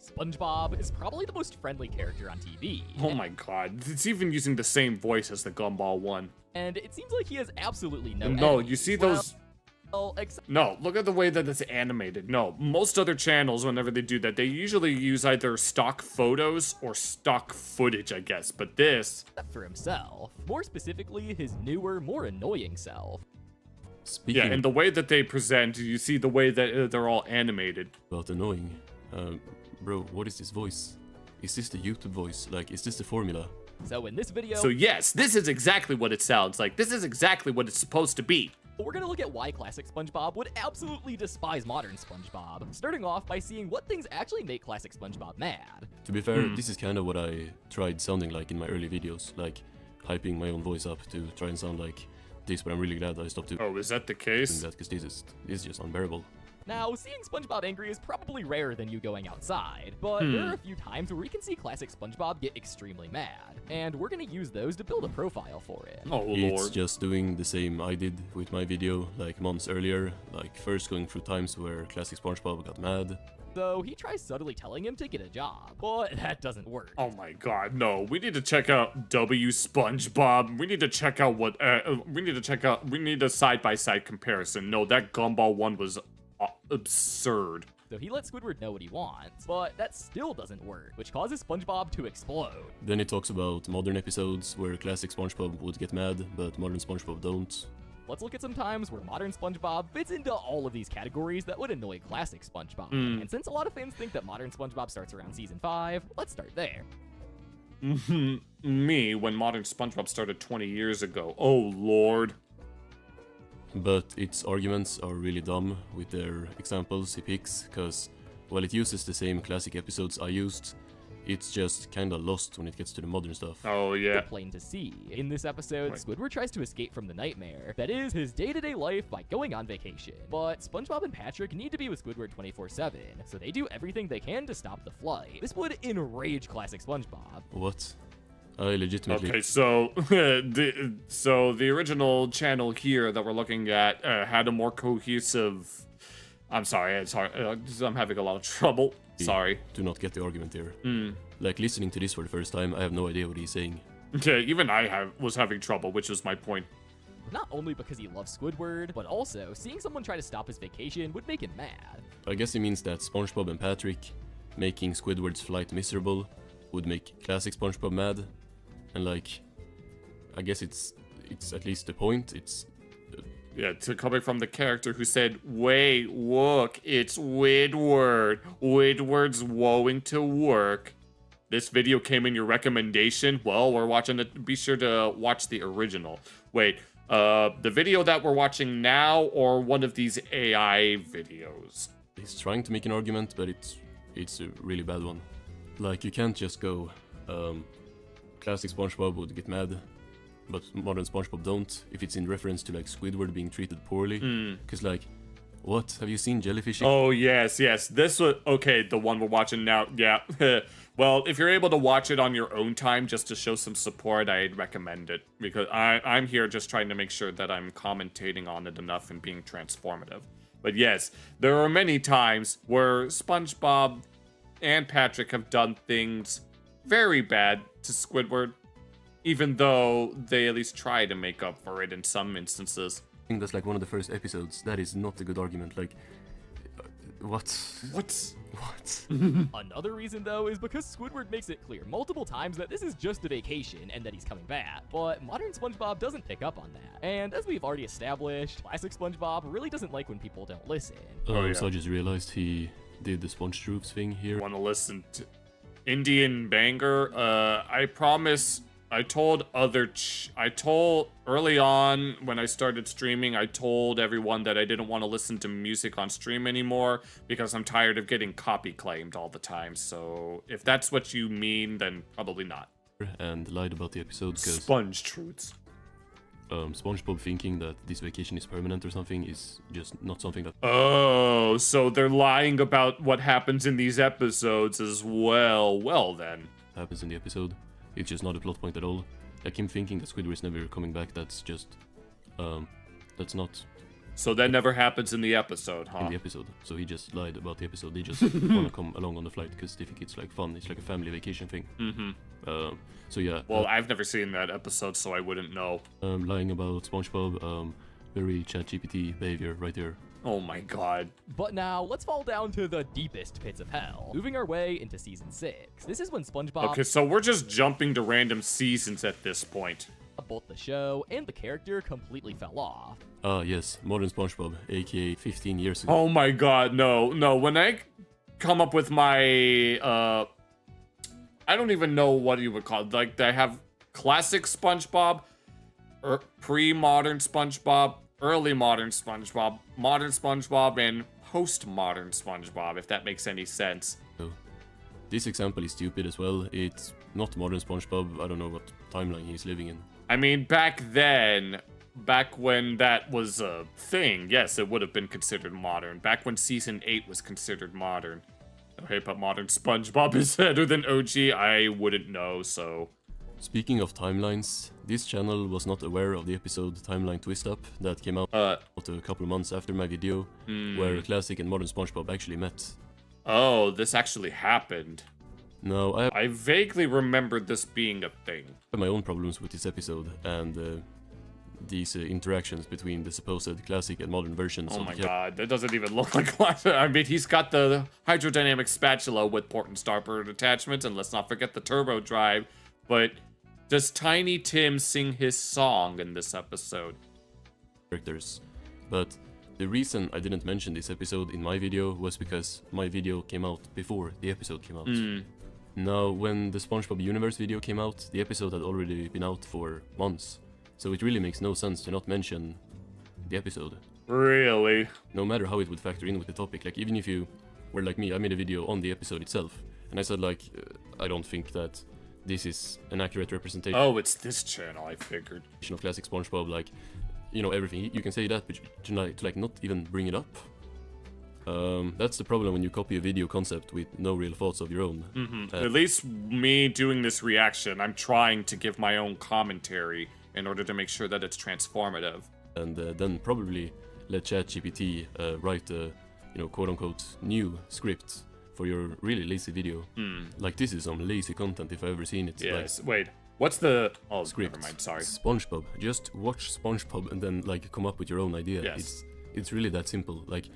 SpongeBob is probably the most friendly character on TV. Oh my god. It's even using the same voice as the Gumball one. And it seems like he has absolutely no No, enemies. you see those... well, except... no, look at the way that it's animated. No, most other channels, whenever they do that, they usually use either stock photos or stock footage, I guess. But this... except for himself. More specifically, his newer, more annoying self. Speaking yeah, and the way that they present, you see the way that they're all animated. about annoying. Bro, what is this voice? Is this the YouTube voice? Like, is this the formula? So in this video... so yes, this is exactly what it sounds like. This is exactly what it's supposed to be. we're gonna look at why classic SpongeBob would absolutely despise modern SpongeBob, starting off by seeing what things actually make classic SpongeBob mad. To be fair, this is kind of what I tried sounding like in my early videos, like hyping my own voice up to try and sound like this, but I'm really glad I stopped doing Oh, is that the case? that because this is just unbearable. Now, seeing SpongeBob angry is probably rarer than you going outside, but there are a few times where we can see classic SpongeBob get extremely mad, and we're gonna use those to build a profile for it. Oh, It's Lord. just doing the same I did with my video, like months earlier, like first going through times where classic SpongeBob got mad. So he tries subtly telling him to get a job, but that doesn't work. Oh my god, no. We need to check out W SpongeBob. We need to check out what, we need a side-by-side comparison. No, that Gumball one was absurd. So he lets Squidward know what he wants, but that still doesn't work, which causes SpongeBob to explode. Then it talks about modern episodes where classic SpongeBob would get mad, but modern SpongeBob don't. Let's look at some times where modern SpongeBob fits into all of these categories that would annoy classic SpongeBob. And since a lot of fans think that modern SpongeBob starts around season 5, let's start there. Me, when modern SpongeBob started 20 years ago. Oh, Lord. But its arguments are really dumb with their examples he picks, because while it uses the same classic episodes I used, it's just kinda lost when it gets to the modern stuff. Oh, yeah. Plain to see. In this episode, Squidward tries to escape from the nightmare that is his day-to-day life by going on vacation. But SpongeBob and Patrick need to be with Squidward 24/7, so they do everything they can to stop the flight. This would enrage classic SpongeBob. What? I legitimately... Okay, so the original channel here that we're looking at had a more cohesive... I'm sorry, it's hard. I'm having a lot of trouble. Sorry. Do not get the argument here. Like, listening to this for the first time, I have no idea what he's saying. Okay, even I was having trouble, which is my point. Not only because he loves Squidward, but also seeing someone try to stop his vacation would make him mad. I guess he means that SpongeBob and Patrick making Squidward's flight miserable would make classic SpongeBob mad. And like, I guess it's at least the point. It's yeah, coming from the character who said, "Wait, look, it's Widward. Widward's woeing to work." This video came in your recommendation. Well, we're watching it. Be sure to watch the original. Wait, the video that we're watching now, or one of these AI videos? He's trying to make an argument, but it's a really bad one. Like, you can't just go, classic SpongeBob would get mad, but modern SpongeBob don't, if it's in reference to like Squidward being treated poorly. Because like, what? Have you seen jellyfishing? Oh, yes. This was... Okay, the one we're watching now. Yeah. Well, if you're able to watch it on your own time just to show some support, I'd recommend it. Because I'm here just trying to make sure that I'm commentating on it enough and being transformative. But yes, there are many times where SpongeBob and Patrick have done things very bad to Squidward, even though they at least try to make up for it in some instances. I think that's like one of the first episodes. That is not a good argument. Like, what? Another reason, though, is because Squidward makes it clear multiple times that this is just a vacation and that he's coming back. But modern SpongeBob doesn't pick up on that. And as we've already established, classic SpongeBob really doesn't like when people don't listen. So I just realized he did the Trudevrc thing here. Want to listen to Indian Banger? I promise... I told early on when I started streaming, I told everyone that I didn't want to listen to music on stream anymore because I'm tired of getting copy claimed all the time. So if that's what you mean, then probably not. And lied about the episode because Sponge Truths. SpongeBob thinking that this vacation is permanent or something is just not something that... Oh, so they're lying about what happens in these episodes as well. Well then. Happens in the episode. It's just not a plot point at all. Like him thinking that Squidward is never coming back, that's just... that's not... So that never happens in the episode, huh? In the episode. So he just lied about the episode. They just want to come along on the flight because they think it's like fun. It's like a family vacation thing. So yeah. Well, I've never seen that episode, so I wouldn't know. Lying about SpongeBob, very ChatGPT behavior right there. Oh my god. But now, let's fall down to the deepest pits of hell, moving our way into Season 6. This is when SpongeBob... Okay, so we're just jumping to random seasons at this point. Both the show and the character completely fell off. Yes, modern SpongeBob, aka 15 years ago. Oh my god, no. When I come up with my, I don't even know what you would call it. Like, I have classic SpongeBob, pre-modern SpongeBob, early modern SpongeBob, and post-modern SpongeBob, if that makes any sense. So, this example is stupid as well. It's not modern SpongeBob. I don't know what timeline he's living in. I mean, back then, back when that was a thing, yes, it would have been considered modern. Back when Season 8 was considered modern. Okay, but modern SpongeBob is better than OG, I wouldn't know, so... Speaking of timelines, this channel was not aware of the episode Timeline Twist Up that came out a couple of months after my video, where classic and modern SpongeBob actually met. Oh, this actually happened. No, I vaguely remembered this being a thing. I have my own problems with this episode and these interactions between the supposed classic and modern versions. Oh my god, that doesn't even look like classic. I mean, he's got the hydrodynamic spatula with port and starboard attachments, and let's not forget the turbo drive. But does Tiny Tim sing his song in this episode? Characters. But the reason I didn't mention this episode in my video was because my video came out before the episode came out. Now, when the SpongeBob Universe video came out, the episode had already been out for months. So it really makes no sense to not mention the episode. Really? No matter how it would factor in with the topic, like even if you were like me, I made a video on the episode itself, and I said like, I don't think that this is an accurate representation. Oh, it's this channel, I figured. Of classic SpongeBob, like, you know, everything. You can say that, but to like not even bring it up. That's the problem when you copy a video concept with no real thoughts of your own. At least me doing this reaction, I'm trying to give my own commentary in order to make sure that it's transformative. And then probably let ChatGPT write a, you know, quote-unquote new script for your really lazy video. Like, this is some lazy content if I've ever seen it. Yes, like, wait, what's the... Oh, script. Never mind, sorry. SpongeBob. Just watch SpongeBob and then, like, come up with your own idea. Yes. It's really that simple. Like,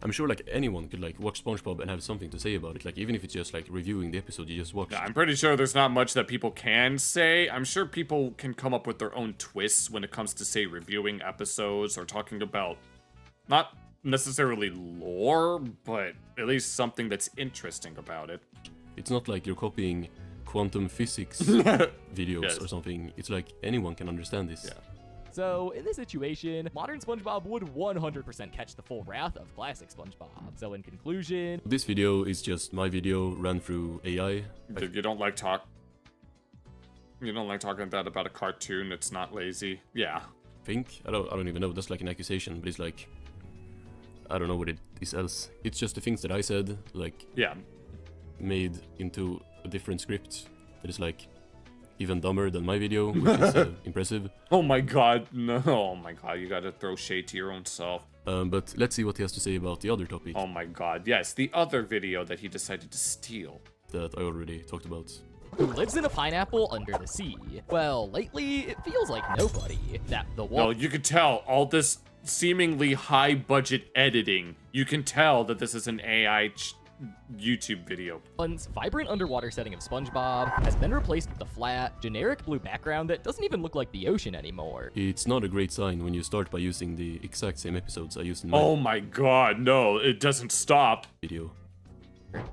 I'm sure, like, anyone could, like, watch SpongeBob and have something to say about it. Like, even if it's just, like, reviewing the episode you just watched. Yeah, I'm pretty sure there's not much that people can say. I'm sure people can come up with their own twists when it comes to, say, reviewing episodes or talking about... Not necessarily lore, but at least something that's interesting about it. It's not like you're copying quantum physics videos Yes. or something. It's like anyone can understand this. Yeah. So, in this situation, modern SpongeBob would 100% catch the full wrath of classic SpongeBob. So, in conclusion... This video is just my video ran through AI. You don't like talking about a cartoon that's not lazy? Yeah. I don't even know. That's like an accusation, but it's like... I don't know what it is else. It's just the things that I said, like... Yeah. Made into a different script that is like even dumber than my video, which is impressive. Oh my god, no. Oh my god, you gotta throw shade to your own self. But let's see what he has to say about the other topic. Oh my god, yes, the other video that he decided to steal. That I already talked about. Who lives in a pineapple under the sea? Well, lately, it feels like nobody. That the wall... No, you could tell all this seemingly high-budget editing. You can tell that this is an AI YouTube video. One's vibrant underwater setting of SpongeBob has been replaced with a flat, generic blue background that doesn't even look like the ocean anymore. It's not a great sign when you start by using the exact same episodes I used in my Oh my god, no, it doesn't stop. Video.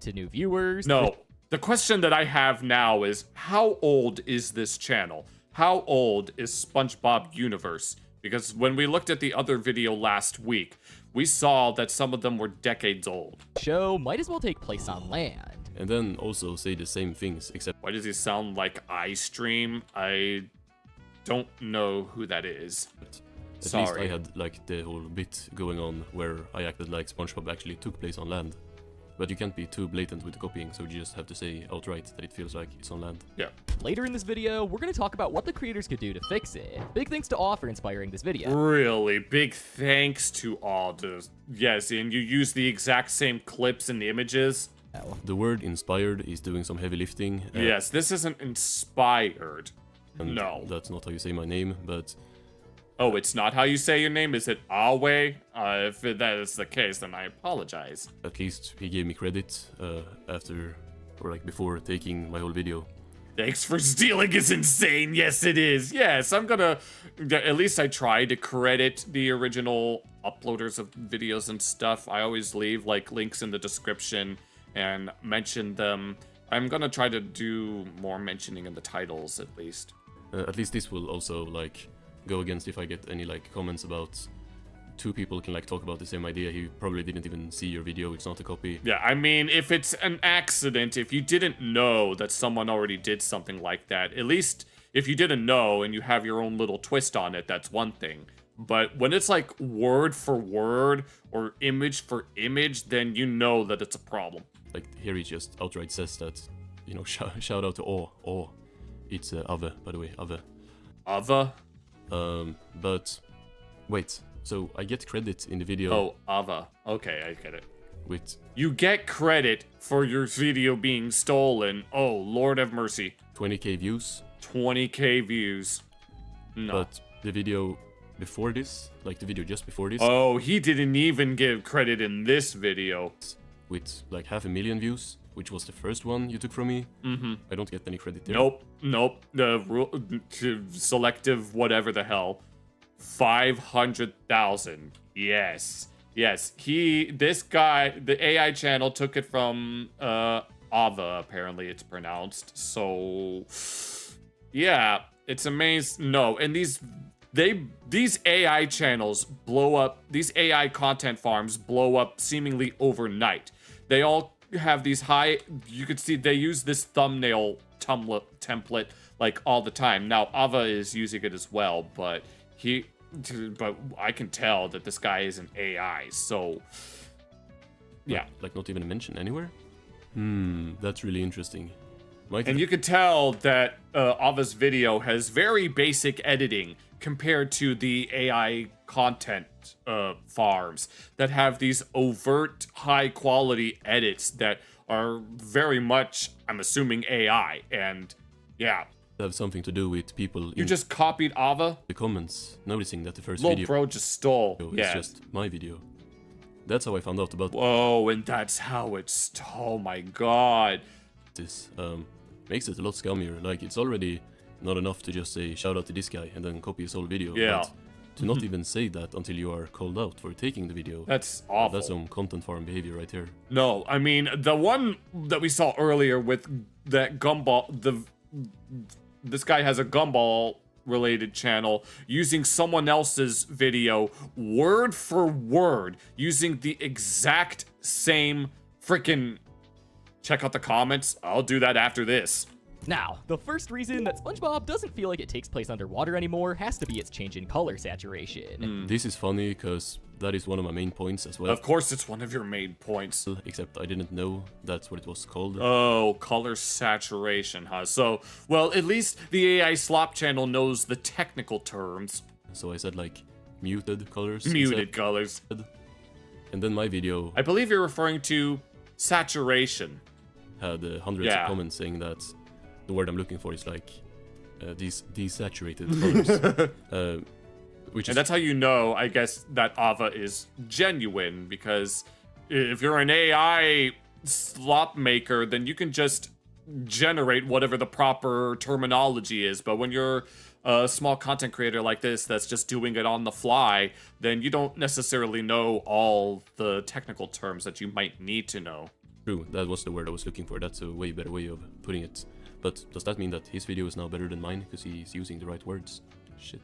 To new viewers... No, the question that I have now is, how old is this channel? How old is SpongeBob Universe? Because when we looked at the other video last week, we saw that some of them were decades old. Show might as well take place on land. And then also say the same things, except... Why does he sound like iStream? I don't know who that is. At least I had like the whole bit going on where I acted like SpongeBob actually took place on land. But you can't be too blatant with the copying, so you just have to say outright that it feels like it's on land. Yeah. Later in this video, we're going to talk about what the creators could do to fix it. Big thanks to Awe for inspiring this video. Really, big thanks to Awe. Yes, and you use the exact same clips and images. The word inspired is doing some heavy lifting. Yes, this isn't inspired. No. That's not how you say my name, but... Oh, it's not how you say your name? Is it Awe? If that is the case, then I apologize. At least he gave me credit after, or like before taking my whole video. Thanks for stealing is insane. Yes, it is. Yes, I'm gonna... At least I try to credit the original uploaders of videos and stuff. I always leave like links in the description and mention them. I'm gonna try to do more mentioning in the titles at least. At least this will also like go against if I get any like comments about two people can like talk about the same idea. He probably didn't even see your video. It's not a copy. Yeah, I mean, if it's an accident, if you didn't know that someone already did something like that, at least if you didn't know and you have your own little twist on it, that's one thing. But when it's like word for word or image for image, then you know that it's a problem. Like here he just outright says that, you know, shout out to Awe. It's Ave, by the way, Ave. Ava? But wait, so I get credit in the video. Oh, Ava. Okay, I get it. With you get credit for your video being stolen. Oh, Lord have mercy. 20k views. 20k views. No. But the video before this, like the video just before this. Oh, he didn't even give credit in this video. With like 500,000 views, which was the first one you took from me. I don't get any credit there. Nope. The rule, selective whatever the hell. 500,000. Yes. This guy, the AI channel took it from Ava, apparently it's pronounced. So yeah, it's amazing. No, and these these AI channels blow up, these AI content farms blow up seemingly overnight. They all have these high, you could see they use this thumbnail template like all the time. Now Ava is using it as well, but I can tell that this guy is an AI, so yeah. Like not even a mention anywhere? That's really interesting. And you could tell that Ava's video has very basic editing compared to the AI content farms that have these overt high quality edits that are very much, I'm assuming, AI. And yeah. Have something to do with people You just copied Ava? The comments noticing that the first Little video bro just stole. is just my video. That's how I found out about Whoa, and that's how it's, oh my god. This makes it a lot scummier. Like, it's already not enough to just say shout out to this guy and then copy his whole video. Yeah. But to not even say that until you are called out for taking the video. That's awful. That's some content farm behavior right here. No, I mean, the one that we saw earlier with that gumball, this guy has a gumball related channel using someone else's video word for word, using the exact same freaking. Check out the comments. I'll do that after this. Now, the first reason that SpongeBob doesn't feel like it takes place underwater anymore has to be its change in color saturation. This is funny because that is one of my main points as well. Of course it's one of your main points. Except I didn't know that's what it was called. Oh, color saturation, huh? So, well, at least the AI Slop channel knows the technical terms. So I said like muted colors. Muted colors. And then my video... I believe you're referring to saturation. Had hundreds of comments saying that the word I'm looking for is like these desaturated colors. And that's how you know, I guess, that Ava is genuine, because if you're an AI slop maker, then you can just generate whatever the proper terminology is. But when you're a small content creator like this that's just doing it on the fly, then you don't necessarily know all the technical terms that you might need to know. True, that was the word I was looking for. That's a way better way of putting it. But does that mean that his video is now better than mine because he's using the right words? Shit.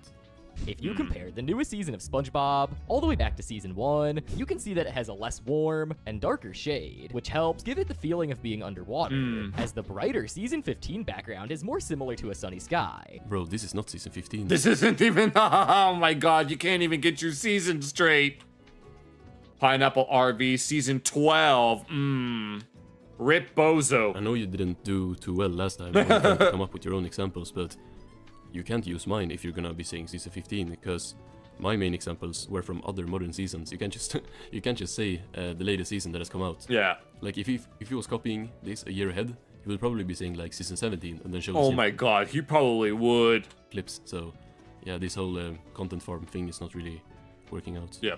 If you compare the newest season of SpongeBob all the way back to season 1, you can see that it has a less warm and darker shade, which helps give it the feeling of being underwater, as the brighter season 15 background is more similar to a sunny sky. Bro, this is not season 15. This isn't even, oh my god, you can't even get your season straight. Pineapple RV season 12, Rip Bozo. I know you didn't do too well last time when you tried to come up with your own examples, but you can't use mine if you're gonna be saying season 15, because my main examples were from other modern seasons. You can't just say the latest season that has come out. Yeah. Like if he was copying this a year ahead, he would probably be saying like season 17 and then show. Oh my god, he probably would. Clips. So yeah, this whole content farm thing is not really working out. Yeah.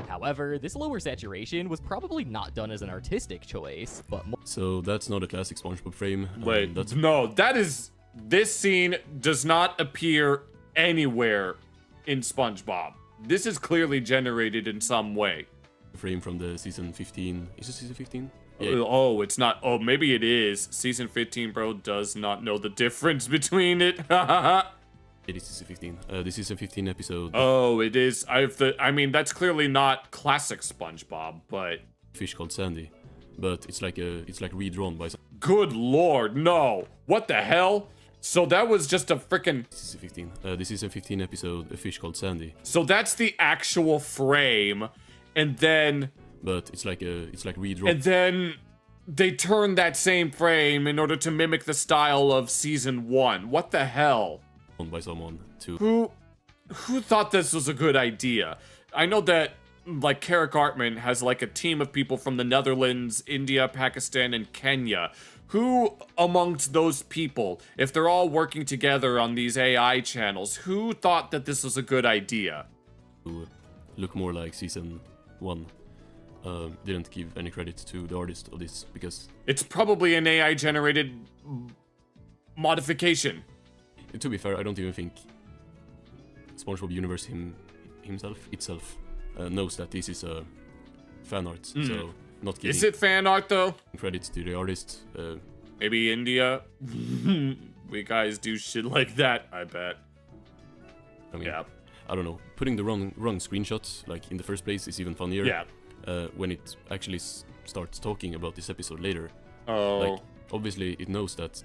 However, this lower saturation was probably not done as an artistic choice, but so that's not a classic SpongeBob frame. Wait, no, that is. This scene does not appear anywhere in SpongeBob. This is clearly generated in some way. Frame from the season 15. Is it season 15? Yeah. Oh, it's not. Oh, maybe it is. Season 15, bro, does not know the difference between it. It is season 15. The season 15 episode. Oh, it is. I mean, that's clearly not classic SpongeBob, but fish called Sandy. But it's like redrawn by some. Good lord, no. What the hell? So that was just a freaking season 15. The season 15 episode, A Fish Called Sandy. So that's the actual frame, and then. But it's like redrawn. And then they turn that same frame in order to mimic the style of season 1. What the hell? By someone to. Who thought this was a good idea? I know that like Carrick Artman has like a team of people from the Netherlands, India, Pakistan, and Kenya. Who amongst those people, if they're all working together on these AI channels, who thought that this was a good idea? To look more like season 1. Didn't give any credit to the artist of this because it's probably an AI generated modification. To be fair, I don't even think SpongeBob Universe itself knows that this is a fan art. So not giving. Is it fan art though? Credits to the artist. Maybe India. We guys do shit like that. I bet. I mean, yeah. I don't know, putting the wrong screenshots, like, in the first place is even funnier. Yeah. When it actually starts talking about this episode later. Oh. Like, obviously, it knows that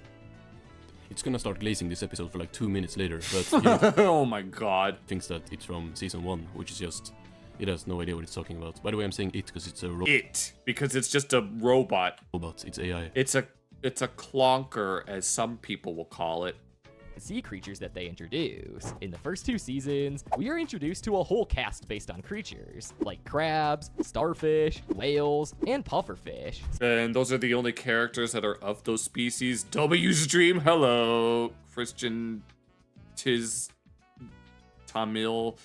it's gonna start glazing this episode for like 2 minutes later, but you know, oh my god. Thinks that it's from season 1, which is just, it has no idea what it's talking about. By the way, I'm saying it because it's a robot. It, because it's just a robot. Robot, it's AI. It's a clonker, as some people will call it. Sea creatures that they introduce. In the first 2 seasons, we are introduced to a whole cast based on creatures, like crabs, starfish, whales, and pufferfish. And those are the only characters that are of those species. Wstream, hello. Christian Tamil,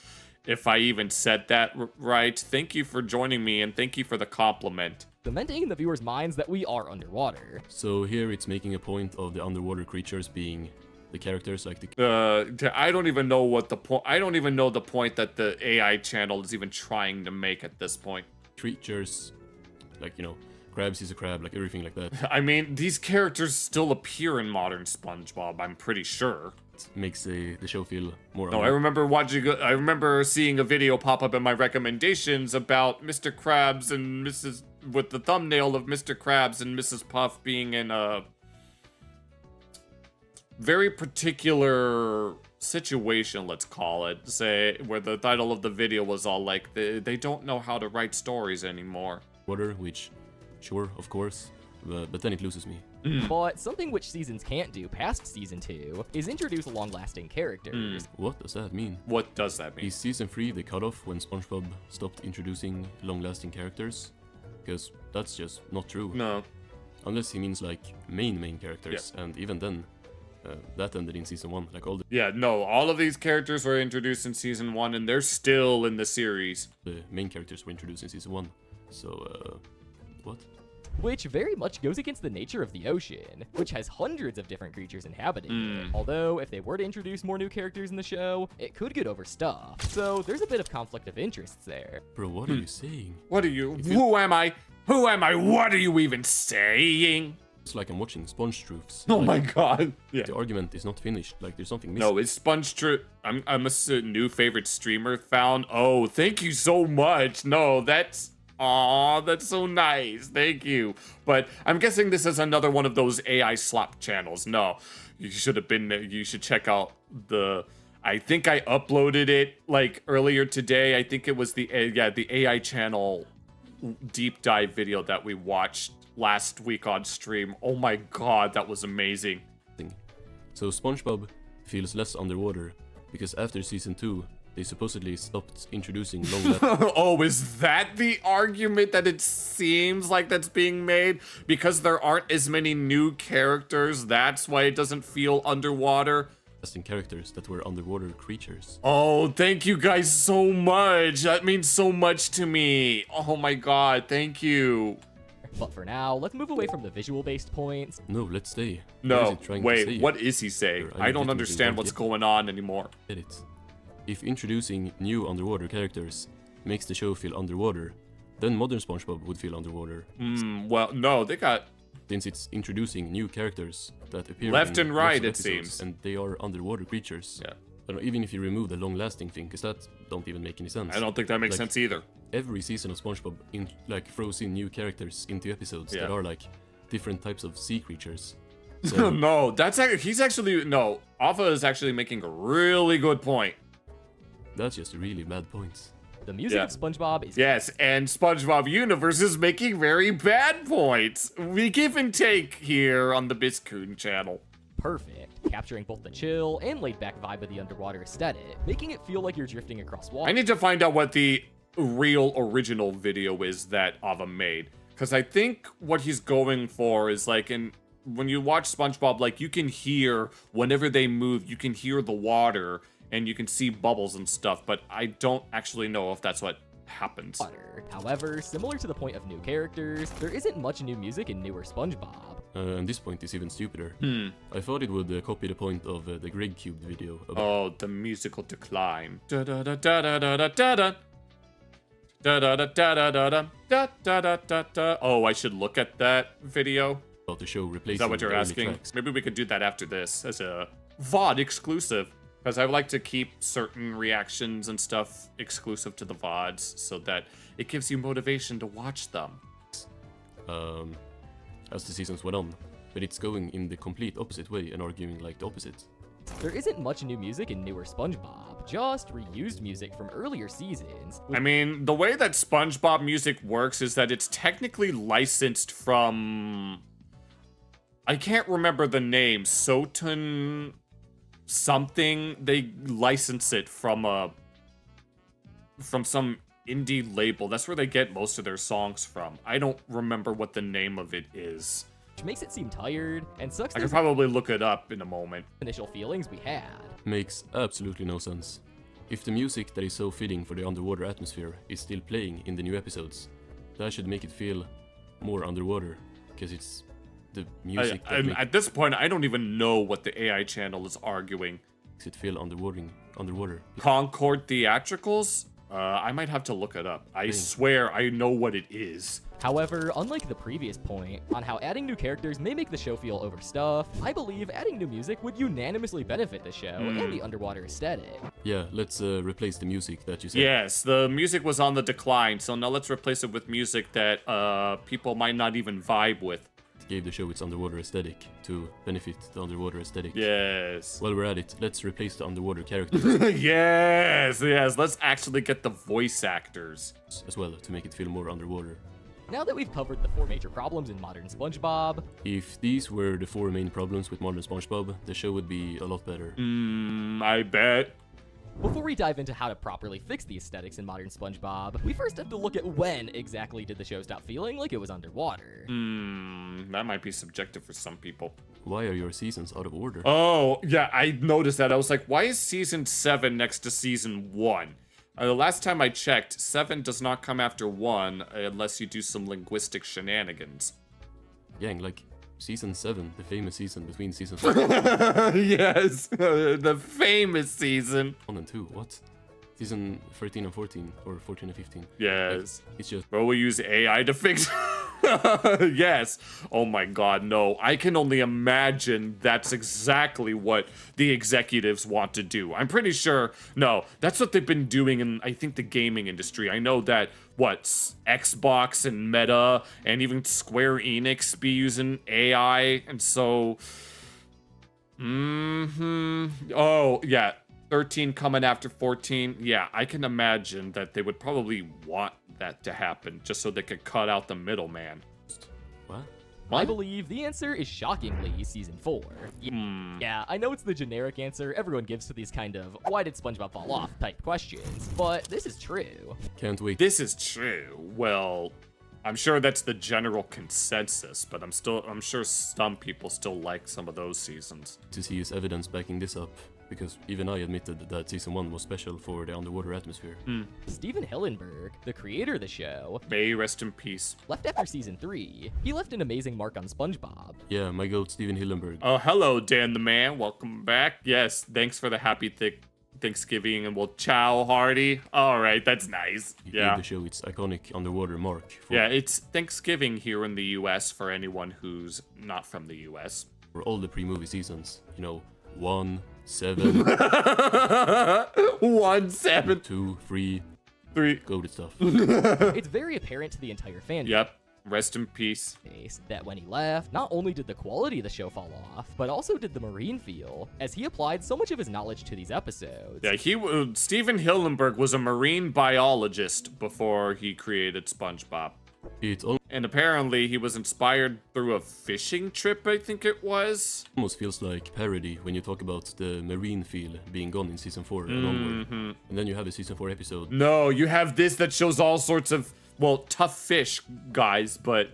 if I even said that right. Thank you for joining me, and thank you for the compliment. Cementing in the viewers' minds that we are underwater. So here it's making a point of the underwater creatures being the characters, like the I don't even know what the point. I don't even know the point that the AI channel is even trying to make at this point. Creatures, like, you know, crabs is a crab, like everything like that. I mean, these characters still appear in modern SpongeBob, I'm pretty sure. It makes the show feel more. No, I remember seeing a video pop up in my recommendations about Mr. Krabs and Mrs. with the thumbnail of Mr. Krabs and Mrs. Puff being in a very particular situation, let's call it, say, where the title of the video was all like, they don't know how to write stories anymore. Water, which, sure, of course, but then it loses me. But something which seasons can't do past season 2 is introduce long-lasting characters. What does that mean? What does that mean? Is season 3 the cutoff when SpongeBob stopped introducing long-lasting characters? Because that's just not true. No. Unless he means like main characters, and even then, that ended in season 1, like all the... Yeah, no, all of these characters were introduced in season 1, and they're still in the series. The main characters were introduced in season 1, so, what? Which very much goes against the nature of the ocean, which has hundreds of different creatures inhabiting it. Although, if they were to introduce more new characters in the show, it could get overstuffed. So there's a bit of conflict of interests there. Bro, what are you saying? What are you? Who am I? Who am I? What are you even saying? It's like I'm watching Sponge Truths. Oh like, my god. Yeah. The argument is not finished. Like, there's something missing. No, it's Sponge Truth. I'm a new favorite streamer found. Oh, thank you so much. No, that's... Aw, that's so nice. Thank you. But I'm guessing this is another one of those AI slap channels. No, you should have been there. You should check out the... I think I uploaded it, like, earlier today. I think it was the AI channel deep dive video that we watched last week on stream. Oh my god, that was amazing. So SpongeBob feels less underwater because after season 2, they supposedly stopped introducing long-lasting... Oh, is that the argument that it seems like that's being made? Because there aren't as many new characters, that's why it doesn't feel underwater? Characters that were underwater creatures. Oh, thank you guys so much. That means so much to me. Oh my god, thank you. But for now, let's move away from the visual-based points. No, let's stay. No, wait, what is he saying? I don't understand what's going on anymore. Edit. If introducing new underwater characters makes the show feel underwater, then modern SpongeBob would feel underwater. Well, no, they got... Since it's introducing new characters that appear left in and right, it episodes, seems. And they are underwater creatures. Yeah. I don't know, even if you remove the long-lasting thing, because that don't even make any sense. I don't think that makes sense either. Every season of SpongeBob throws in new characters into episodes that are like different types of sea creatures. So no, Alpha is actually making a really good point. That's just a really bad point. The music of SpongeBob is... Yes, and SpongeBob Universe is making very bad points. We give and take here on the Biscoon channel. Perfect, capturing both the chill and laid-back vibe of the underwater aesthetic, making it feel like you're drifting across water. I need to find out what the real original video is that Ava made, because I think what he's going for is like when you watch SpongeBob, like you can hear whenever they move, you can hear the water and you can see bubbles and stuff, but I don't actually know if that's what happens. However, similar to the point of new characters, there isn't much new music in newer SpongeBob. And this point is even stupider. I thought it would copy the point of the Greg Cubed video. Oh, the musical decline. Da da da da da da da da. Da da da da da da da da da da da. Oh, I should look at that video. About the show replacing. Is that what you're asking? Maybe we could do that after this as a VOD exclusive. Because I like to keep certain reactions and stuff exclusive to the VODs so that it gives you motivation to watch them. As the seasons went on, but it's going in the complete opposite way and arguing like the opposite. There isn't much new music in newer SpongeBob, just reused music from earlier seasons. I mean, the way that SpongeBob music works is that it's technically licensed from... I can't remember the name. Soton something. They license it from some indie label. That's where they get most of their songs from. I don't remember what the name of it is. Which makes it seem tired, and sucks. I could probably look it up in a moment. Initial feelings we had. Makes absolutely no sense. If the music that is so fitting for the underwater atmosphere is still playing in the new episodes, that should make it feel more underwater, because it's the music at this point, I don't even know what the AI channel is arguing. Makes it feel underwater. Concord Theatricals? I might have to look it up. I swear I know what it is. However, unlike the previous point on how adding new characters may make the show feel overstuffed, I believe adding new music would unanimously benefit the show and the underwater aesthetic. Yeah, let's replace the music that you said. Yes, the music was on the decline, so now let's replace it with music that people might not even vibe with. It gave the show its underwater aesthetic to benefit the underwater aesthetic. Yes. While we're at it, let's replace the underwater characters. yes, let's actually get the voice actors. As well, to make it feel more underwater. Now that we've covered the 4 major problems in modern SpongeBob... If these were the 4 main problems with modern SpongeBob, the show would be a lot better. I bet. Before we dive into how to properly fix the aesthetics in modern SpongeBob, we first have to look at when exactly did the show stop feeling like it was underwater. That might be subjective for some people. Why are your seasons out of order? Oh, yeah, I noticed that. I was like, why is season 7 next to season 1? The last time I checked, 7 does not come after 1 unless you do some linguistic shenanigans. Yang, like season 7, the famous season between seasons. Yes, the famous season. 1 and 2, what? Season 13 and 14, or 14 and 15. Yes. Like, it's just... Bro, we use AI to fix... Yes. Oh my god, no. I can only imagine that's exactly what the executives want to do. I'm pretty sure... No, that's what they've been doing in, I think, the gaming industry. I know that, Xbox and Meta and even Square Enix be using AI, and so... Oh, yeah. 13 coming after 14. Yeah, I can imagine that they would probably want that to happen just so they could cut out the middleman. What? I believe the answer is shockingly season 4. Yeah, I know it's the generic answer everyone gives to these kind of why did SpongeBob fall off type questions, but this is true. Can't wait. This is true. Well, I'm sure that's the general consensus, but I'm sure some people still like some of those seasons. To see his evidence backing this up, because even I admitted that season 1 was special for the underwater atmosphere. Stephen Hillenburg, the creator of the show, may rest in peace, left after season 3. He left an amazing mark on SpongeBob. Yeah, my goat, Stephen Hillenburg. Oh, hello, Dan the Man. Welcome back. Yes, thanks for the happy Thanksgiving, and well, ciao, Hardy. All right, that's nice. He gave the show its iconic underwater mark. Yeah, it's Thanksgiving here in the U.S. for anyone who's not from the U.S. For all the pre-movie seasons, 1, 7, 1, 7, 2, 3, goated stuff. It's very apparent to the entire fandom. Yep. Rest in peace. That when he left, not only did the quality of the show fall off, but also did the marine feel, as he applied so much of his knowledge to these episodes. Yeah, Stephen Hillenburg was a marine biologist before he created SpongeBob. And apparently he was inspired through a fishing trip, I think it was. Almost feels like parody when you talk about the marine feel being gone in season 4 and onward. And then you have a season 4 episode. No, you have this that shows all sorts of, tough fish guys, but...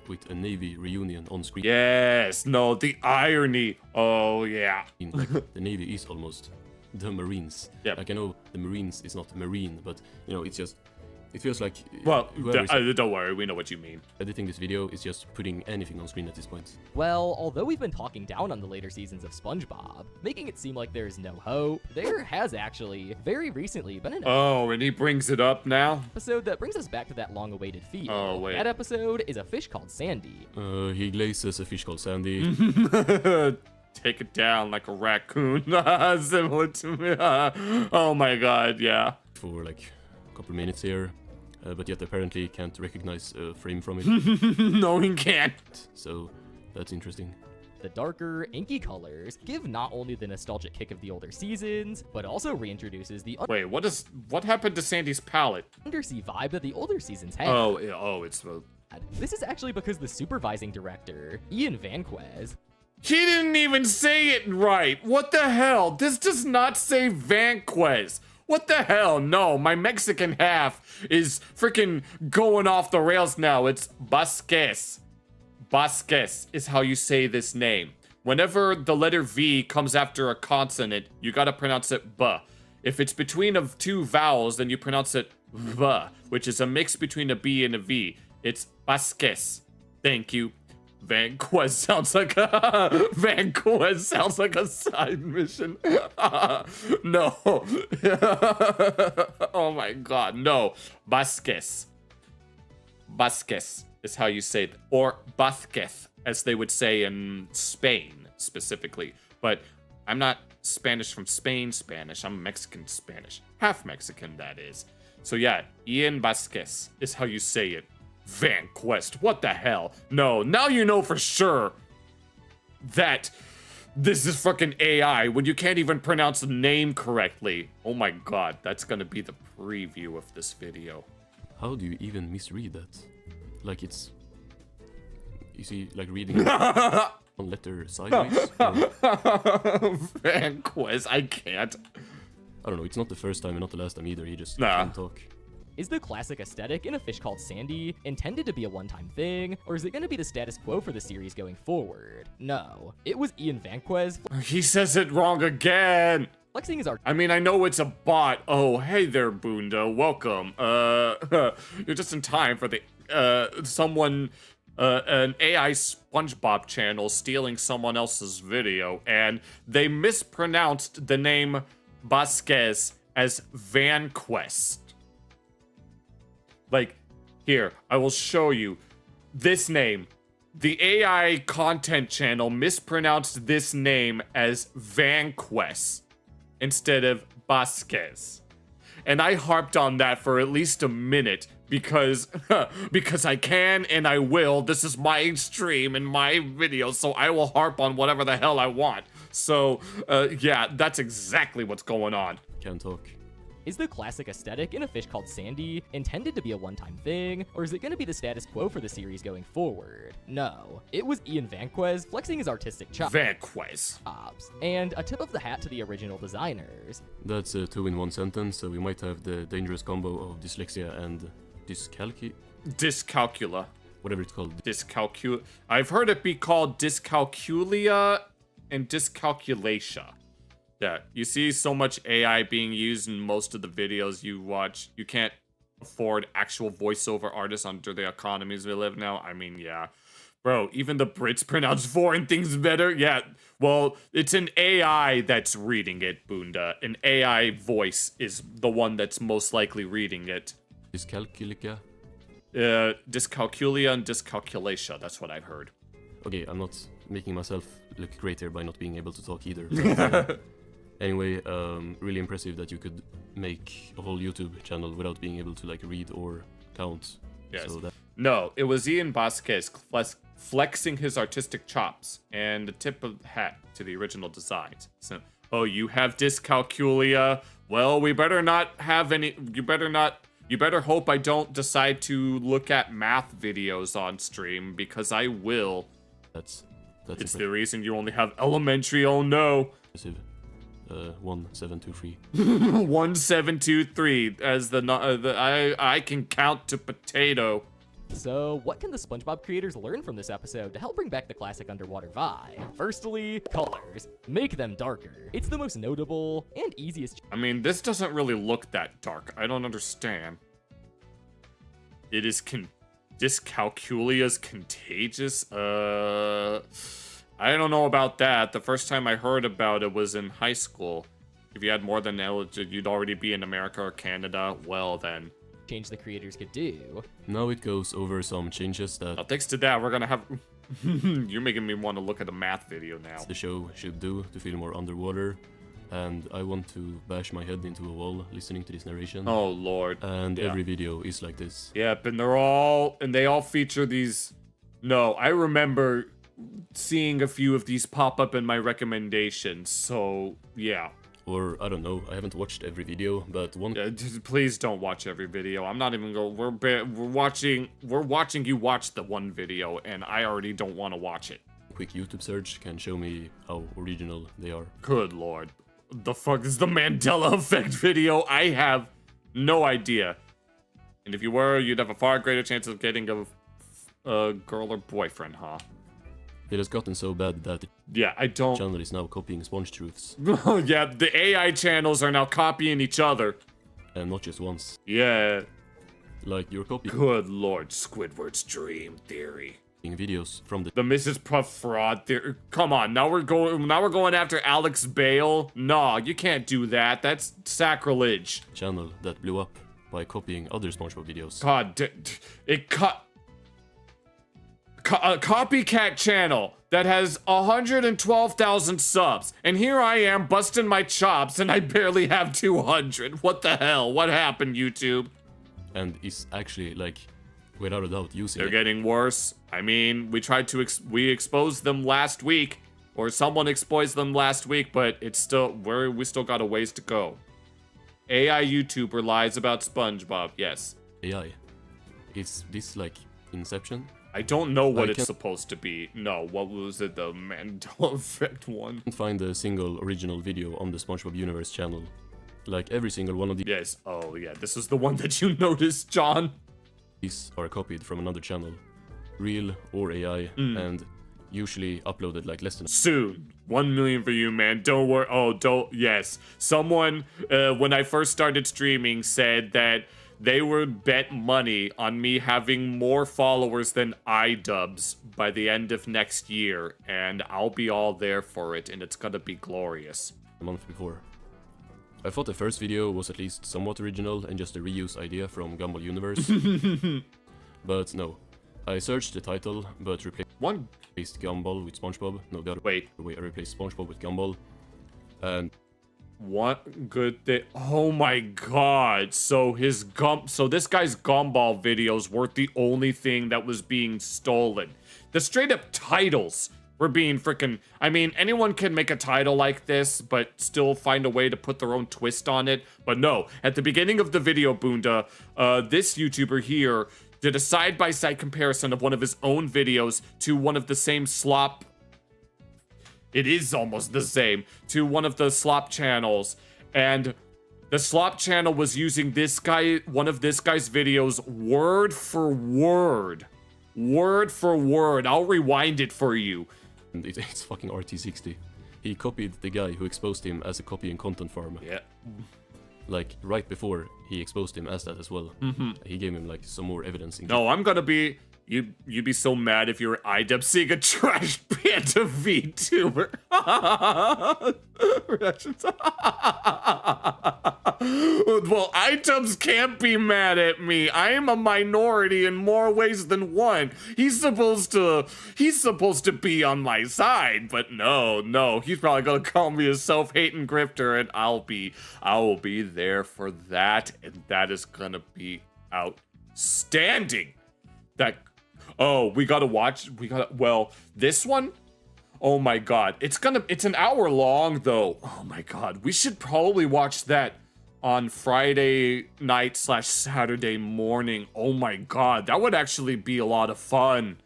With a Navy reunion on screen. Yes, no, the irony. Oh, yeah. Like, the Navy is almost the Marines. Yeah. Like, I know the Marines is not marine, but, it's just... It feels like... Well, don't worry, we know what you mean. Editing this video is just putting anything on screen at this point. Well, although we've been talking down on the later seasons of SpongeBob, making it seem like there is no hope, there has actually, very recently, been an and he brings it up now? Episode that brings us back to that long-awaited feat. Oh, wait. That episode is a fish called Sandy. He glazes a fish called Sandy. take it down like a raccoon. Similar to me. Oh my god, yeah. For like a couple minutes here, but yet apparently can't recognize a frame from it. No, he can't. So that's interesting. The darker, inky colors give not only the nostalgic kick of the older seasons, but also reintroduces the Wait, what happened to Sandy's palette? undersea vibe that the older seasons had. Oh, it's This is actually because the supervising director, Ian Vanquez, he didn't even say it right. What the hell? This does not say Vanquez. What the hell? No, my Mexican half is freaking going off the rails now. It's Vasquez. Vasquez is how you say this name. Whenever the letter V comes after a consonant, you gotta pronounce it B. If it's between of two vowels, then you pronounce it V, which is a mix between a B and a V. It's Vasquez. Thank you. Vanquez sounds like a Vanquez sounds like a side mission. No. Oh my god, no. Vasquez. Vasquez is how you say it, or Vasquez, as they would say in Spain specifically. But I'm not Spanish from Spain Spanish. I'm Mexican Spanish, half Mexican that is. So yeah, Ian Vasquez is how you say it. Vanquest, what the hell? No, now you know for sure that this is fucking AI when you can't even pronounce the name correctly. Oh my god, that's gonna be the preview of this video. How do you even misread that? Like it's... You see, like reading one letter sideways? Vanquest, I can't. I don't know, it's not the first time and not the last time either, he just can't talk. Is the classic aesthetic in A Fish Called Sandy intended to be a one-time thing, or is it going to be the status quo for the series going forward? No, it was Ian Vanquez. He says it wrong again. Flexing his art. I mean, I know it's a bot. Oh, hey there, Bunda. Welcome. You're just in time for the an AI SpongeBob channel stealing someone else's video, and they mispronounced the name Vasquez as Vanquest. Like, here, I will show you this name. The AI content channel mispronounced this name as Vanquest instead of Vasquez. And I harped on that for at least a minute because I can and I will. This is my stream and my video, so I will harp on whatever the hell I want. So, yeah, that's exactly what's going on. Can't talk. Is the classic aesthetic in A Fish Called Sandy intended to be a one-time thing, or is it going to be the status quo for the series going forward? No, it was Ian Vanquez flexing his artistic chops. Vanquez. And a tip of the hat to the original designers. That's two in one sentence, so we might have the dangerous combo of dyslexia and Dyscalculia. Whatever it's called. I've heard it be called dyscalculia and dyscalculation. Yeah, you see so much AI being used in most of the videos you watch. You can't afford actual voiceover artists under the economies we live now. I mean, yeah. Bro, even the Brits pronounce foreign things better. Yeah, well, it's an AI that's reading it, Bunda. An AI voice is the one that's most likely reading it. Dyscalculia? Dyscalculia and dyscalculation, that's what I've heard. Okay, I'm not making myself look great here by not being able to talk either. But, anyway, really impressive that you could make a whole YouTube channel without being able to like read or count. Yes. So No, it was Ian Vasquez flexing his artistic chops and the tip of the hat to the original designs. So, oh, you have dyscalculia? Well, we better not have any. You better hope I don't decide to look at math videos on stream, because I will. That's it's the reason you only have elementary. Oh no. 1723. 1723 as I can count to potato. So, what can the SpongeBob creators learn from this episode to help bring back the classic underwater vibe? Firstly, colors. Make them darker. It's the most notable and easiest. I mean, this doesn't really look that dark. I don't understand. It is Dyscalculia's contagious? I don't know about that. The first time I heard about it was in high school. If you had more than eligible, you'd already be in America or Canada. Well, then. Change the creators could do. Now it goes over some changes that... Thanks to that, we're gonna have... You're making me want to look at a math video now. The show should do to feel more underwater, and I want to bash my head into a wall listening to this narration. Oh lord. And Yeah. every video is like this. Yep, and they all feature these. No, I remember seeing a few of these pop up in my recommendations. So yeah. Or I don't know, I haven't watched every video, but one. Please don't watch every video. I'm not even going. We're watching you watch the one video, and I already don't want to watch it. Quick YouTube search can show me how original they are. Good lord, the fuck is the Mandela effect video? I have no idea. And if you were, you'd have a far greater chance of getting a girl or boyfriend, huh? It has gotten so bad that yeah, I don't. Channel is now copying Sponge Truths. Yeah, the AI channels are now copying each other. And not just once. Yeah. Like your copy. Good lord, Squidward's dream theory. Videos from the Mrs. Puff fraud theory. Come on, now we're going after Alex Bale. Nah, you can't do that. That's sacrilege. Channel that blew up by copying other SpongeBob videos. God, a copycat channel that has 112,000 subs, and here I am busting my chops, and I barely have 200. What the hell? What happened, YouTube? And it's actually like, without a doubt, using. They're getting worse. I mean, we tried to we exposed them last week, or someone exposed them last week, but it's still we still got a ways to go. AI YouTuber lies about SpongeBob. Yes. AI. Is this like Inception? I don't know what it's supposed to be. No, what was it? The Mandela effect one? I can't find a single original video on the SpongeBob Universe channel. Like every single one of these. Yes. Oh yeah, this is the one that you noticed, John. These are copied from another channel, real or AI, and usually uploaded like less than. Soon, 1 million for you, man. Don't worry. Oh, don't. Yes, someone when I first started streaming said that they would bet money on me having more followers than iDubbbz by the end of next year, and I'll be all there for it, and it's gonna be glorious. A month before. I thought the first video was at least somewhat original and just a reuse idea from Gumball Universe. But no. I searched the title, but replaced Gumball with SpongeBob. No, the other way. I replaced SpongeBob with Gumball. And what good thing? Oh my god! So this guy's Gumball videos weren't the only thing that was being stolen. The straight up titles were being freaking. I mean, anyone can make a title like this, but still find a way to put their own twist on it. But no, at the beginning of the video, Bunda, this YouTuber here did a side-by-side comparison of one of his own videos to one of the same slop. It is almost the same to one of the slop channels, and the slop channel was using one of this guy's videos word for word. I'll rewind it for you. It's fucking RT60. He copied the guy who exposed him as a copying content farm. Yeah. Like right before he exposed him as that as well. He gave him like some more evidence. No, I'm gonna be. You'd be so mad if you were iDubbbz seeing a trash panda VTuber. Reactions. Well, iDubbbz can't be mad at me. I am a minority in more ways than one. He's supposed to be on my side, but no, he's probably gonna call me a self-hating grifter, and I will be there for that, and that is gonna be outstanding. Well, this one, oh my god, it's an hour long though. Oh my god, we should probably watch that on Friday night / Saturday morning. Oh my god, that would actually be a lot of fun.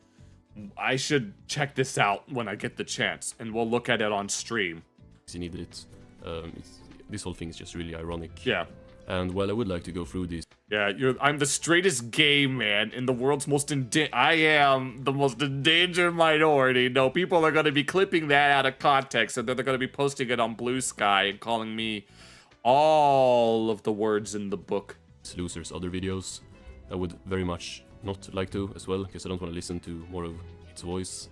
I should check this out when I get the chance, and we'll look at it on stream. He needed it. This whole thing is just really ironic. Yeah. And while I would like to go through these. Yeah, I'm the straightest gay man in the world's most I am the most endangered minority. No, people are going to be clipping that out of context, and then they're going to be posting it on Blue Sky and calling me all of the words in the book. Loser's other videos. I would very much not like to as well, because I don't want to listen to more of its voice.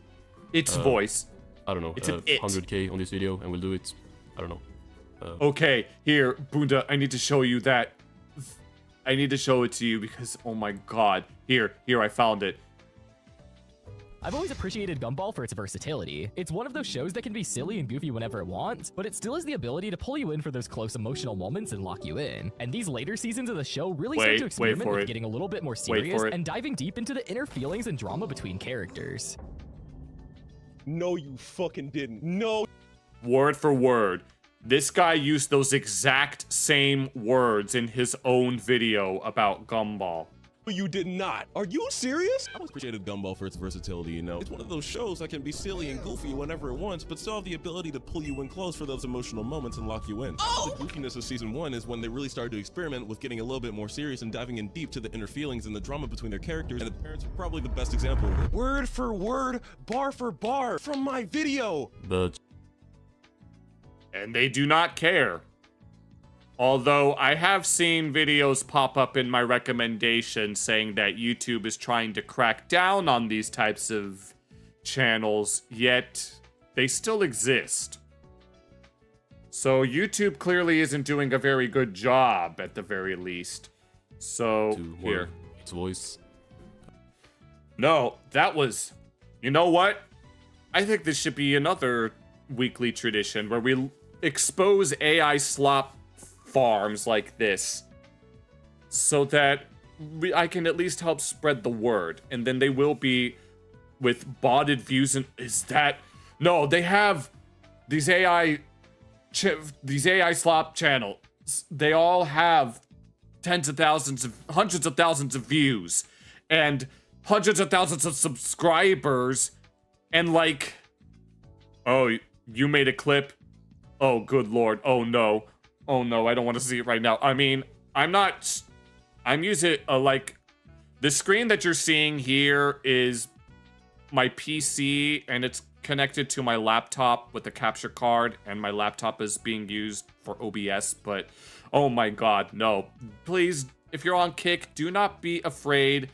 Its voice? I don't know. It's an it. 100k on this video, and we'll do it. I don't know. Okay, here, Bunda, I need to show you that. I need to show it to you because, oh my god. Here, I found it. I've always appreciated Gumball for its versatility. It's one of those shows that can be silly and goofy whenever it wants, but it still has the ability to pull you in for those close emotional moments and lock you in. And these later seasons of the show really start to experiment with getting a little bit more serious and diving deep into the inner feelings and drama between characters. No, you fucking didn't. No. Word for word. This guy used those exact same words in his own video about Gumball. You did not. Are you serious? I always appreciated Gumball for its versatility, you know. It's one of those shows that can be silly and goofy whenever it wants, but still have the ability to pull you in close for those emotional moments and lock you in. The goofiness of season 1 is when they really started to experiment with getting a little bit more serious and diving in deep to the inner feelings and the drama between their characters, and the parents are probably the best example of it. Word for word, bar for bar, from my video. But... And they do not care. Although I have seen videos pop up in my recommendations saying that YouTube is trying to crack down on these types of channels, yet they still exist. So YouTube clearly isn't doing a very good job at the very least. So here. Its voice. No, that was... You know what? I think this should be another weekly tradition where we expose AI slop farms like this so that I can at least help spread the word, and then they will be with botted views. And is that no, they have these AI slop channels, they all have tens of thousands of hundreds of thousands of views and hundreds of thousands of subscribers, and like, oh, you made a clip, oh good lord, oh no, I don't want to see it right now. I mean, I'm using like, the screen that you're seeing here is my PC, and it's connected to my laptop with a capture card, and my laptop is being used for OBS, but oh my god, no. Please, if you're on Kick, do not be afraid.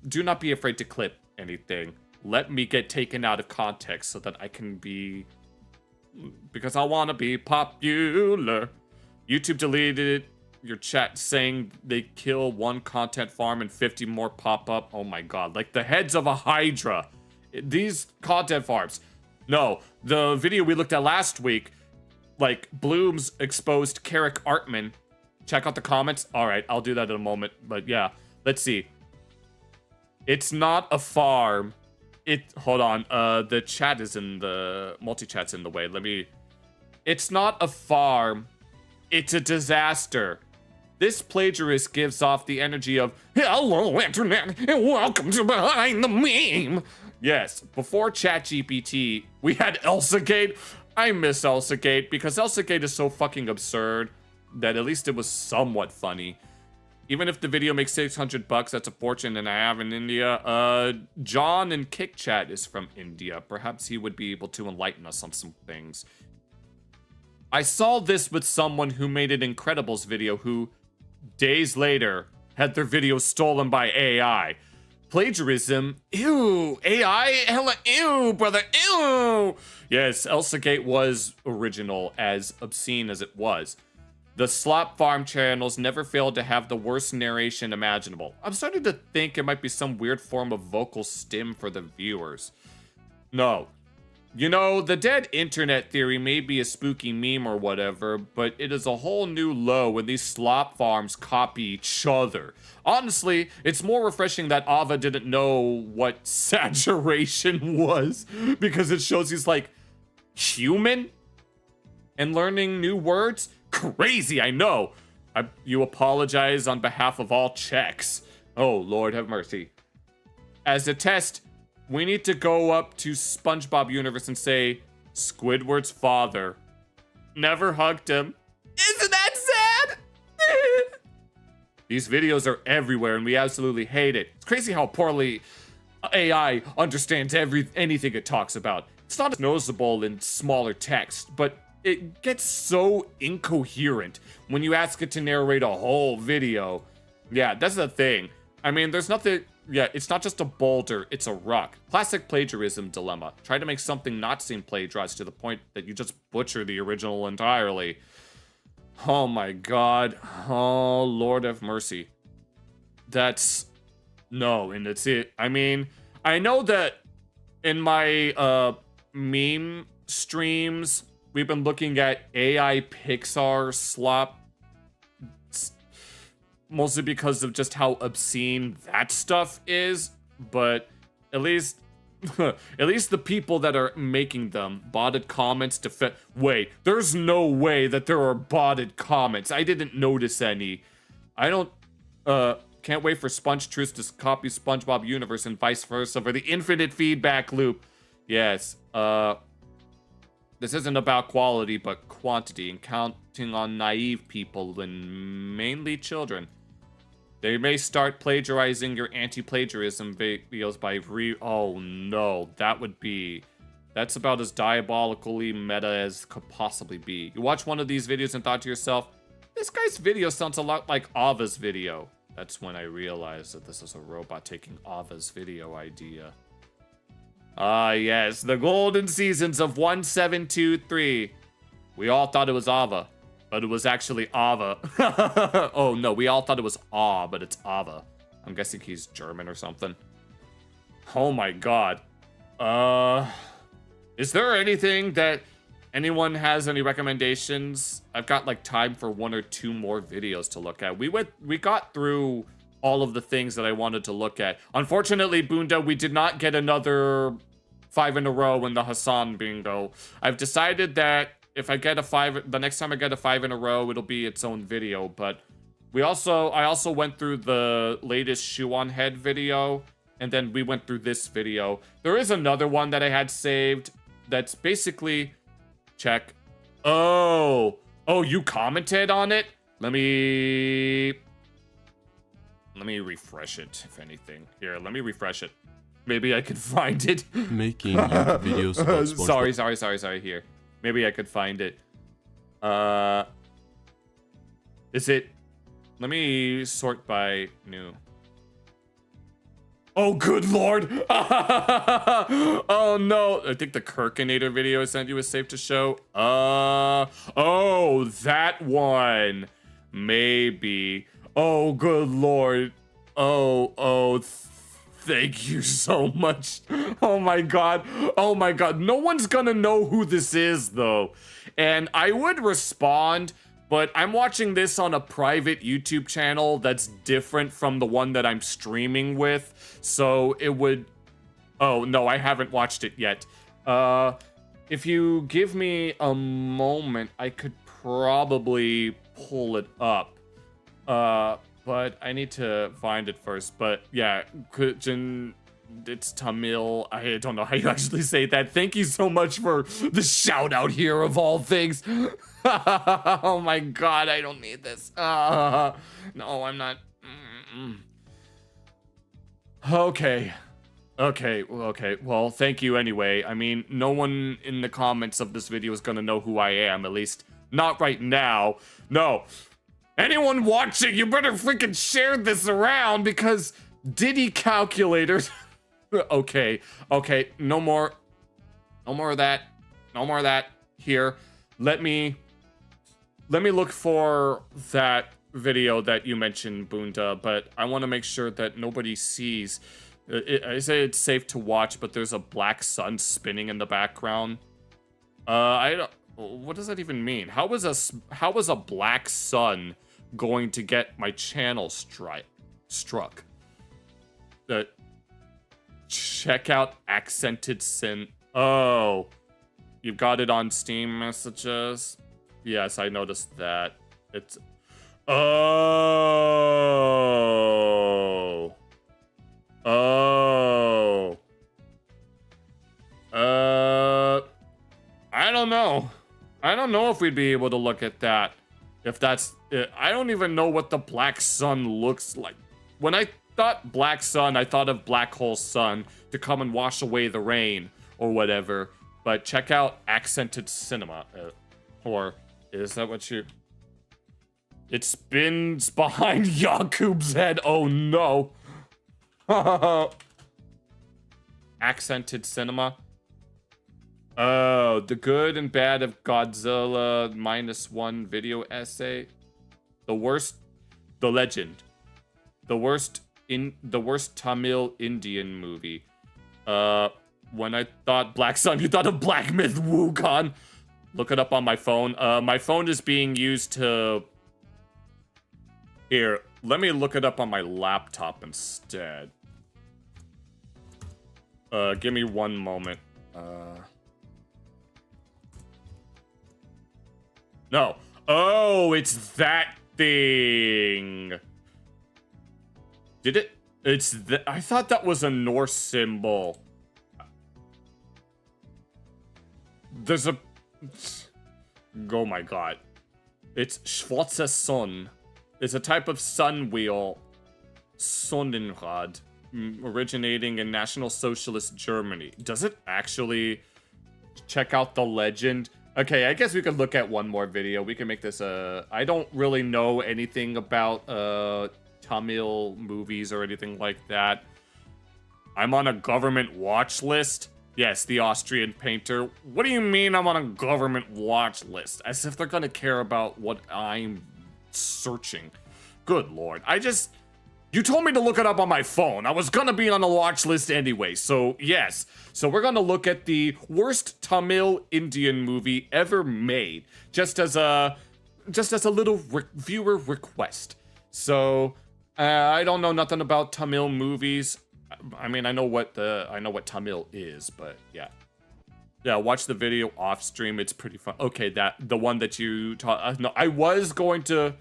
Do not be afraid to clip anything. Let me get taken out of context so that I can be... Because I want to be popular. YouTube deleted your chat saying they kill one content farm and 50 more pop up. Oh my god, like the heads of a hydra. These content farms. No, the video we looked at last week, like Blooms exposed Carrick Artman. Check out the comments. All right, I'll do that in a moment. But yeah, let's see. It's not a farm. Hold on, the chat is in the, multi-chat's in the way. It's not a farm, it's a disaster. This plagiarist gives off the energy of, hello internet, and welcome to Behind the Meme. Yes, before ChatGPT, we had ElsaGate. I miss ElsaGate because ElsaGate is so fucking absurd that at least it was somewhat funny. Even if the video makes $600, that's a fortune, and I have in India. John in Kick Chat is from India. Perhaps he would be able to enlighten us on some things. I saw this with someone who made an Incredibles video who, days later, had their video stolen by AI. Plagiarism? Ew. AI? Hella ew, brother. Ew. Yes, ElsaGate was original, as obscene as it was. The slop farm channels never failed to have the worst narration imaginable. I'm starting to think it might be some weird form of vocal stim for the viewers. No. You know, the dead internet theory may be a spooky meme or whatever, but it is a whole new low when these slop farms copy each other. Honestly, it's more refreshing that Ava didn't know what saturation was, because it shows he's like, human? And learning new words? Crazy, I know. You apologize on behalf of all Czechs. Oh, Lord have mercy. As a test, we need to go up to SpongeBob Universe and say, Squidward's father never hugged him. Isn't that sad? These videos are everywhere and we absolutely hate it. It's crazy how poorly AI understands anything it talks about. It's not as noticeable in smaller text, but it gets so incoherent when you ask it to narrate a whole video. Yeah, that's the thing. I mean, there's nothing... Yeah, it's not just a boulder, it's a rock. Classic plagiarism dilemma. Try to make something not seem plagiarized to the point that you just butcher the original entirely. Oh my god. Oh, Lord have mercy. That's... No, and it's it. I mean, I know that in my meme streams, we've been looking at AI Pixar slop, mostly because of just how obscene that stuff is, but at least at least the people that are making them botted comments to fit. Wait, there's no way that there are botted comments. I didn't notice any. I don't can't wait for Sponge Truth to copy SpongeBob Universe and vice versa for the infinite feedback loop. Yes, this isn't about quality but quantity, and counting on naive people and mainly children. They may start plagiarizing your anti-plagiarism videos by oh no, that's about as diabolically meta as could possibly be. You watch one of these videos and thought to yourself, this guy's video sounds a lot like Ava's video. That's when I realized that this is a robot taking Ava's video idea. Ah yes, the golden seasons of 1723. We all thought it was Ava, but it was actually Ava. Oh no, we all thought it was Aw, but it's Ava. I'm guessing he's German or something. Oh my god. Is there anything that anyone has any recommendations? I've got like time for 1 or 2 more videos to look at. We got through all of the things that I wanted to look at. Unfortunately, Bunda, we did not get another 5 in a row in the Hassan bingo. I've decided that if I get a 5, the next time I get a 5 in a row, it'll be its own video. But I also went through the latest MoreSh0eonhead video, and then we went through this video. There is another one that I had saved that's basically check. Oh, you commented on it? Let me refresh it, if anything. Here, let me refresh it. Maybe I could find it. Making YouTube videos about SpongeBob. Sorry. Here. Maybe I could find it. Is it? Let me sort by new. Oh, good lord! Oh no! I think the Kirkinator video I sent you is safe to show. Oh, that one. Maybe. Oh, good lord. Oh, thank you so much. Oh my god. No one's gonna know who this is, though. And I would respond, but I'm watching this on a private YouTube channel that's different from the one that I'm streaming with. So it would... Oh, no, I haven't watched it yet. If you give me a moment, I could probably pull it up. But I need to find it first. But yeah, it's Tamil. I don't know how you actually say that. Thank you so much for the shout out here of all things. Oh my god, I don't need this. No, I'm not. Okay. Well, thank you anyway. I mean, no one in the comments of this video is gonna know who I am, at least not right now. No. Anyone watching, you better freaking share this around because Diddy calculators. Okay. No more of that. Here. Let me look for that video that you mentioned, Bunda, but I want to make sure that nobody sees. I say it's safe to watch, but there's a black sun spinning in the background. What does that even mean? How was a black sun going to get my channel struck? Check out accented sin. Oh, you've got it on Steam messages. Yes, I noticed that. It's I don't know if we'd be able to look at that. If that's it. I don't even know what the black sun looks like. When I thought black sun, I thought of black hole sun to come and wash away the rain or whatever. But check out accented cinema. Or is that what you... It spins behind Yakub's head. Oh no. Accented cinema. Oh, the good and bad of Godzilla -1 video essay. The legend. The worst Tamil Indian movie. When I thought Black Sun, you thought of Black Myth Wukong. Look it up on my phone. My phone is being used to... Here, let me look it up on my laptop instead. Give me one moment. No. Oh, it's that thing. Did it? It's the... I thought that was a Norse symbol. There's a... Oh my god. It's Schwarze Sonne. It's a type of sun wheel. Sonnenrad. Originating in National Socialist Germany. Does it actually... Check out the legend? Okay, I guess we could look at one more video. We can make this a... I don't really know anything about Tamil movies or anything like that. I'm on a government watch list. Yes, the Austrian painter. What do you mean I'm on a government watch list? As if they're gonna care about what I'm searching. Good lord. You told me to look it up on my phone. I was gonna be on the watch list anyway, so yes. So we're gonna look at the worst Tamil Indian movie ever made, just as a little viewer request. So I don't know nothing about Tamil movies. I mean, I know what Tamil is, but yeah. Yeah, watch the video off stream. It's pretty fun. Okay, the one that you taught. No, I was going to.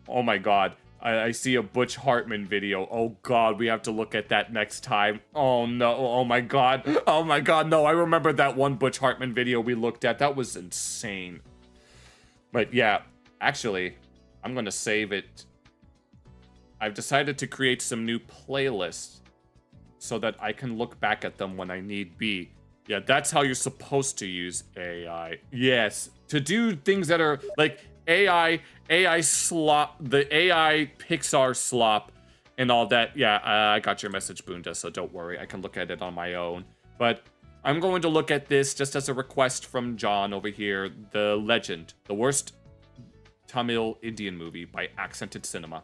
Oh my god. I see a Butch Hartman video. Oh god, we have to look at that next time. Oh no, oh my god. Oh my god, no, I remember that one Butch Hartman video we looked at. That was insane. But yeah, actually, I'm gonna save it. I've decided to create some new playlists so that I can look back at them when I need be. Yeah, that's how you're supposed to use AI. Yes, to do things that are like AI slop, the AI Pixar slop and all that. Yeah, I got your message, Bunda, so don't worry. I can look at it on my own. But I'm going to look at this just as a request from John over here. The Legend, the worst Tamil Indian movie by Accented Cinema.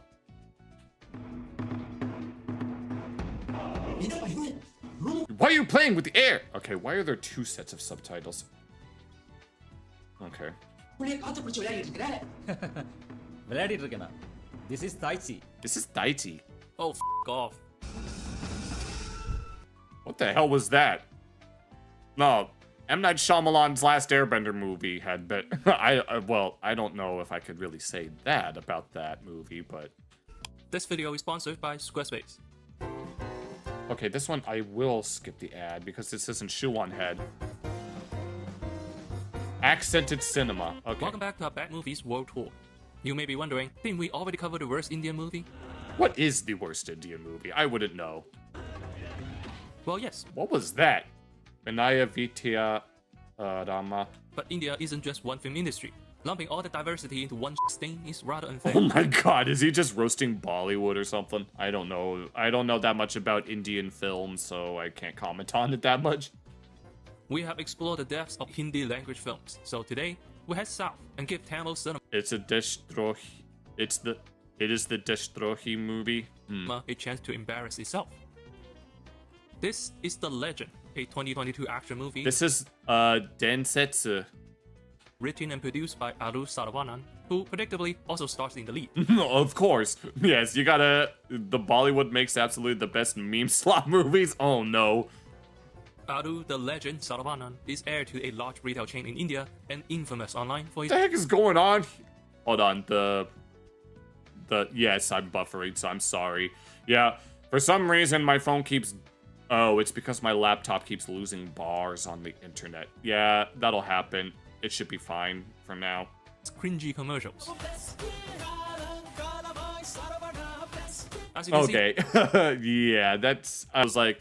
Why are you playing with the air? Okay, why are there two sets of subtitles? Okay. This is Daichi. This is Daichi. Oh, f off. What the hell was that? No, M. Night Shyamalan's last Airbender movie had been... well, I don't know if I could really say that about that movie, but... This video is sponsored by Squarespace. Okay, this one I will skip the ad because this isn't MoreSh0eonhead. Accented Cinema. Okay. Welcome back to our Bad Movies World Tour. You may be wondering, didn't we already cover the worst Indian movie? What is the worst Indian movie? I wouldn't know. Well, yes. What was that? Vinaya Vitya Rama. But India isn't just one film industry. Lumping all the diversity into one stain is rather unfair. Oh my god, is he just roasting Bollywood or something? I don't know. I don't know that much about Indian films, so I can't comment on it that much. We have explored the depths of Hindi language films, so today we head south and give Tamil cinema It is the Destrohi movie. a chance to embarrass itself. This is The Legend, a 2022 action movie. This is Densetsu. Written and produced by Aru Saravanan, who predictably also stars in the lead. Of course. Yes, you gotta... The Bollywood makes absolutely the best meme slot movies. Oh no. Aru the Legend Saravanan is heir to a large retail chain in India and infamous online for his... What the heck is going on? Hold on, yes, I'm buffering, so I'm sorry. Yeah, for some reason my phone keeps... Oh, it's because my laptop keeps losing bars on the internet. Yeah, that'll happen. It should be fine for now. Cringy commercials. As you can okay. Yeah, that's... I was like...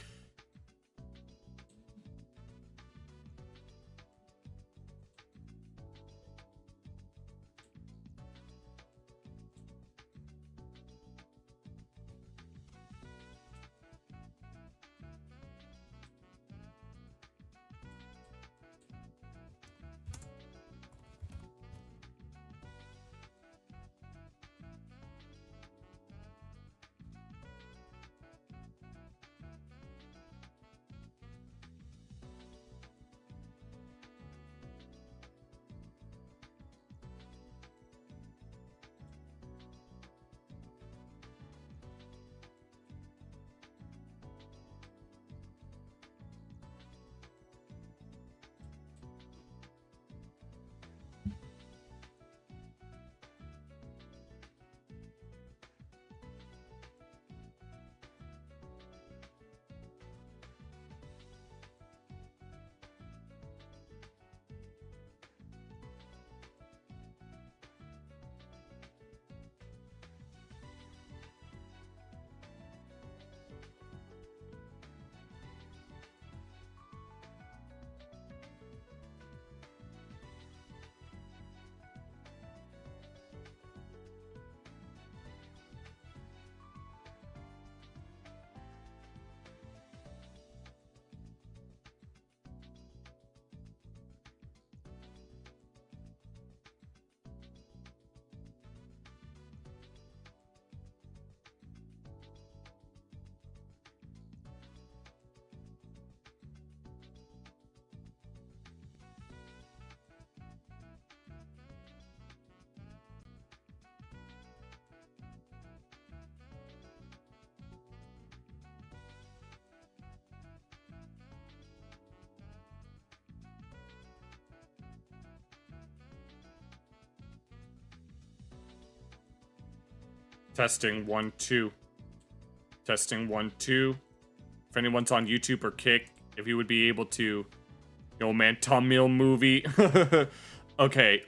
Testing 1 2. Testing 1 2. If anyone's on YouTube or Kick, if you would be able to, yo man, Tamil movie. Okay,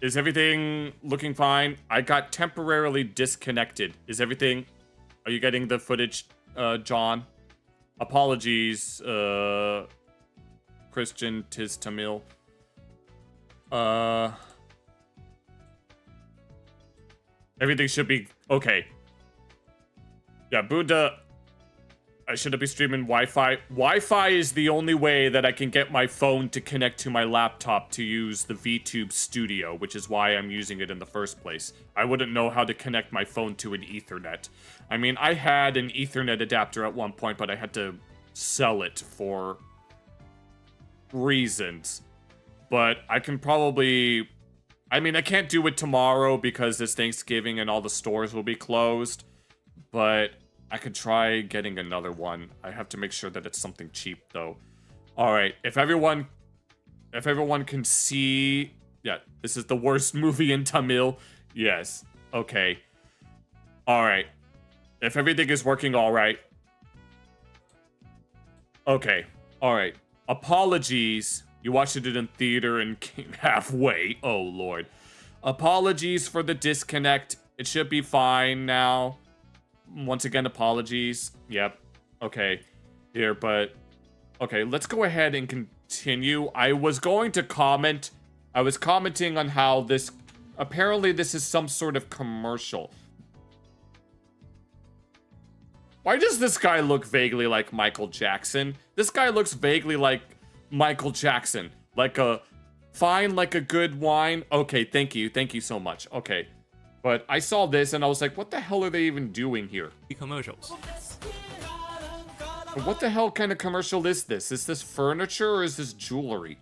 is everything looking fine? I got temporarily disconnected. Is everything? Are you getting the footage, John? Apologies, Christian tis Tamil. Everything should be okay. Yeah, Buddha. I shouldn't be streaming Wi-Fi. Wi-Fi is the only way that I can get my phone to connect to my laptop to use the VTube Studio, which is why I'm using it in the first place. I wouldn't know how to connect my phone to an Ethernet. I mean, I had an Ethernet adapter at one point, but I had to sell it for reasons. But I can probably... I mean, I can't do it tomorrow because it's Thanksgiving and all the stores will be closed. But I could try getting another one. I have to make sure that it's something cheap, though. Alright, if everyone can see... Yeah, this is the worst movie in Tamil. Yes, okay. Alright. If everything is working alright. Okay, alright. Apologies. You watched it in theater and came halfway. Oh, Lord. Apologies for the disconnect. It should be fine now. Once again, apologies. Yep. Okay. Here, but... Okay, let's go ahead and continue. I was going to comment. I was commenting on how this... Apparently, this is some sort of commercial. Why does this guy look vaguely like Michael Jackson? This guy looks vaguely like Michael Jackson. Like a... Fine, like a good wine. Okay, thank you. Thank you so much. Okay. But I saw this and I was like, what the hell are they even doing here? Commercials. What the hell kind of commercial is this? Is this furniture or is this jewelry?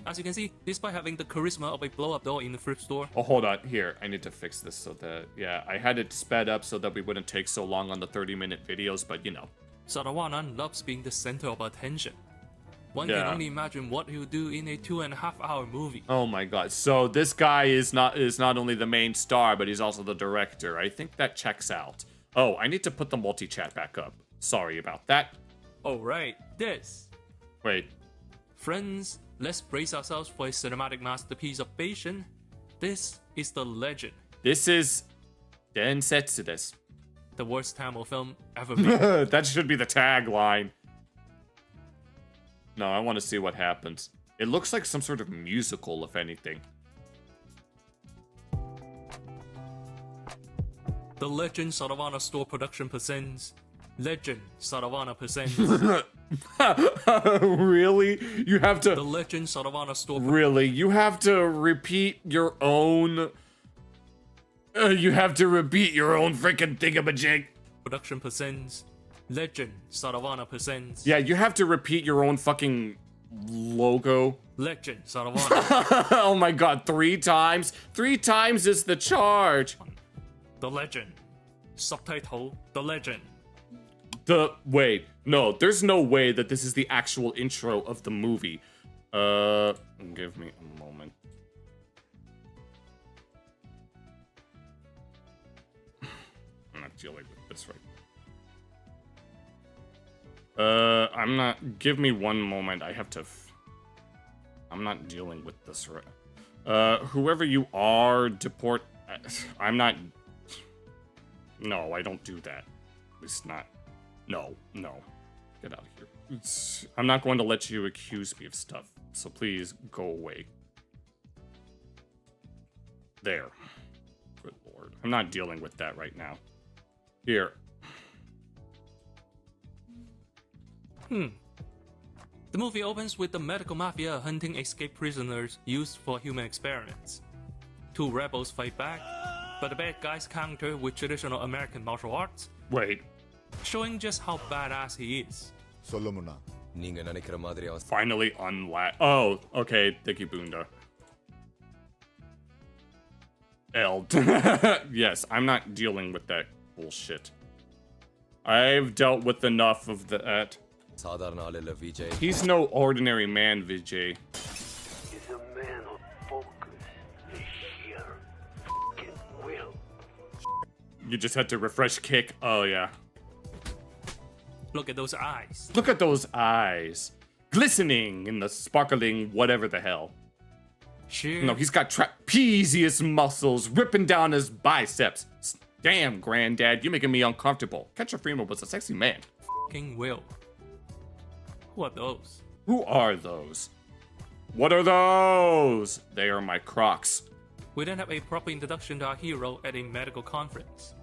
As you can see, despite having the charisma of a blow-up doll in the thrift store. Oh, hold on. Here, I need to fix this so that... Yeah, I had it sped up so that we wouldn't take so long on the 30-minute videos, but you know. Saravanan loves being the center of attention. One can only imagine what he'll do in a 2.5-hour movie. Oh my god. So this guy is not only the main star, but he's also the director. I think that checks out. Oh, I need to put the multi-chat back up. Sorry about that. Oh, right. This. Wait. Friends, let's brace ourselves for a cinematic masterpiece of Beijing. This is The Legend. This is... Densetsu desu. The worst Tamil film ever made. That should be the tagline. No, I want to see what happens. It looks like some sort of musical, if anything. The Legend Saravana Store Production presents Legend Saravana presents. Really? You have to... The Legend Saravana Store... Really? You have to repeat your own... you have to repeat your own freaking thingamajig. Production presents... Legend Saravana presents. Yeah, you have to repeat your own fucking logo. Legend Saravana. Oh my god, 3 times? 3 times is the charge. The Legend. Subtitle, The Legend. Wait, no, there's no way that this is the actual intro of the movie. Give me a moment. I'm not dealing with this right now. I'm not... Give me one moment. I have to... I'm not dealing with this right... Whoever you are, deport... I'm not... No, I don't do that. At least not... No. Get out of here. I'm not going to let you accuse me of stuff, so please go away. There. Good lord. I'm not dealing with that right now. Here. The movie opens with the medical mafia hunting escaped prisoners used for human experiments. 2 rebels fight back, but the bad guys counter with traditional American martial arts. Wait. Showing just how badass he is. Finally unlatched. Oh, okay. Thank you, Bunda. Yes, I'm not dealing with that bullshit. I've dealt with enough of that. He's no ordinary man, Vijay. He's a man of focus. You just had to refresh kick. Oh, yeah. Look at those eyes. Look at those eyes. Glistening in the sparkling whatever the hell. Sure. No, he's got trapezius muscles ripping down his biceps. Damn, granddad, you're making me uncomfortable. Catcher Freeman was a sexy man. King Will. Who are those? Who are those? What are those? They are my Crocs. We then have a proper introduction to our hero at a medical conference.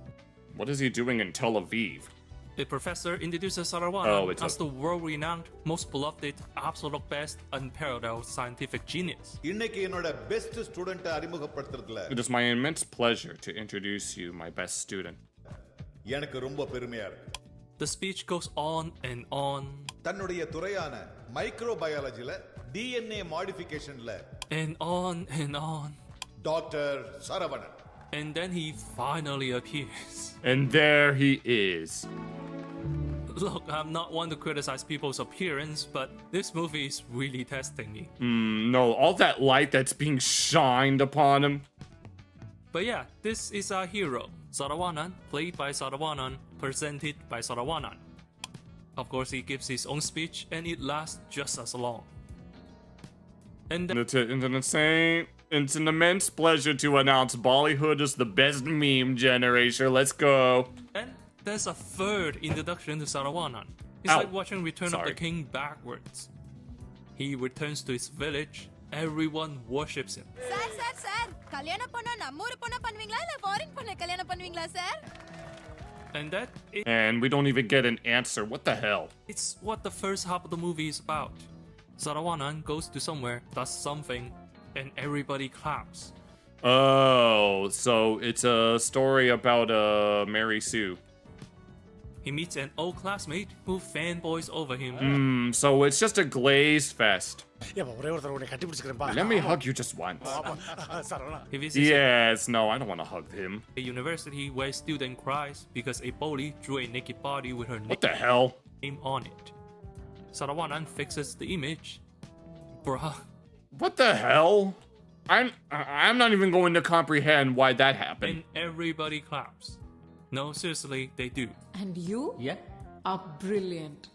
What is he doing in Tel Aviv? The professor introduces Saravanan as a... the world-renowned, most beloved, absolute best, unparalleled scientific genius. It is my immense pleasure to introduce you, my best student. The speech goes on and on. தன்னுடைய துறையான மைக்ரோபயாலஜில DNA மாடிஃபிகேஷன்ல and on. Dr. Saravanan. And then he finally appears. And there he is. Look, I'm not one to criticize people's appearance, but this movie is really testing me. No, all that light that's being shined upon him. But yeah, this is our hero, Saravanan, played by Saravanan, presented by Saravanan. Of course, he gives his own speech, and it lasts just as long. And it's an immense pleasure to announce Bollywood is the best meme generation. Let's go. And there's a third introduction to Saravanan. It's like watching Return of the King backwards. He returns to his village. Everyone worships him. And we don't even get an answer. What the hell? It's what the first half of the movie is about. Saravanan goes to somewhere, does something, and everybody claps. Oh, so it's a story about Mary Sue. He meets an old classmate who fanboys over him. So it's just a glaze fest. Let me hug you just once. Yes, no, I don't want to hug him. A university where a student cries because a bully drew a naked body with her what the hell? Name on it. Saravanan fixes the image. Bruh. What the hell? I'm not even going to comprehend why that happened. And everybody claps. No, seriously, they do. And you? Yeah. Are brilliant.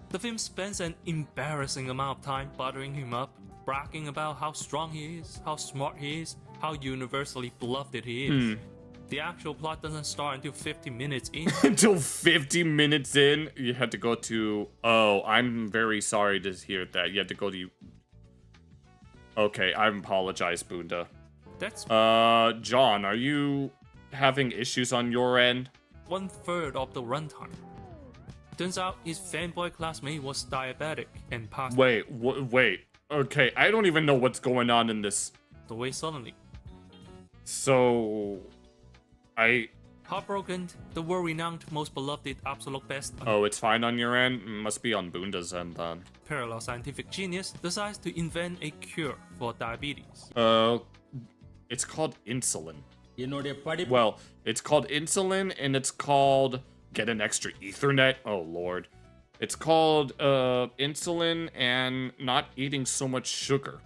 The film spends an embarrassing amount of time buttering him up, bragging about how strong he is, how smart he is, how universally beloved he is. The actual plot doesn't start until 50 minutes in. Until 50 minutes in? You had to go to... Oh, I'm very sorry to hear that. You had to go to... Okay, I apologize, Bunda. That's... John, are you having issues on your end? 1/3 of the runtime. Turns out his fanboy classmate was diabetic and passed... Wait. Okay, I don't even know what's going on in this. The way suddenly. So... Heartbroken, the world-renowned, most beloved, absolute best... Oh, it's fine on your end? Must be on Bunda's end, then. Parallel scientific genius decides to invent a cure for diabetes. It's called insulin. Well, it's called insulin, and it's called... Get an extra Ethernet? Oh, Lord. It's called, insulin and not eating so much sugar.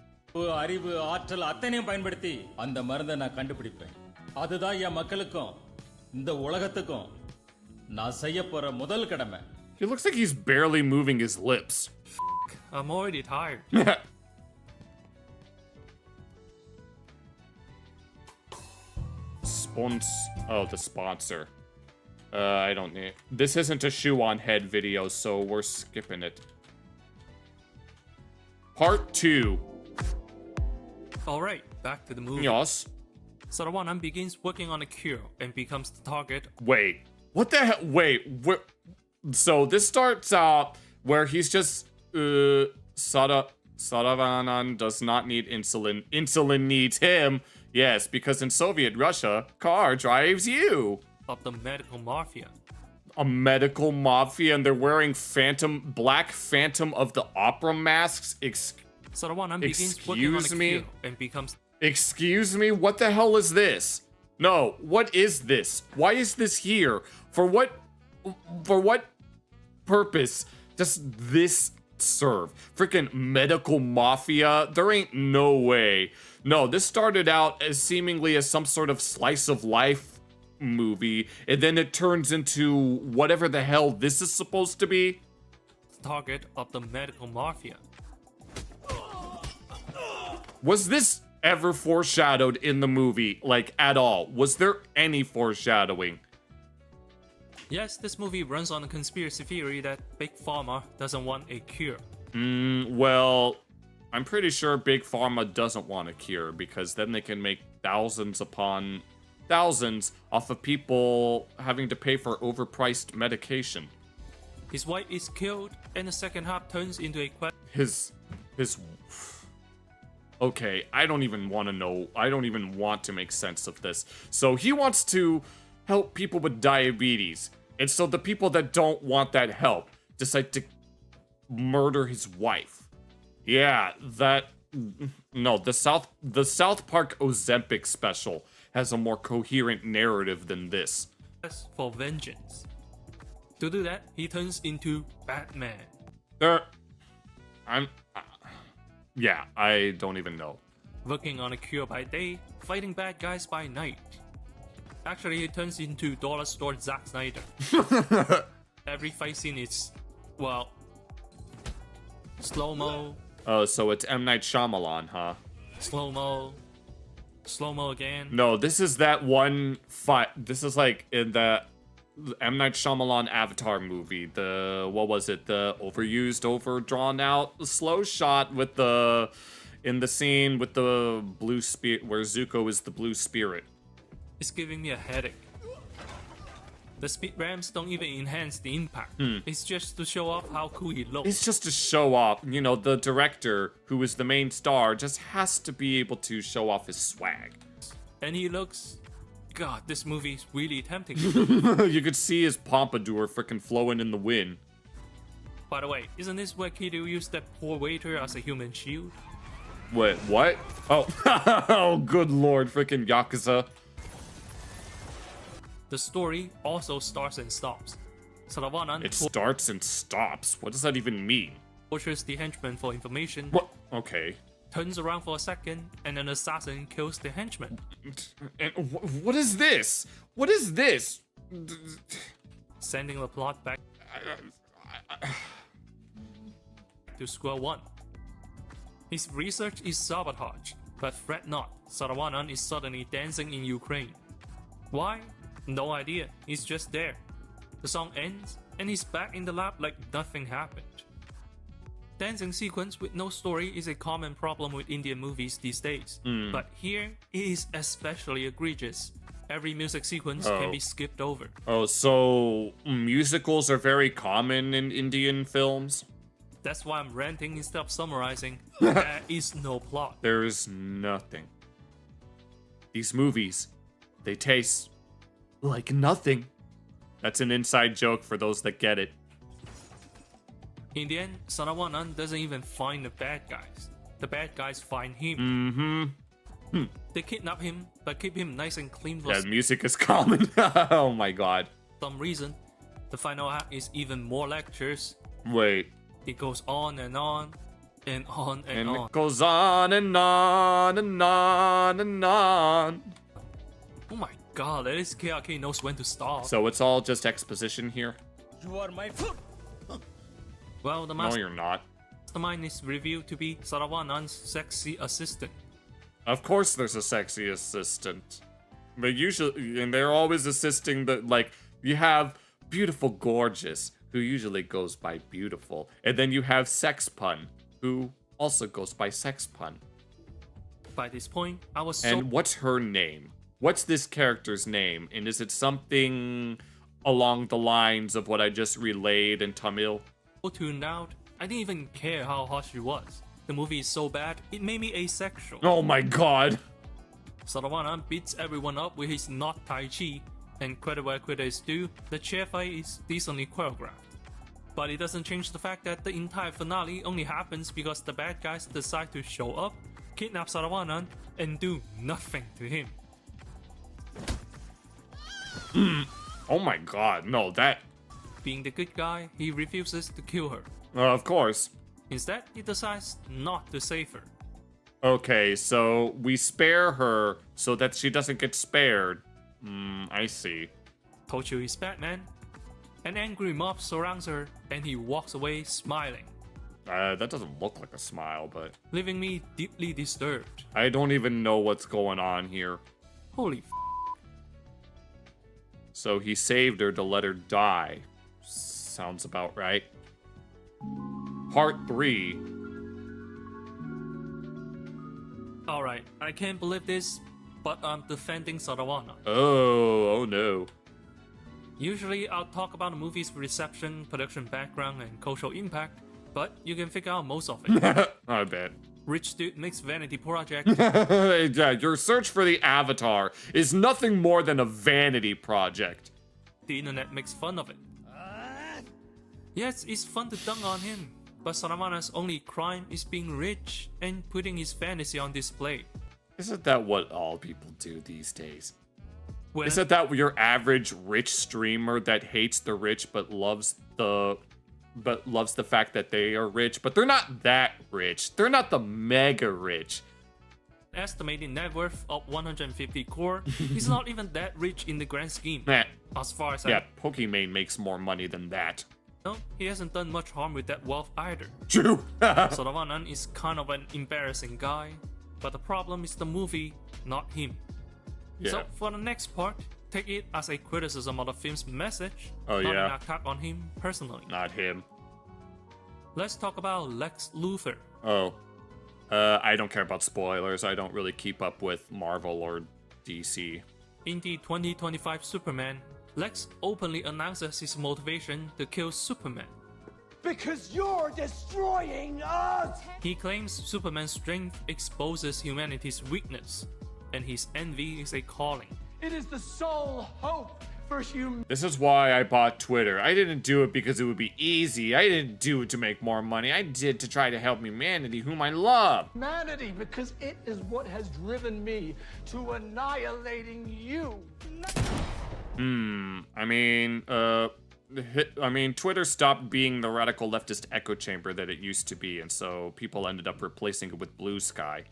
அதுதான் என் மக்களுக்கும் இந்த உலகத்துக்கும் நான் செய்ய போற முதல் கடமை. He looks like he's barely moving his lips. I'm already tired. Oh, the sponsor. I don't need... This isn't a shoe-on-head video, so we're skipping it. Part 2. Alright, back to the movie. Yes. Saravanan begins working on a cure and becomes the target. Wait, what the hell? Wait, so this starts out where he's just, Saravanan does not need insulin. Insulin needs him. Yes, because in Soviet Russia, car drives you. Of the medical mafia. A medical mafia, and they're wearing black Phantom of the Opera masks. Saravanan begins working on a cure and becomes... Excuse me? What the hell is this? No, what is this? Why is this here? For what purpose does this serve? Freaking medical mafia? There ain't no way. No, this started out as seemingly as some sort of slice of life movie, and then it turns into whatever the hell this is supposed to be. Target of the medical mafia. Was this ever foreshadowed in the movie, like, at all? Was there any foreshadowing? Yes, this movie runs on a conspiracy theory that Big Pharma doesn't want a cure. Well, I'm pretty sure Big Pharma doesn't want a cure, because then they can make thousands upon thousands off of people having to pay for overpriced medication. His wife is killed, and the second half turns into a question. His Okay, I don't even want to know. I don't even want to make sense of this. So he wants to help people with diabetes. And so the people that don't want that help decide to murder his wife. Yeah, no, the South Park Ozempic special has a more coherent narrative than this. For vengeance. To do that, he turns into Batman. Yeah, I don't even know. Working on a cure by day, fighting bad guys by night. Actually, he turns into dollar store Zack Snyder. Every fight scene is, well, slow-mo. Oh, so it's M. Night Shyamalan, huh? Slow-mo. Slow-mo again. No, this is that one fight. This is like in the M. Night Shyamalan Avatar movie. What was it? The overused, overdrawn out slow shot with in the scene with the blue spirit, where Zuko is the blue spirit. It's giving me a headache. The speed ramps don't even enhance the impact. It's just to show off how cool he looks. It's just to show off. You know, the director, who is the main star, just has to be able to show off his swag. And he looks... God, this movie is really tempting. You could see his pompadour frickin' flowing in the wind. By the way, isn't this where Kido used that poor waiter as a human shield? Wait, what? Oh, oh, good lord, frickin' Yakuza. The story also starts and stops. Saravanan... It starts and stops? What does that even mean? Tortures the henchman for information. What? Okay. Turns around for a second, and an assassin kills the henchman. And what is this? What is this? Sending the plot back to square one. His research is sabotage, but fret not, Saravanan is suddenly dancing in Ukraine. Why? No idea, he's just there. The song ends, and he's back in the lab like nothing happened. Dancing sequence with no story is a common problem with Indian movies these days, but here it is especially egregious. Every music sequence can be skipped over. Oh, so musicals are very common in Indian films? That's why I'm ranting instead of summarizing. There is no plot. There is nothing. These movies, they taste like nothing. That's an inside joke for those that get it. In the end, Saravanan doesn't even find the bad guys. The bad guys find him. They kidnap him, but keep him nice and clean for that music is common. Oh my god. some reason. The final act is even more lectures. Wait. It goes on and on, and on and on. It goes on and on and on and on. Oh my god, at least KRK knows when to stop. So it's all just exposition here? You are my foot. Well, the No, you're not. mastermind is revealed to be Saravanan's sexy assistant. Of course there's a sexy assistant. But usually, and they're always assisting the, like, you have Beautiful Gorgeous, who usually goes by Beautiful. And then you have Sex Pun, who also goes by Sex Pun. By this point, I was And what's her name? What's this character's name? And is it something along the lines of what I just relayed in Tamil? tuned out. I didn't even care how hot she was. The movie is so bad, it made me asexual. Oh my god. Saravanan beats everyone up with his not Tai Chi, and credit where credit is due, the chair fight is decently choreographed. But it doesn't change the fact that the entire finale only happens because the bad guys decide to show up, kidnap Saravanan, and do nothing to him. Oh my god, no, that... Being the good guy, he refuses to kill her. Of course. Instead, he decides not to save her. Okay, so we spare her so that she doesn't get spared. I see. Told you he's Batman. An angry mob surrounds her, and he walks away smiling. That doesn't look like a smile, but... leaving me deeply disturbed. I don't even know what's going on here. Holy f***. So he saved her to let her die. Sounds about right. Part 3. Alright, I can't believe this, but I'm defending Sarawana. Oh no. Usually I'll talk about a movie's reception, production background, and cultural impact, but you can figure out most of it. I bet. Rich dude makes vanity project. Yeah, your search for the Avatar is nothing more than a vanity project. The internet makes fun of it. Yes, it's fun to dunk on him, but Saravana's only crime is being rich and putting his fantasy on display. Isn't that what all people do these days? When Isn't that your average rich streamer that hates the rich but loves the fact that they are rich, but they're not that rich. They're not the mega rich. estimated net worth of 150 core, he's not even that rich in the grand scheme. Nah. As far as Yeah, Pokimane makes more money than that. No, he hasn't done much harm with that wealth either. True. Saravanan is kind of an embarrassing guy, but the problem is the movie, not him. Yeah. So for the next part, take it as a criticism of the film's message, Oh, not yeah. an attack on him personally. Not him. Let's talk about Lex Luthor. Oh. I don't care about spoilers. I don't really keep up with Marvel or DC. In the 2025 Superman, Lex openly announces his motivation to kill Superman. Because you're destroying us! He claims Superman's strength exposes humanity's weakness, and his envy is a calling. It is the sole hope for humanity. This is why I bought Twitter. I didn't do it because it would be easy. I didn't do it to make more money. I did to try to help humanity, whom I love. Humanity, because it is what has driven me to annihilating you. I mean, Twitter stopped being the radical leftist echo chamber that it used to be, and so people ended up replacing it with Blue Sky.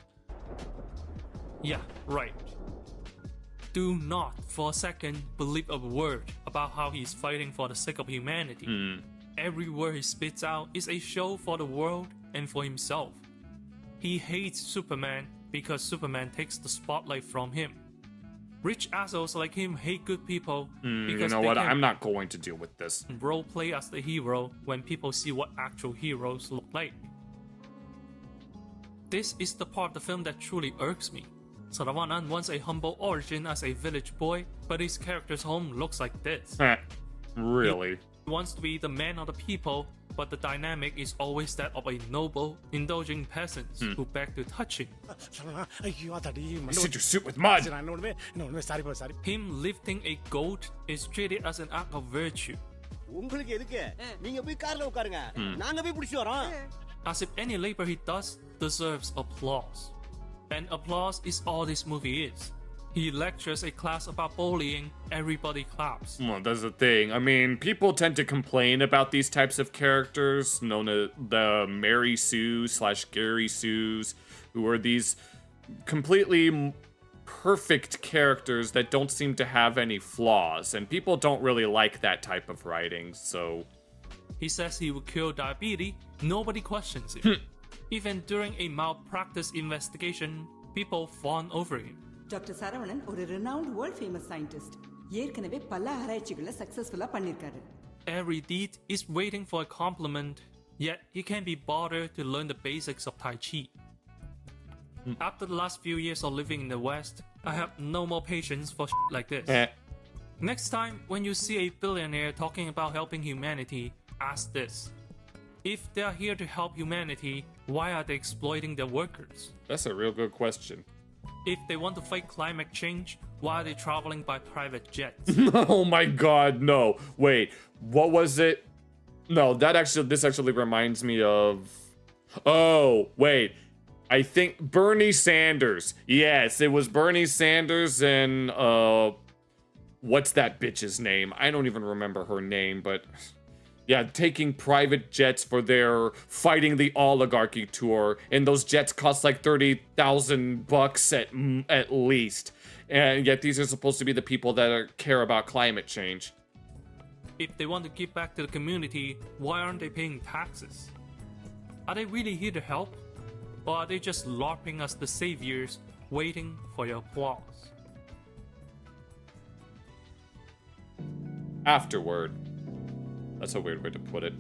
Yeah, right. Do not for a second believe a word about how he's fighting for the sake of humanity. Every word he spits out is a show for the world and for himself. He hates Superman because Superman takes the spotlight from him. Rich assholes like him hate good people because You know they what? can I'm not going to deal with this. role play as the hero when people see what actual heroes look like. This is the part of the film that truly irks me. Saravanan wants a humble origin as a village boy, but his character's home looks like this. Really? He wants to be the man of the people, but the dynamic is always that of a noble, indulging peasants who beg to touch him. You suit your suit with mud. Him lifting a goat is treated as an act of virtue. As if any labor he does deserves applause. And applause is all this movie is. He lectures a class about bullying, everybody claps. Well, that's the thing. I mean, people tend to complain about these types of characters, known as the Mary Sues / Gary Sues, who are these completely perfect characters that don't seem to have any flaws, and people don't really like that type of writing, so... He says he will cure diabetes, nobody questions him. Even during a malpractice investigation, people fawn over him. Dr. Saravanan ஒரு renowned world famous scientist. ஏற்கனவே பல ஆராய்ச்சிகளை சக்சஸ்ஃபுல்லா பண்ணிருக்காரு. Every deed is waiting for a compliment, yet he can't be bothered to learn the basics of Tai Chi. After the last few years of living in the West, I have no more patience for shit like this. Next time, when you see a billionaire talking about helping humanity, ask this. If they are here to help humanity, why are they exploiting their workers? That's a real good question. If they want to fight climate change, why are they traveling by private jets? Oh my god, no. Wait, what was it? No, this actually reminds me of... Oh, wait. I think Bernie Sanders. Yes, it was Bernie Sanders and, what's that bitch's name? I don't even remember her name, but... Yeah, taking private jets for their Fighting the Oligarchy tour, and those jets cost like $30,000 at least. And yet these are supposed to be the people that care about climate change. If they want to give back to the community, why aren't they paying taxes? Are they really here to help? Or are they just LARPing us the saviors, waiting for your applause? Afterward. That's a weird way to put it.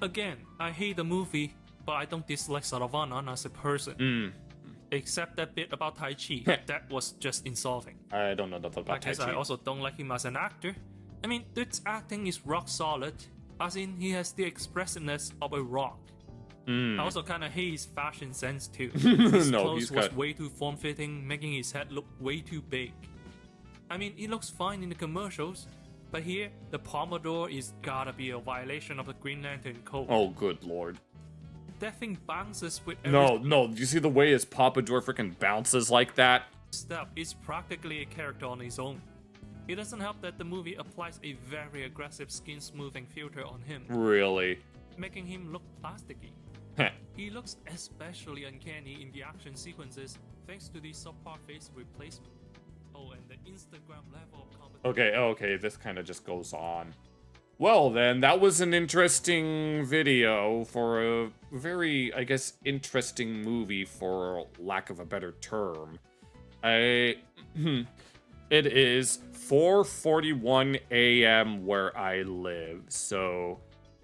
Again, I hate the movie, but I don't dislike Saravanan as a person. Except that bit about Tai Chi. That was just insulting. I don't know nothing about Tai I guess Chi. I also don't like him as an actor. I mean, dude's acting is rock solid, as in he has the expressiveness of a rock. I also kind of hate his fashion sense too. His clothes was way too form-fitting, making his head look way too big. I mean, he looks fine in the commercials, but here, the Pomodoro is gotta be a violation of the Green Lantern code. Oh, good lord. That thing bounces with No, you see the way his Pompadour freaking bounces like that? Step is practically a character on his own. It doesn't help that the movie applies a very aggressive skin smoothing filter on him. Really? Making him look plasticky. He looks especially uncanny in the action sequences thanks to the subpar face replacement. Oh, and the Instagram level of competition. Okay, this kind of just goes on. Well then, that was an interesting video for a very, I guess, interesting movie for lack of a better term. It is 4:41 a.m. where I live, so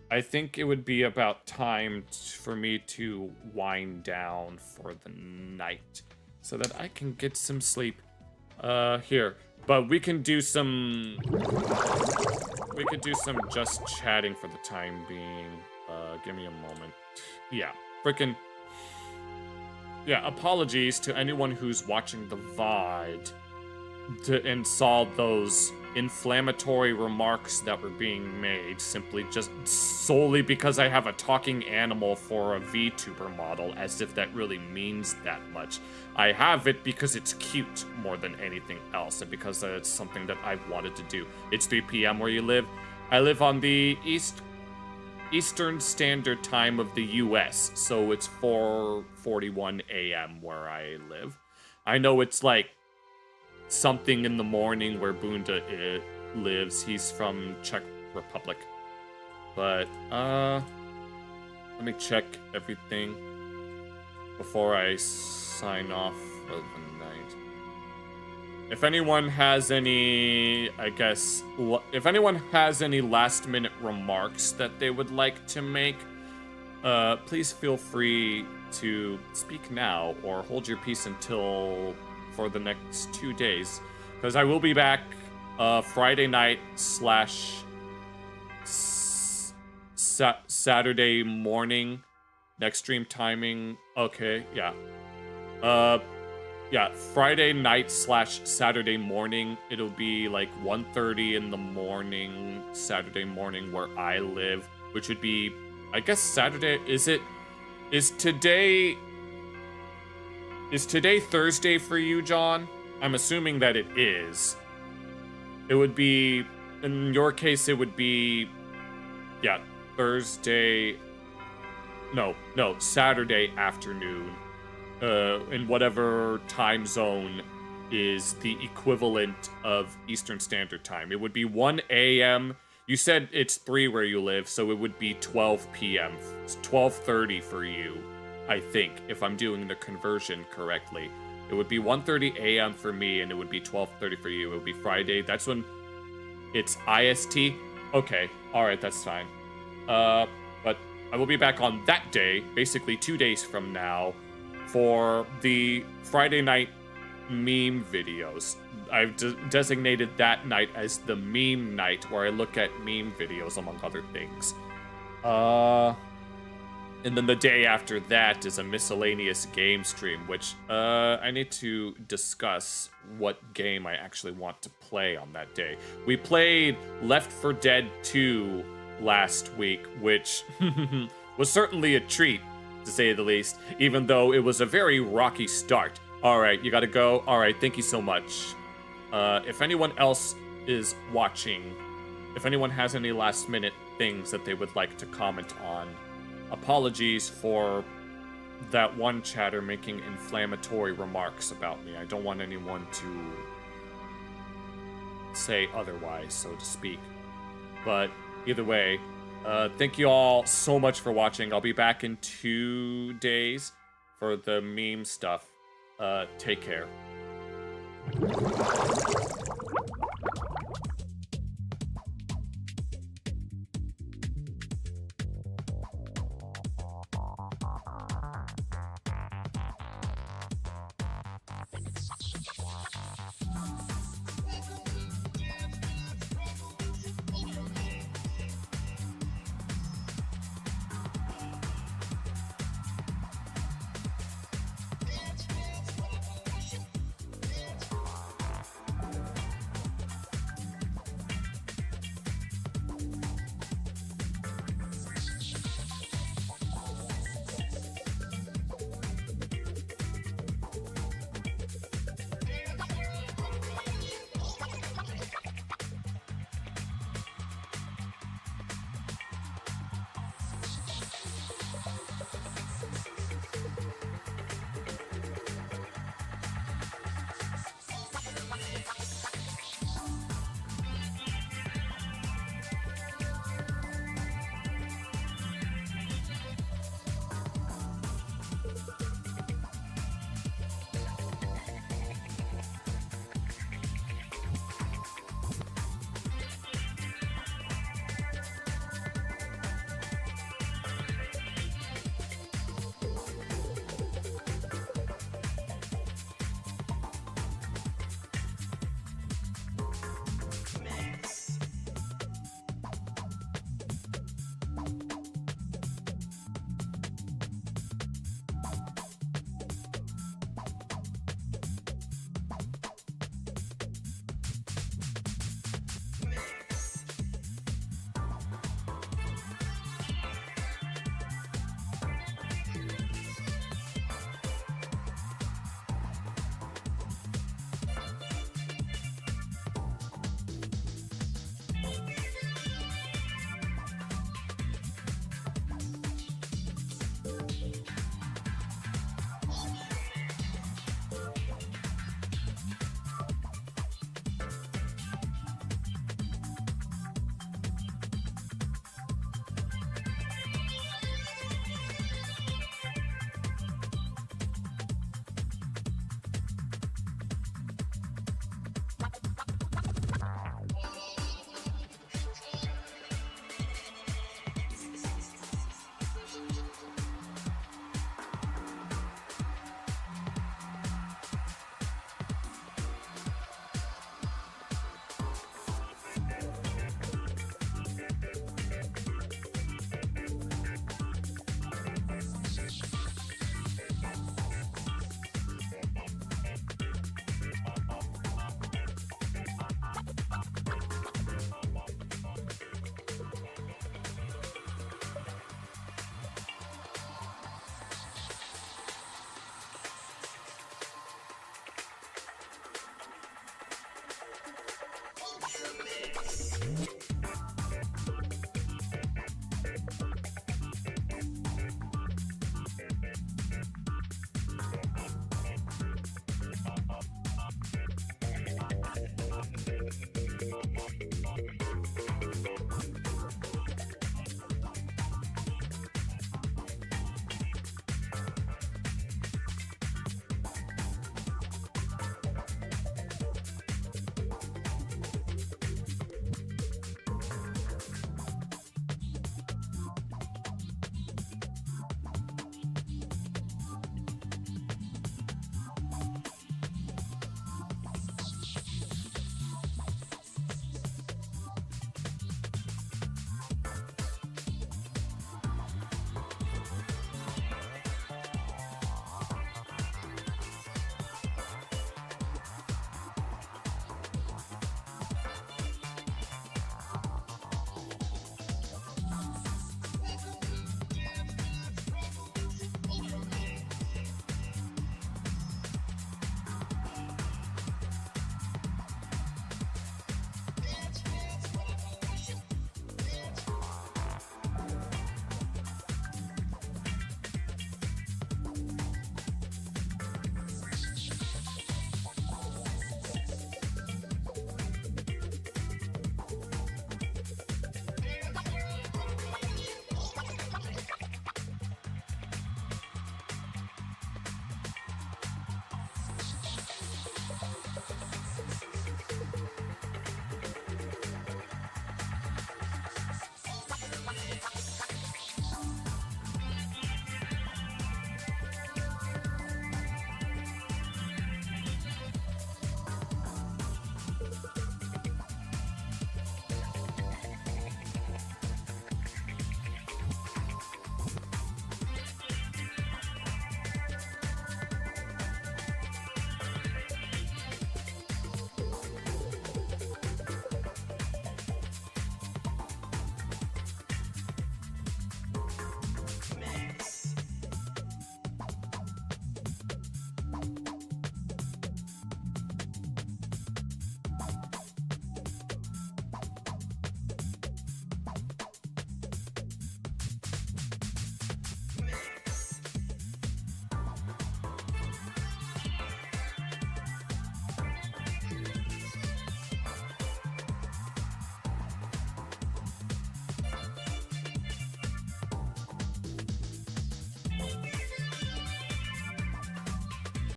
I think it would be about time for me to wind down for the night so that I can get some sleep. Here. But we can do some just chatting for the time being. Give me a moment. Yeah, apologies to anyone who's watching the VOD and saw those inflammatory remarks that were being made just solely because I have a talking animal for a VTuber model, as if that really means that much. I have it because it's cute more than anything else, and because it's something that I've wanted to do. It's 3 p.m. where you live. I live on the Eastern Standard Time of the US, so it's 4:41 a.m. where I live. I know it's like something in the morning where Bunda lives. He's from Czech Republic. But, let me check everything before I sign off for the night. If anyone has any, if anyone has any last-minute remarks that they would like to make, please feel free to speak now or hold your peace until for the next 2 days, because I will be back Friday night / Saturday morning. Next stream timing, okay, yeah. Friday night / Saturday morning. It'll be like 1:30 in the morning, Saturday morning where I live, which would be, I guess Saturday. Is today Thursday for you, John? I'm assuming that it is. It would be, in your case, it would be, Thursday. No, Saturday afternoon. In whatever time zone is the equivalent of Eastern Standard Time. It would be 1 a.m. You said it's 3 where you live, so it would be 12 p.m. It's 12:30 for you, I think, if I'm doing the conversion correctly. It would be 1:30 a.m. for me, and it would be 12:30 for you. It would be Friday. That's when it's IST. Okay, alright, that's fine. But I will be back on that day, basically 2 days from now, for the Friday night meme videos. I've designated that night as the meme night, where I look at meme videos, among other things. And then the day after that is a miscellaneous game stream, which I need to discuss what game I actually want to play on that day. We played Left 4 Dead 2 last week, which was certainly a treat, to say the least, even though it was a very rocky start. Alright, you gotta go. Alright, thank you so much. If anyone else is watching, if anyone has any last minute things that they would like to comment on. Apologies for that one chatter making inflammatory remarks about me. I don't want anyone to say otherwise, so to speak. But either way, thank you all so much for watching. I'll be back in 2 days for the meme stuff. Take care.